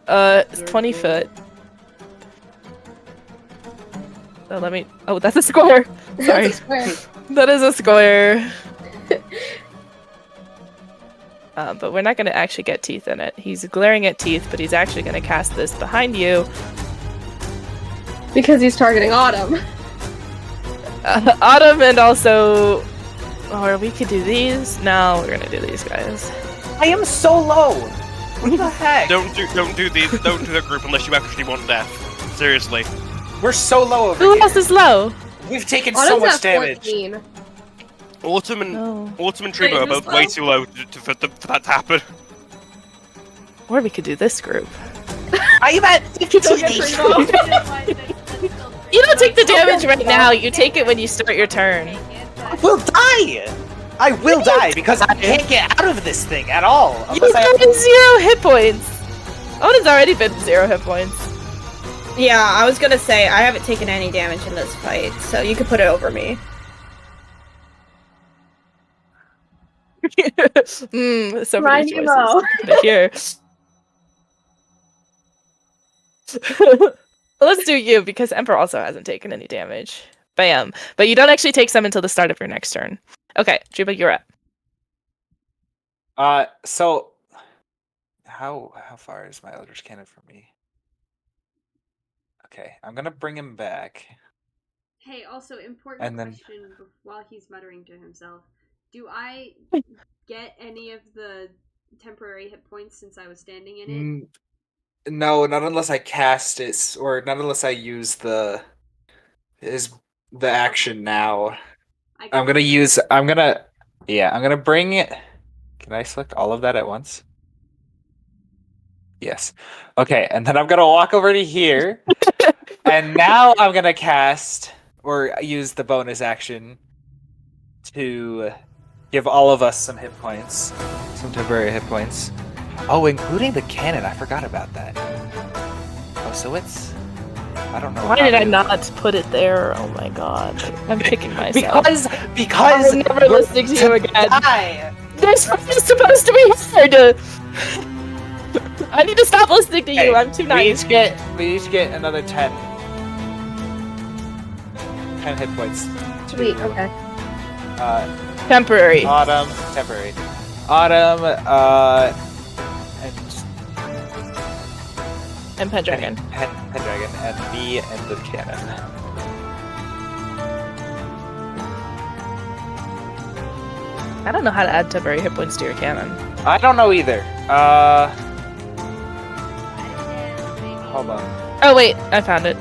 It's 20 foot. Oh, that's a square. Sorry. That's a square. That is a square. But we're not going to actually get Teeth in it. He's glaring at Teeth, but he's actually going to cast this behind you. Because he's targeting Autumn. Autumn and also... Or we could do these. No, we're going to do these guys. I am so low. What the heck? Don't do the group unless you actually want death. Seriously. We're so low over Who here. else is low? We've taken so Autumn's much at damage. 14. Autumn and No. Tribo are both way too low for that to happen. Or we could do this group. I am at 15 You don't take the damage right now. You take it when you start your turn. I will die! I will die because I can't get out of this thing at all. You've Unless I been 0 hit points. Odin's already been 0 hit points. Yeah, I was gonna say, I haven't taken any damage in this fight, so you could put it over me. So My many Nemo. choices here. Let's do you, because Emperor also hasn't taken any damage. Bam. But you don't actually take some until the start of your next turn. Okay, Juba, you're up. So how far is my Eldritch Cannon from me? Okay, I'm gonna bring him back. Hey, also important And then- question while he's muttering to himself. Do I get any of the temporary hit points since I was standing in it? No, not unless I cast it, or not unless I use the action now. I'm gonna bring it. Can I select all of that at once? Yes. Okay, and then I'm gonna walk over to here, and now I'm gonna cast or use the bonus action to give all of us some hit points, some temporary hit points. Oh, including the cannon. I forgot about that. Oh, so it's. I don't know. Why did I not put it there? Oh my god. I'm kicking myself. Because I'm never listening to you again. Die. This is supposed to be hard. I need to stop listening to you. Hey, I'm too nice. We each get another 10 hit points. Sweet. Okay. Temporary. Autumn, temporary. Autumn, And Pendragon. Pendragon, and me and the cannon. I don't know how to add temporary hit points to your cannon. I don't know either. Hold on. Oh wait, I found it.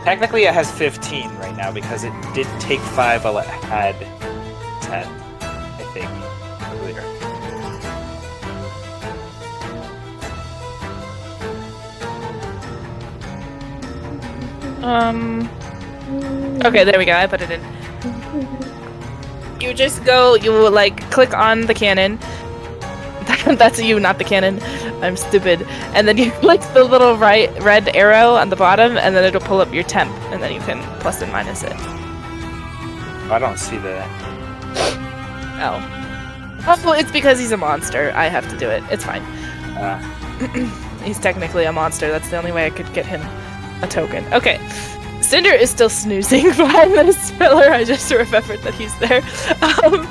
Technically, it has 15 right now because it did take 5 while it had 10, I think, earlier. Okay, there we go. I put it in. You just go. You will like click on the cannon. That's you, not the cannon. I'm stupid. And then you click the little red arrow on the bottom, and then it'll pull up your temp, and then you can plus and minus it. I don't see that. Oh, well, it's because he's a monster. I have to do it. It's fine. He's technically a monster. That's the only way I could get him a token. Okay. Cinder is still snoozing behind this pillar. I just remembered that he's there. Still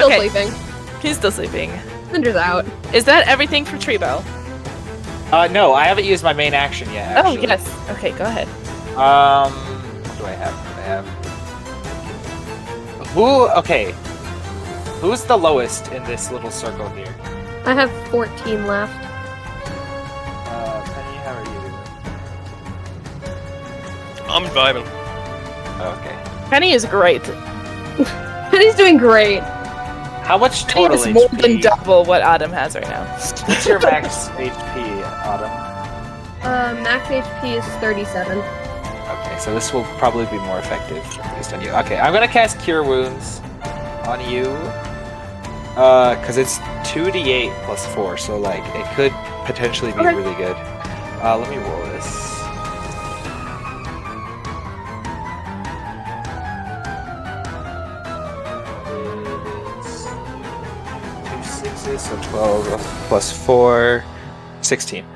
Okay. sleeping. He's still sleeping. Cinder's out. Is that everything for Treebo? No, I haven't used my main action yet. Actually. Oh, yes. Okay, go ahead. What do I have? Okay. Who's the lowest in this little circle here? I have 14 left. Penny, how are you? I'm vibing. Okay. Penny is great. He's doing great. How much Penny total is more HP? than double what Autumn has right now. What's your max HP, Autumn? Max HP is 37. Okay, so this will probably be more effective based on you. Okay, I'm gonna cast Cure Wounds on you. Because it's 2d8 plus 4, so like it could potentially be Okay. really good. Let me roll this. It's 2 6s, so 12 plus 4, 16. I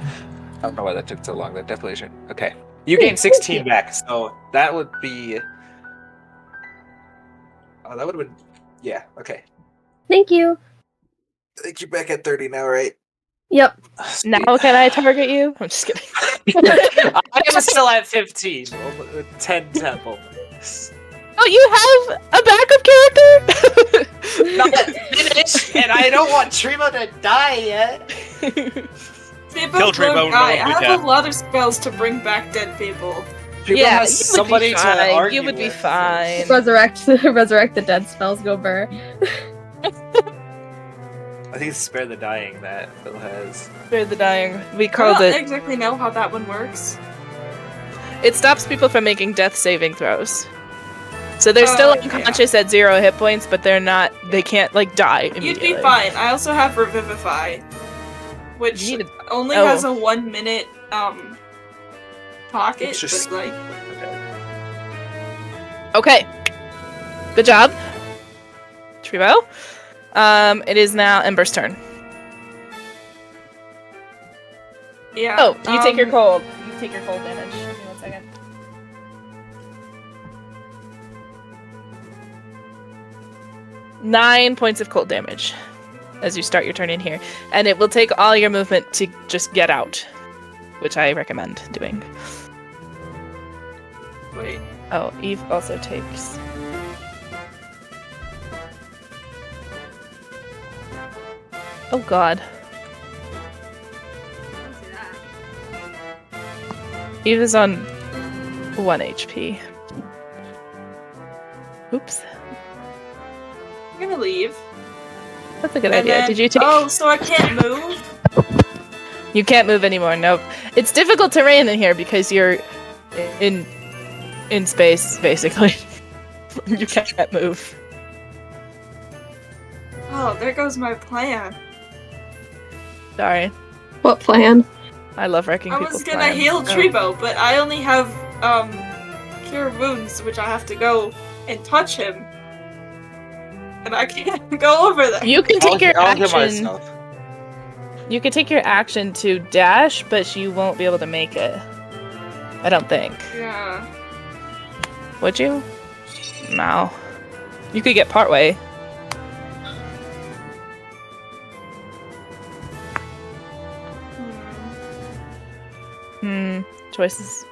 don't know why that took so long. That definitely should. Okay. You gain 16 back, so that would be. Oh, that would have been. Yeah, okay. Thank you. I think you're back at 30 now, right? Yep. Now can I target you? I'm just kidding. I am still at 15. 10 temple. Oh, you have a backup character? Not finished, and I don't want Trimo to die yet. See, Kill but Tree look, Bone, I no one we have can. a lot of spells to bring back dead people. Trimo Yeah, has somebody to argue You would be with. fine. Resurrect the dead spells go burr. I think it's Spare the Dying that Phil has. Spare the dying. We I called don't it. exactly know how that one works. It stops people from making death saving throws. So they're still okay. unconscious at 0 hit points, but they're not. They can't like die You'd immediately. be fine. I also have Revivify, which You need only oh. has a 1 minute pocket, It's just- but like Okay. Good job, Treebo. It is now Ember's turn. Yeah. Oh, you take your cold. You take your cold damage. Give me 1 second. Nine points of cold damage as you start your turn in here. And it will take all your movement to just get out, which I recommend doing. Wait. Oh, Eve also takes... Oh god. Don't say that. Eve is on 1 HP. Oops. I'm gonna leave. That's a good And idea. then- Did you take... Oh, so I can't move? You can't move anymore, nope. It's difficult terrain in here because you're in space, basically. You can't move. Oh, there goes my plan. Sorry. What plan? I love wrecking I people's was gonna plans. heal Oh. Trebo, but I only have cure wounds, which I have to go and touch him, and I can't go over there. You can take your I'll heal action. myself. You can take your action to dash, but you won't be able to make it. I don't think. Yeah. Would you? No. You could get partway. Choices.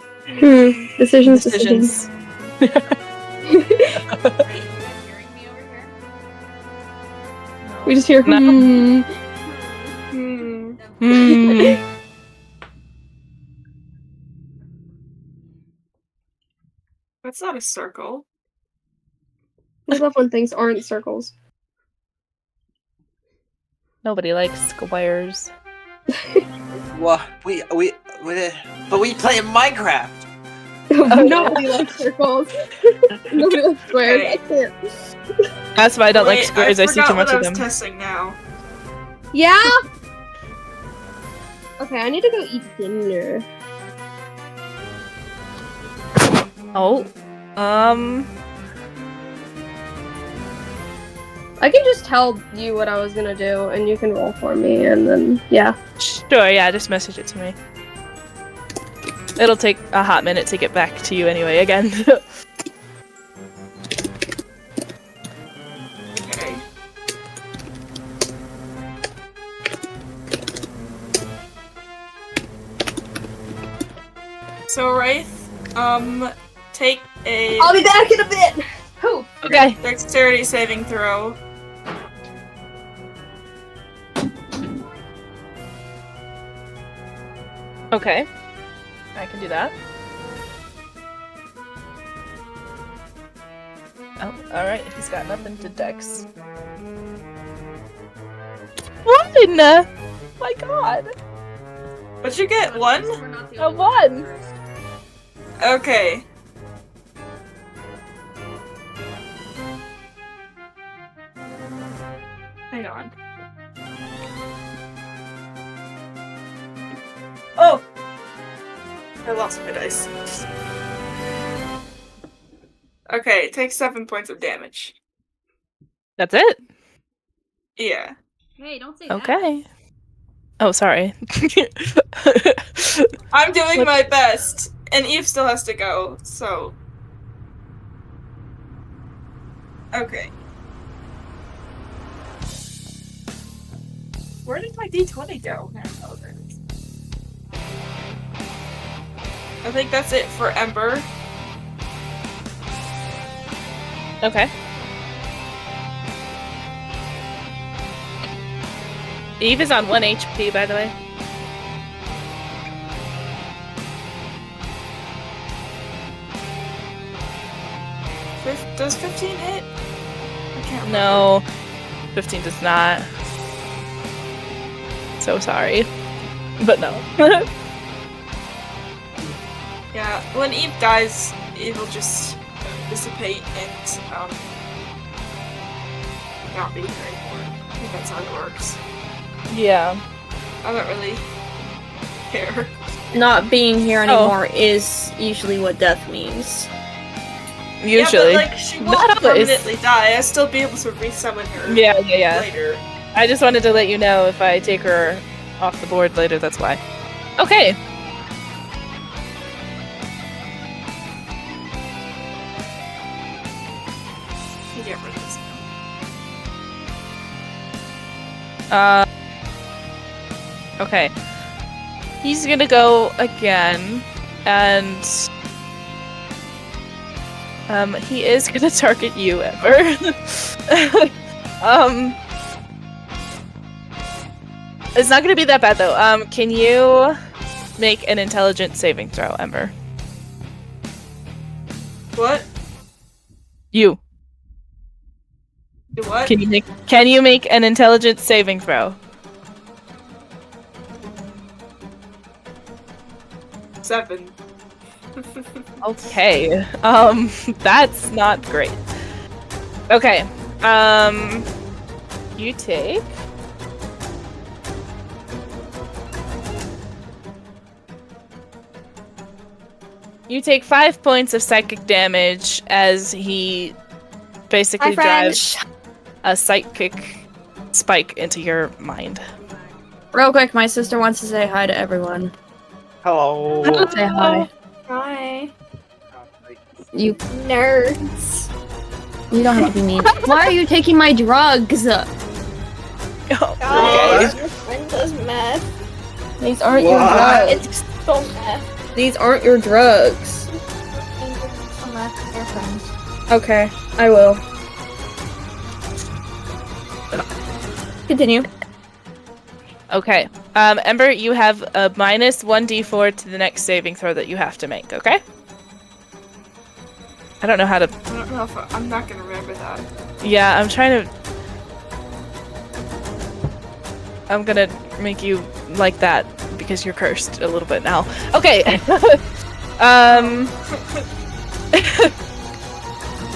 Decisions. Decisions. Are you guys hearing me over here? We just hear. No. That's not a circle. I love when things aren't circles. Nobody likes squares. What? But we play Minecraft. Nobody likes circles. Nobody likes squares. Okay. I can't. That's why I don't like Wait, squares. I see forgot too much what of I them. was testing now. Yeah. Okay, I need to go eat dinner. Oh. I can just tell you what I was gonna do, and you can roll for me, and then yeah. Sure, yeah, just message it to me. It'll take a hot minute to get back to you anyway, again. Okay. So Wraith, take a I'll be back in a bit. Who? Okay. dexterity saving throw. Okay. I can do that. Oh, alright, he's got nothing to dex. One! My god! But you get one? We're not the A only ones. one! Okay. Hang on. Oh! I lost my dice. Okay, take 7 points of damage. That's it? Yeah. Hey, don't say that. Okay. Oh, sorry. I'm doing What- my best, and Eve still has to go, so. Okay. Where did my d20 go? Oh, there it is. I think that's it for Ember. Okay. Eve is on 1 HP, by the way. Does 15 hit? I can't remember. No. 15 does not. So sorry. But no. Yeah, when Eve dies, it will just dissipate and not be here anymore. I think that's how it works. Yeah. I don't really care. Not being here Oh. anymore is usually what death means. Usually. Yeah, but like she won't Not always. permanently die. I'll still be able to resummon her Yeah. later. I just wanted to let you know if I take her off the board later, that's why. Okay. You get rid of this Okay. He's gonna go again, and he is gonna target you, Ember. It's not gonna be that bad though. Can you make an intelligence saving throw, Ember? What? You. Do what? Can you make an intelligence saving throw? 7. Okay. That's not great. Okay. You take You take 5 points of psychic damage as he basically drives a psychic spike into your mind. Real quick, my sister wants to say hi to everyone. Hello. Say hi. Hi. You Nerds. you don't have to be mean. Why are you taking my drugs? Okay. Guys, your friend does meth. These aren't What? your drugs. It's so meth. These aren't your drugs. So meth, they're friends. Okay, I will. Continue. Okay. Ember, you have a minus 1d4 to the next saving throw that you have to make, okay? I don't know how to... I don't know if I'm not gonna remember that. Yeah, I'm trying to... I'm gonna make you like that because you're cursed a little bit now. Okay.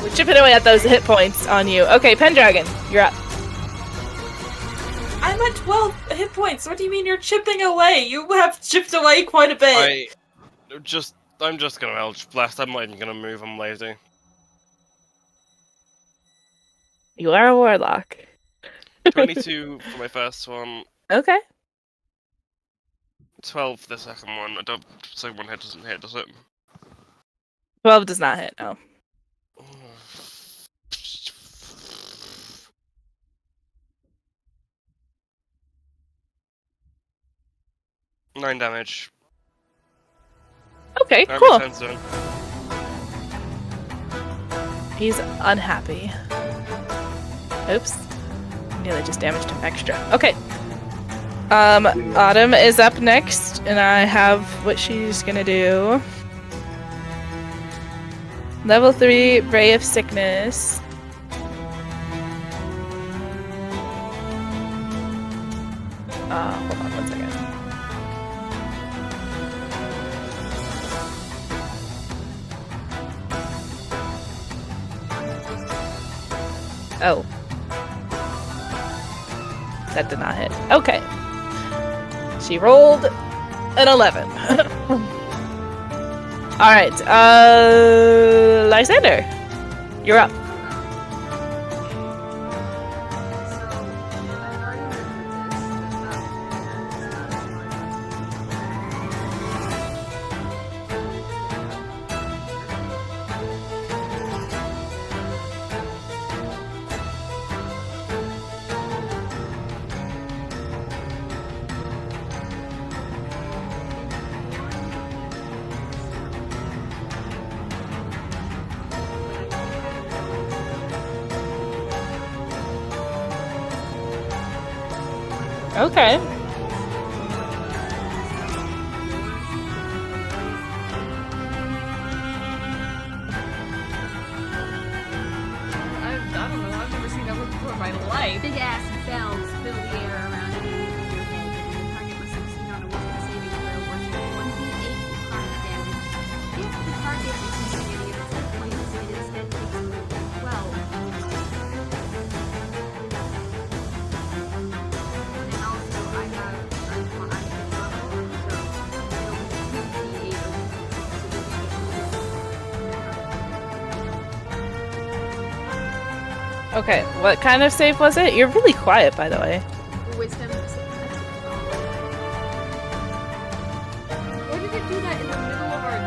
We're chipping away at those hit points on you. Okay, Pendragon, you're up. I'm at 12 hit points. What do you mean you're chipping away? You have chipped away quite a bit. I'm just gonna Eldritch Blast. I'm not even gonna move. I'm lazy. You are a warlock. 22 for my first one. Okay. 12 for the second one. I don't. Second one hit doesn't hit, does it? 12 does not hit, no. Nine damage. Okay, Now cool. my turn's done. He's unhappy. Oops. Nearly just damaged him extra. Okay. Autumn is up next, and I have what she's gonna do. Level 3, Ray of Sickness. Hold on 1 second. Oh. That did not hit. Okay. She rolled an 11. Alright, Lysander, you're up. Okay. I don't know, I've never seen that one before in my life. Big ass bells fill the air around you and your head, and the target must succeed on a wisdom saving throw worth 1d8 necrotic damage. If the target is using any of its hit points, it instead takes a total of 12. And then also, I have I'm at the level, so it'll be 2d8 over 6, Okay, what kind of save was it? You're really quiet, by the way. wisdom saving. do that in the middle of our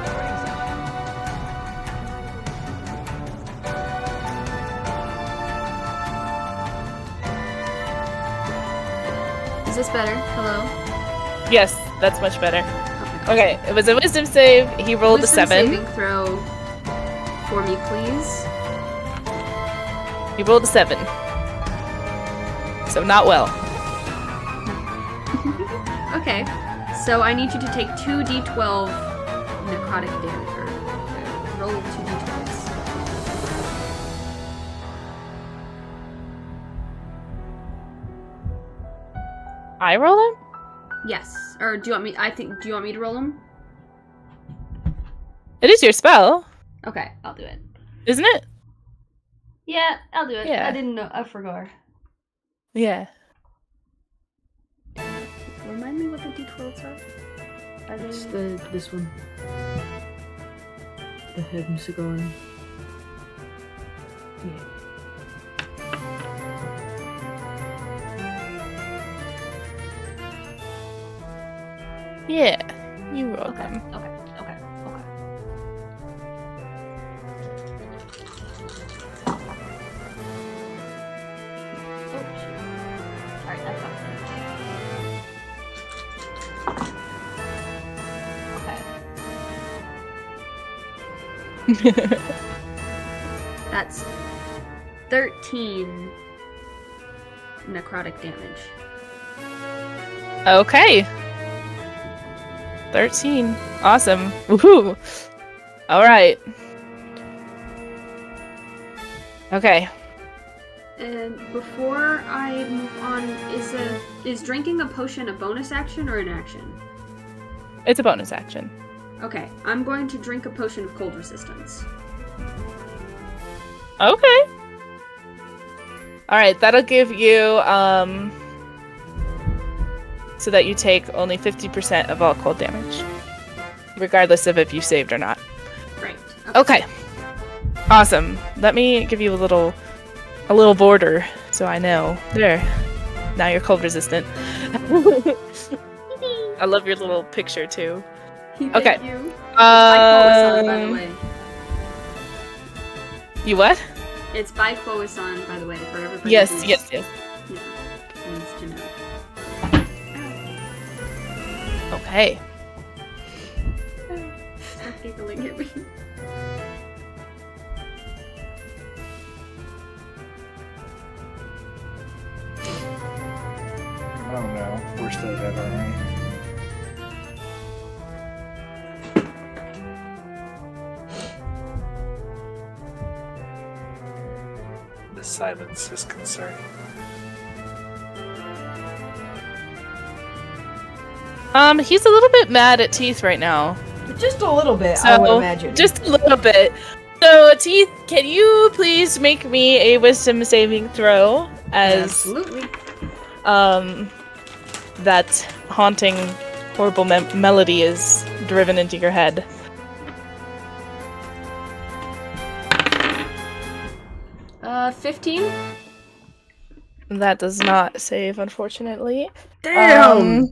recording session. Is this better? Hello? Yes, that's much better. Okay. Okay, it was a wisdom save. He rolled Wisdom a 7. saving throw for me, please. He rolled a 7. So not well. Okay. So I need you to take 2d12 necrotic damage. Or roll 2d12s. I roll him? Yes. Or do you want me? Do you want me to roll them? It is your spell, Okay, I'll do it. isn't it? Yeah, I'll do it. Yeah. I didn't know. I forgot. Yeah. Remind me what the d12s are. Are they? It's this one. The hexagon. Yeah. Yeah. You rolled Okay. them. Okay. Okay. Okay. Alright, that's fine. Okay. That's 13 necrotic damage. Okay. 13. Awesome. Woohoo. Alright. Okay. And before I move on, is drinking a potion a bonus action or an action? It's a bonus action. Okay, I'm going to drink a potion of cold resistance. Okay. Alright, that'll give you, so that you take only 50% of all cold damage. Regardless of if you saved or not. Right. Okay. Awesome. Let me give you a little border so I know. There. Now you're cold resistant. I love your little picture too. Thank Okay. you. By Quoison, by the Um, way. You what? It's by Quoison, by the way, for everybody. Yes, who's, yes, yes. you know, needs to know. Okay. Stop giggling at me. Oh no, we're still dead, aren't we? The silence is concerning. He's a little bit mad at Teeth right now. Just a little bit, I would So, imagine. just a little bit. So, Teeth, can you please make me a wisdom saving throw as Absolutely. that haunting, horrible melody is driven into your head? Uh, 15? That does not save, unfortunately. Damn!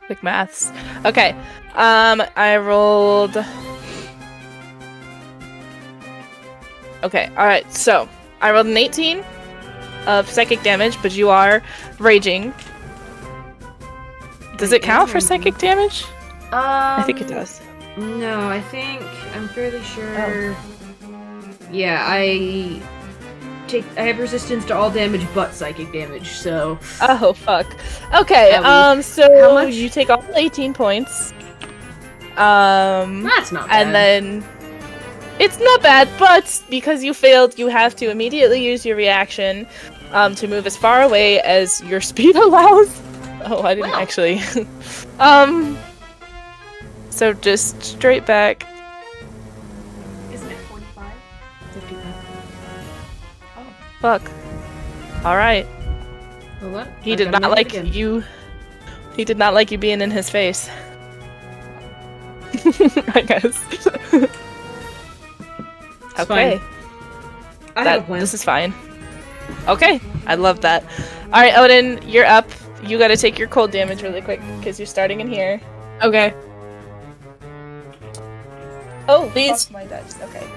Quick maths. Okay. I rolled. Okay, alright, so I rolled an 18 of psychic damage, but you are raging. Does it count for psychic damage? I think it does. No, I'm fairly sure. Yeah, I have resistance to all damage but psychic damage, so. Oh fuck. Okay, Yeah, so how much? you take all 18 points. That's not bad. And then it's not bad, but because you failed, you have to immediately use your reaction to move as far away as your speed allows. Oh, I didn't Wow. actually. So just straight back. Isn't it 45? 55. Fuck. All right. Well, what? He I did gotta not make it like again. you. He did not like you being in his face. I guess. It's Okay. fine. I have a plan. This is fine. Okay, I love that. All right, Odin, you're up. You got to take your cold damage really quick because you're starting in here. Okay. Oh, These- fuck my dice. Okay.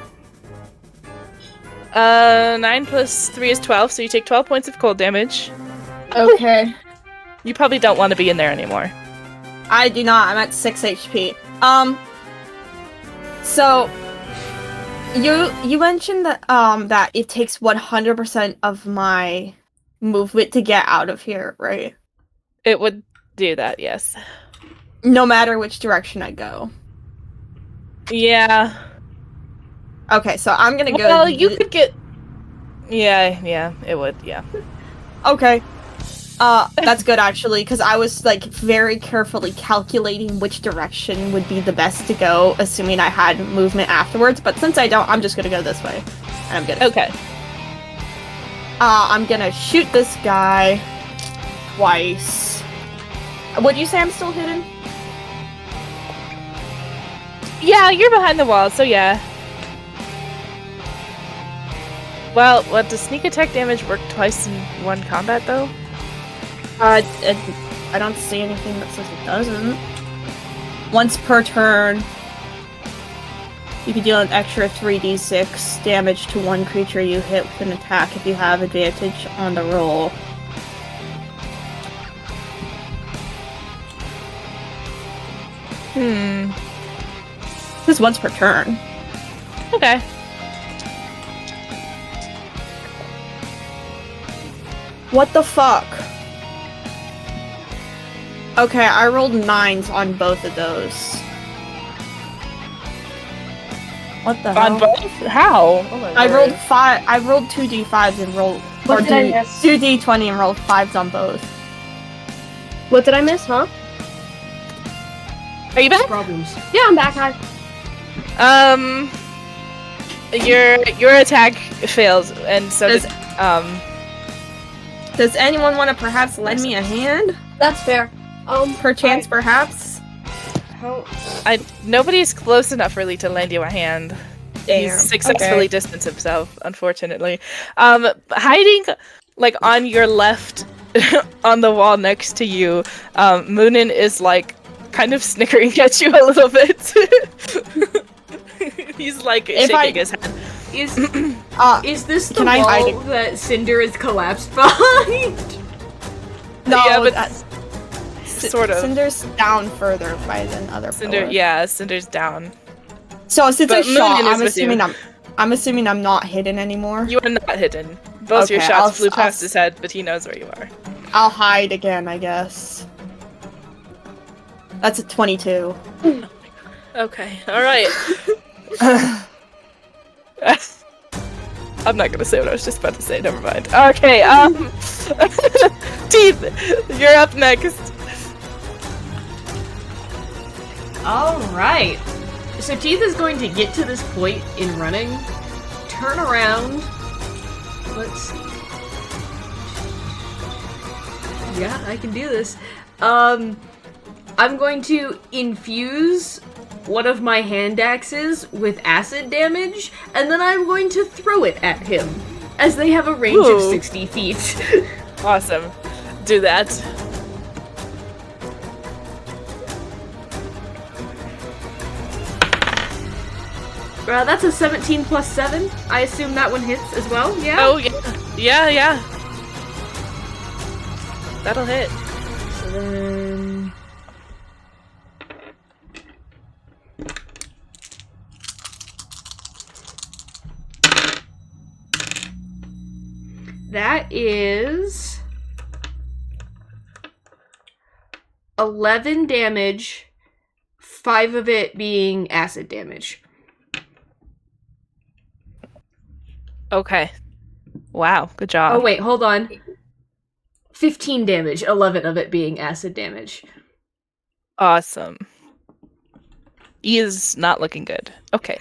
9 plus 3 is 12, so you take 12 points of cold damage. Okay. You probably don't want to be in there anymore. I do not. I'm at 6 HP. So you mentioned that that it takes 100% of my movement to get out of here, right? It would do that, yes. No matter which direction I go. Yeah. Okay, so I'm gonna go. Well, you could get. Yeah, it would. Yeah. Okay. That's good actually, because I was like very carefully calculating which direction would be the best to go, assuming I had movement afterwards. But since I don't, I'm just gonna go this way. And I'm good. Okay. I'm gonna shoot this guy twice. Would you say I'm still hidden? Yeah, you're behind the wall, so yeah. Well, what does sneak attack damage work twice in one combat though? I don't see anything that says it doesn't. Once per turn, you can deal an extra 3d6 damage to one creature you hit with an attack if you have advantage on the roll. This is once per turn. Okay. What the fuck? Okay, I rolled 9s on both of those. What the hell? On both? How? Oh my I lord. rolled 5. I rolled 2d5s and rolled. What or did I two- miss? 2d20 and rolled 5s on both. What did I miss, huh? Are you back? Problems. Yeah, I'm back. Hi. Your attack fails, and so Does- did Does anyone want to perhaps lend me a hand? That's fair. Perchance, perhaps? nobody's close enough really to lend you a hand. He's Damn. successfully Okay. distanced himself, unfortunately. Hiding like on your left on the wall next to you, Moonin is like kind of snickering at you a little bit. He's like If shaking I- his head. Is this the Can I hide wall that Cinder is collapsed behind? No, Yeah, but that's sort of. Cinder's down further by than other Cinder, pillar. yeah, Cinder's down. So since I But shot, Moonin is I'm with you. assuming I'm not hidden anymore. You are not hidden. Both your Okay, shots I'll- flew I'll- past his head, but he knows where you are. I'll hide again, I guess. That's a 22. Okay, alright. I'm not gonna say what I was just about to say, never mind. Okay, Teeth, you're up next. Alright. So Teeth is going to get to this point in running, turn around. Let's see. Yeah, I can do this. I'm going to infuse one of my hand axes with acid damage, and then I'm going to throw it at him, as they have a range of Ooh. 60 feet. Awesome. Do that. That's a 17 plus 7. I assume that one hits as well, yeah? Oh, yeah. That'll hit. So then... That is 11 damage, 5 of it being acid damage. Okay. Wow, good job. Oh wait, hold on. 15 damage, 11 of it being acid damage. Awesome. He is not looking good. Okay.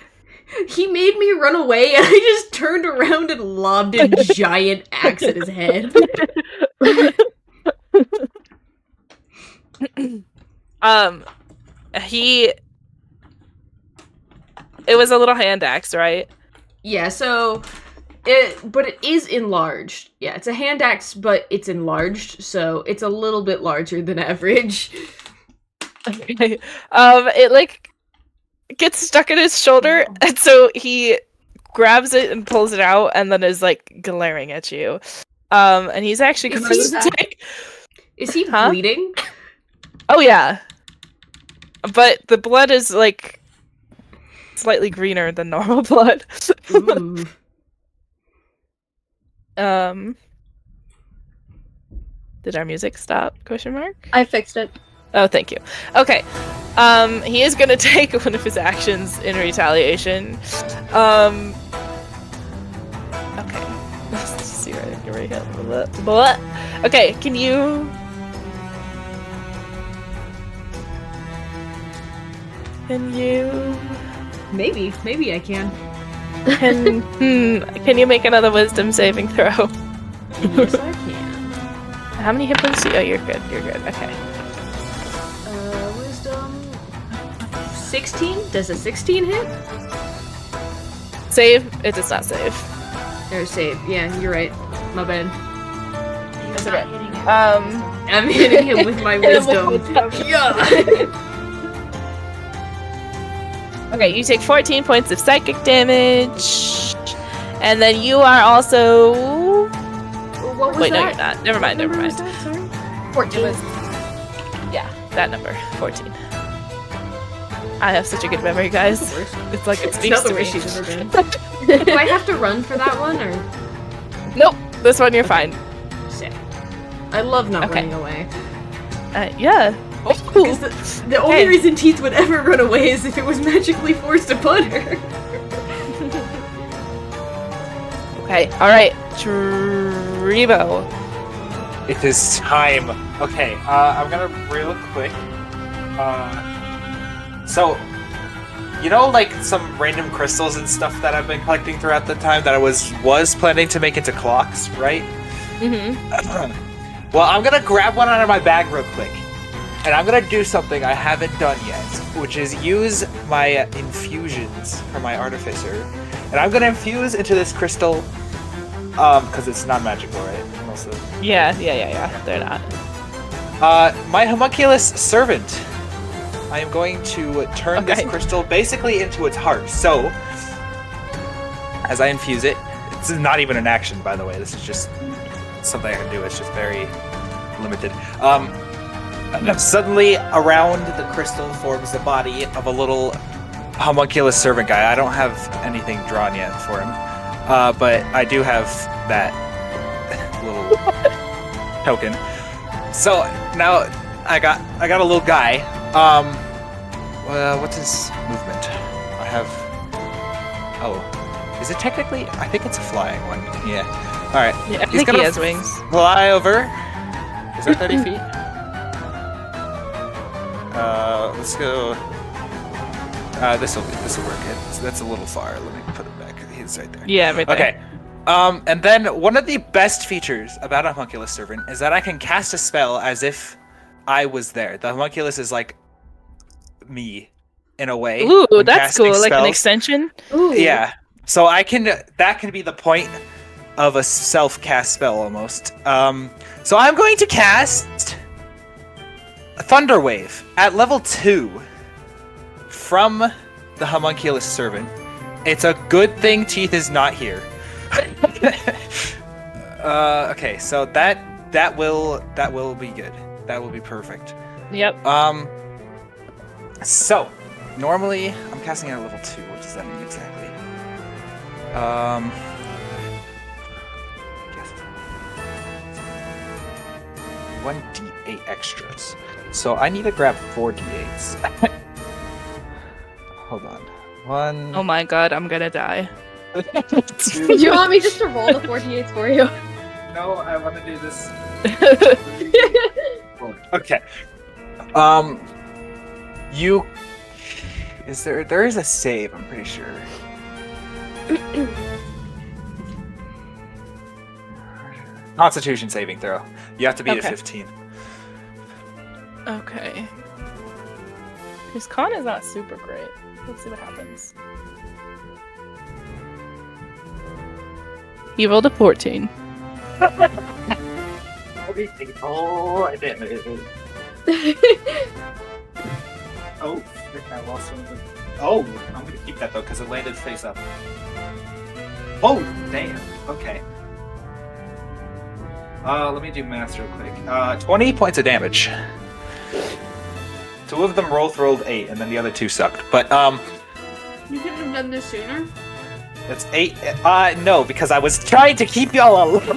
He made me run away and I just turned around and lobbed a giant axe at his head. It was a little hand axe, right? Yeah, so But it is enlarged. Yeah, it's a hand axe, but it's enlarged, so it's a little bit larger than average. Okay. It like gets stuck in his shoulder, and so he grabs it and pulls it out, and then is like glaring at you. And he's actually going to take. Is he Huh? bleeding? Oh yeah, but the blood is like slightly greener than normal blood. Ooh. Did our music stop? Question mark. I fixed it. Oh, thank you. Okay. He is gonna take one of his actions in retaliation. Okay. Let's see right here. Blah. Okay, can you? Maybe I can. Can you make another wisdom saving throw? Yes, I can. How many hit points do you? Oh, you're good. You're good. Okay. Wisdom 16? Does a 16 hit? Save? It does not save. Or save. Yeah, you're right. My bad. That's okay. I'm hitting him with my wisdom. Yeah. Okay, you take 14 points of psychic damage, and then you are also. What was Wait, no, that? you're not. Never mind. Never What mind. number was that? Sorry. 14. Yeah, that number, 14. I have such a good memory, guys. It's like it It's speaks not the to me. worst she's ever been. Do I have to run for that one, or? Nope, this one you're fine. Sick. I love not Okay. running away. Yeah. Because the only Hey. reason Teeth would ever run away is if it was magically forced upon her. Okay. All right, Trebo. It is time. Okay, I'm gonna real quick. So, you know, like some random crystals and stuff that I've been collecting throughout the time that I was planning to make into clocks, right? Mm-hmm. Well, I'm gonna grab one out of my bag real quick, and I'm gonna do something I haven't done yet, which is use my infusions from my artificer, and I'm gonna infuse into this crystal, because it's not magical, right? Most of them. Yeah. They're not. My homunculus servant. I am going to turn this Okay. crystal basically into its heart. So, as I infuse it, this is not even an action, by the way. This is just something I can do. It's just very limited. Suddenly, around the crystal forms the body of a little homunculus servant guy. I don't have anything drawn yet for him, but I do have that little token. So now I got a little guy. What's his movement? I have. Oh, is it technically? I think it's a flying one. Yeah. All right. Yeah, I He's think he gonna has wings. Fly over. Is that 30 feet? Let's go. This will work. That's a little far. Let me put it back. He's right there. Yeah, right there. Okay. And then one of the best features about a homunculus servant is that I can cast a spell as if I was there. The homunculus is like me in a way. Ooh, when that's casting cool. Like an spells. extension. Ooh. Yeah. So that can be the point of a self-cast spell almost. So I'm going to cast a Thunder Wave at level 2 from the homunculus servant. It's a good thing Teeth is not here. Okay, so that will be good. That will be perfect. Yep. So normally I'm casting at level 2. What does that mean exactly? 1d8 extras. So I need to grab 4 d8s. Hold on. 1. Oh my god, I'm gonna die. 2. Do you want me just to roll the 4d8s for you? No, I want to do this. Okay. There is a save, I'm pretty sure. Constitution saving throw. You have to beat Okay. a 15. Okay. His con is not super great. Let's see what happens. He rolled a 14. Oh, I did it. Oh, frick, I lost one of them. Oh, I'm gonna keep that though, because it landed face up. Oh, damn. Okay. Let me do maths real quick. 20 points of damage. 2 of them rolled 8, and then the other 2 sucked. But, You couldn't have done this sooner. it's 8. No, because I was trying to keep y'all alive.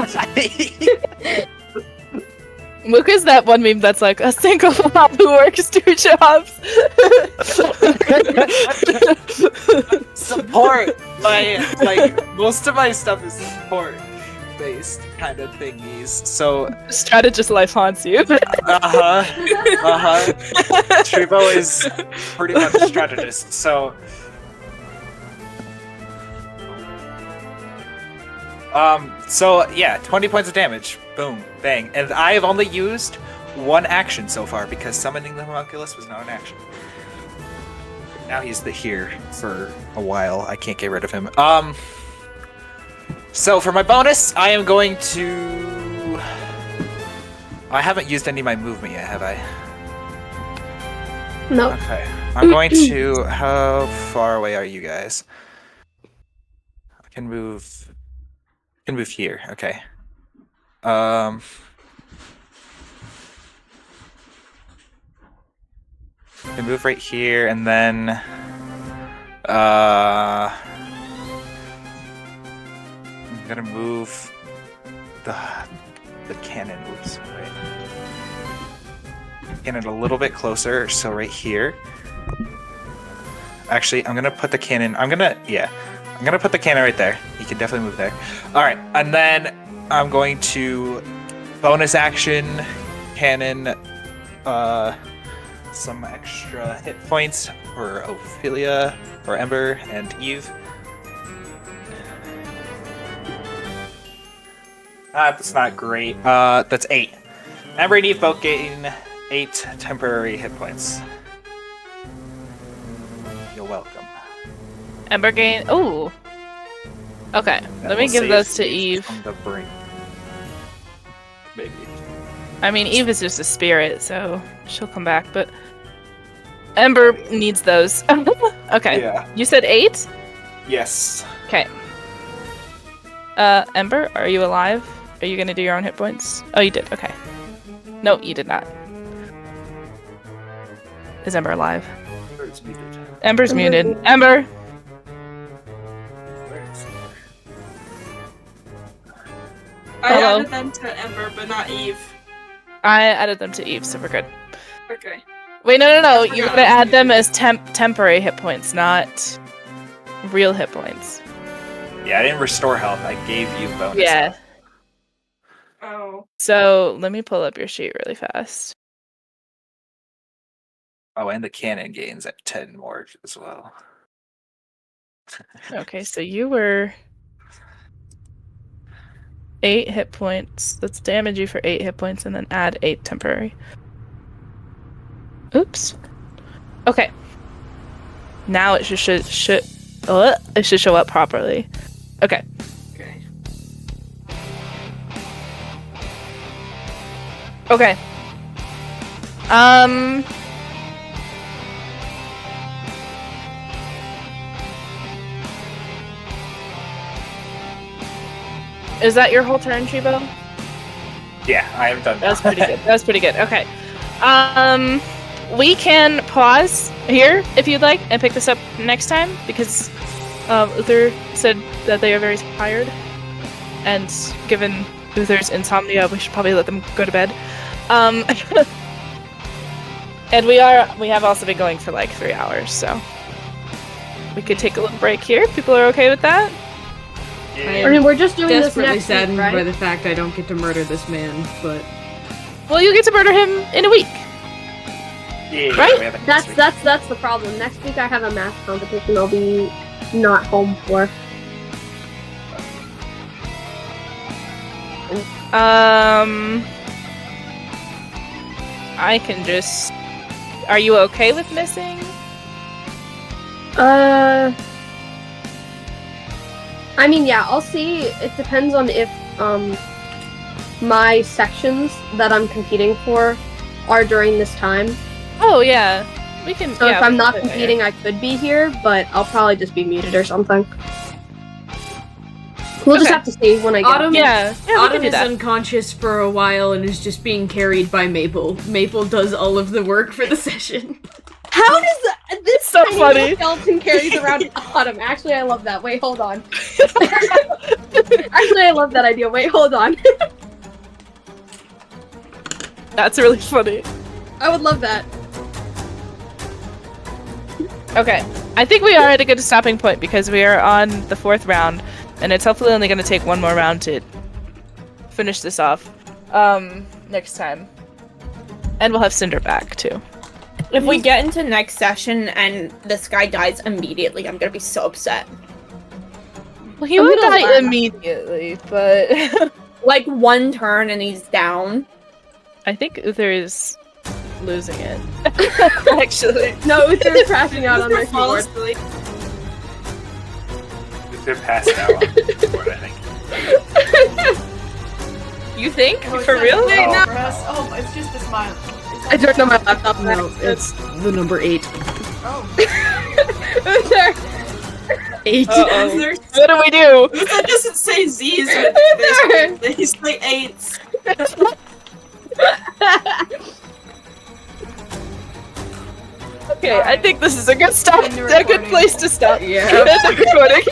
Luke is that one meme that's like a single mom who works 2 jobs. Support. Like most of my stuff is support based kind of thingies. So Strategist life haunts you. Tribo is pretty much a strategist. So yeah, 20 points of damage. Boom, bang. And I have only used 1 action so far because summoning the homunculus was not an action. Now he's here for a while. I can't get rid of him. So for my bonus, I am going to... I haven't used any of my movement yet, have I? No. Okay. I'm going to... How far away are you guys? I can move here. Okay. I can move right here, and then... I'm gonna move the cannon. Oops, wait. Cannon a little bit closer, so right here. Actually, I'm gonna put the cannon. I'm gonna put the cannon right there. He can definitely move there. All right, and then I'm going to bonus action cannon. Some extra hit points for Ophelia or Ember and Eve. That's not great. That's 8. Ember and Eve both gain 8 temporary hit points. You're welcome. Ember gain. Oh. Okay. And Let me we'll give see those if to Eve's Eve. from the brink. Maybe. I mean, Eve is just a spirit, so she'll come back. But Ember needs those. Okay. Yeah. You said 8? Yes. Okay. Ember, are you alive? Are you gonna do your own hit points? Oh, you did. Okay. No, you did not. Is Ember alive? Ember's muted. Ember's muted. Ember! I Hello. added them to Ember, but not Eve. I added them to Eve, so we're good. Okay. Wait, no. You gotta add them as temporary hit points, not real hit points. Yeah, I didn't restore health. I gave you bonus. Yeah. health. Oh. So let me pull up your sheet really fast. Oh, and the cannon gains at 10 more as well. Okay, so you were 8 hit points. Let's damage you for 8 hit points and then add 8 temporary. Oops. Okay. Now it should show up properly. Okay. Okay. Okay. Is that your whole turn, Chibo? Yeah, I have done That's pretty good. That's pretty good. Okay. We can pause here if you'd like and pick this up next time because Uther said that they are very tired, and given Uther's insomnia, we should probably let them go to bed. And we have also been going for like 3 hours, so we could take a little break here. If people are okay with that. I mean, we're just doing this Desperately next saddened week, right? by the fact I don't get to murder this man, but Well, you get to murder him in a week. Yeah, Right? we have it next week. That's the problem. Next week I have a math competition I'll be not home for. I can just. Are you okay with missing? I mean, yeah, I'll see. It depends on if my sections that I'm competing for are during this time. Oh yeah, we can. So yeah, if I'm we not can do it competing, I could be here, but I'll probably just be muted or something. We'll just Okay. have to see when I get. Autumn, Yeah, we Autumn can do is that. unconscious for a while and is just being carried by Maple. Maple does all of the work for the session. How does this So tiny funny. little skeleton carries around Autumn? Actually, I love that. Wait, hold on. Actually, I love that idea. Wait, hold on. That's really funny. I would love that. Okay, I think we are at a good stopping point because we are on the 4th round, and it's hopefully only going to take one more round to finish this off. Next time, and we'll have Cinder back too. If we get into next session and this guy dies immediately, I'm gonna be so upset. Well, he I'm won't gonna die laugh. immediately, but Like one turn and he's down. I think Uther is losing it. Actually, No, they're crashing out on their Fall keyboard. asleep. They're passed out on the keyboard, I think. you think Oh, for real? Wait, no. Oh, it's just a smile. I turned on my laptop. No, it's the number 8. Uther. 8. Uh-oh. There's- What do we do? That doesn't say Z's with this. They say 8s. Okay, I think this is a good stop. End the A good recording. place to stop. Yeah. End the recording.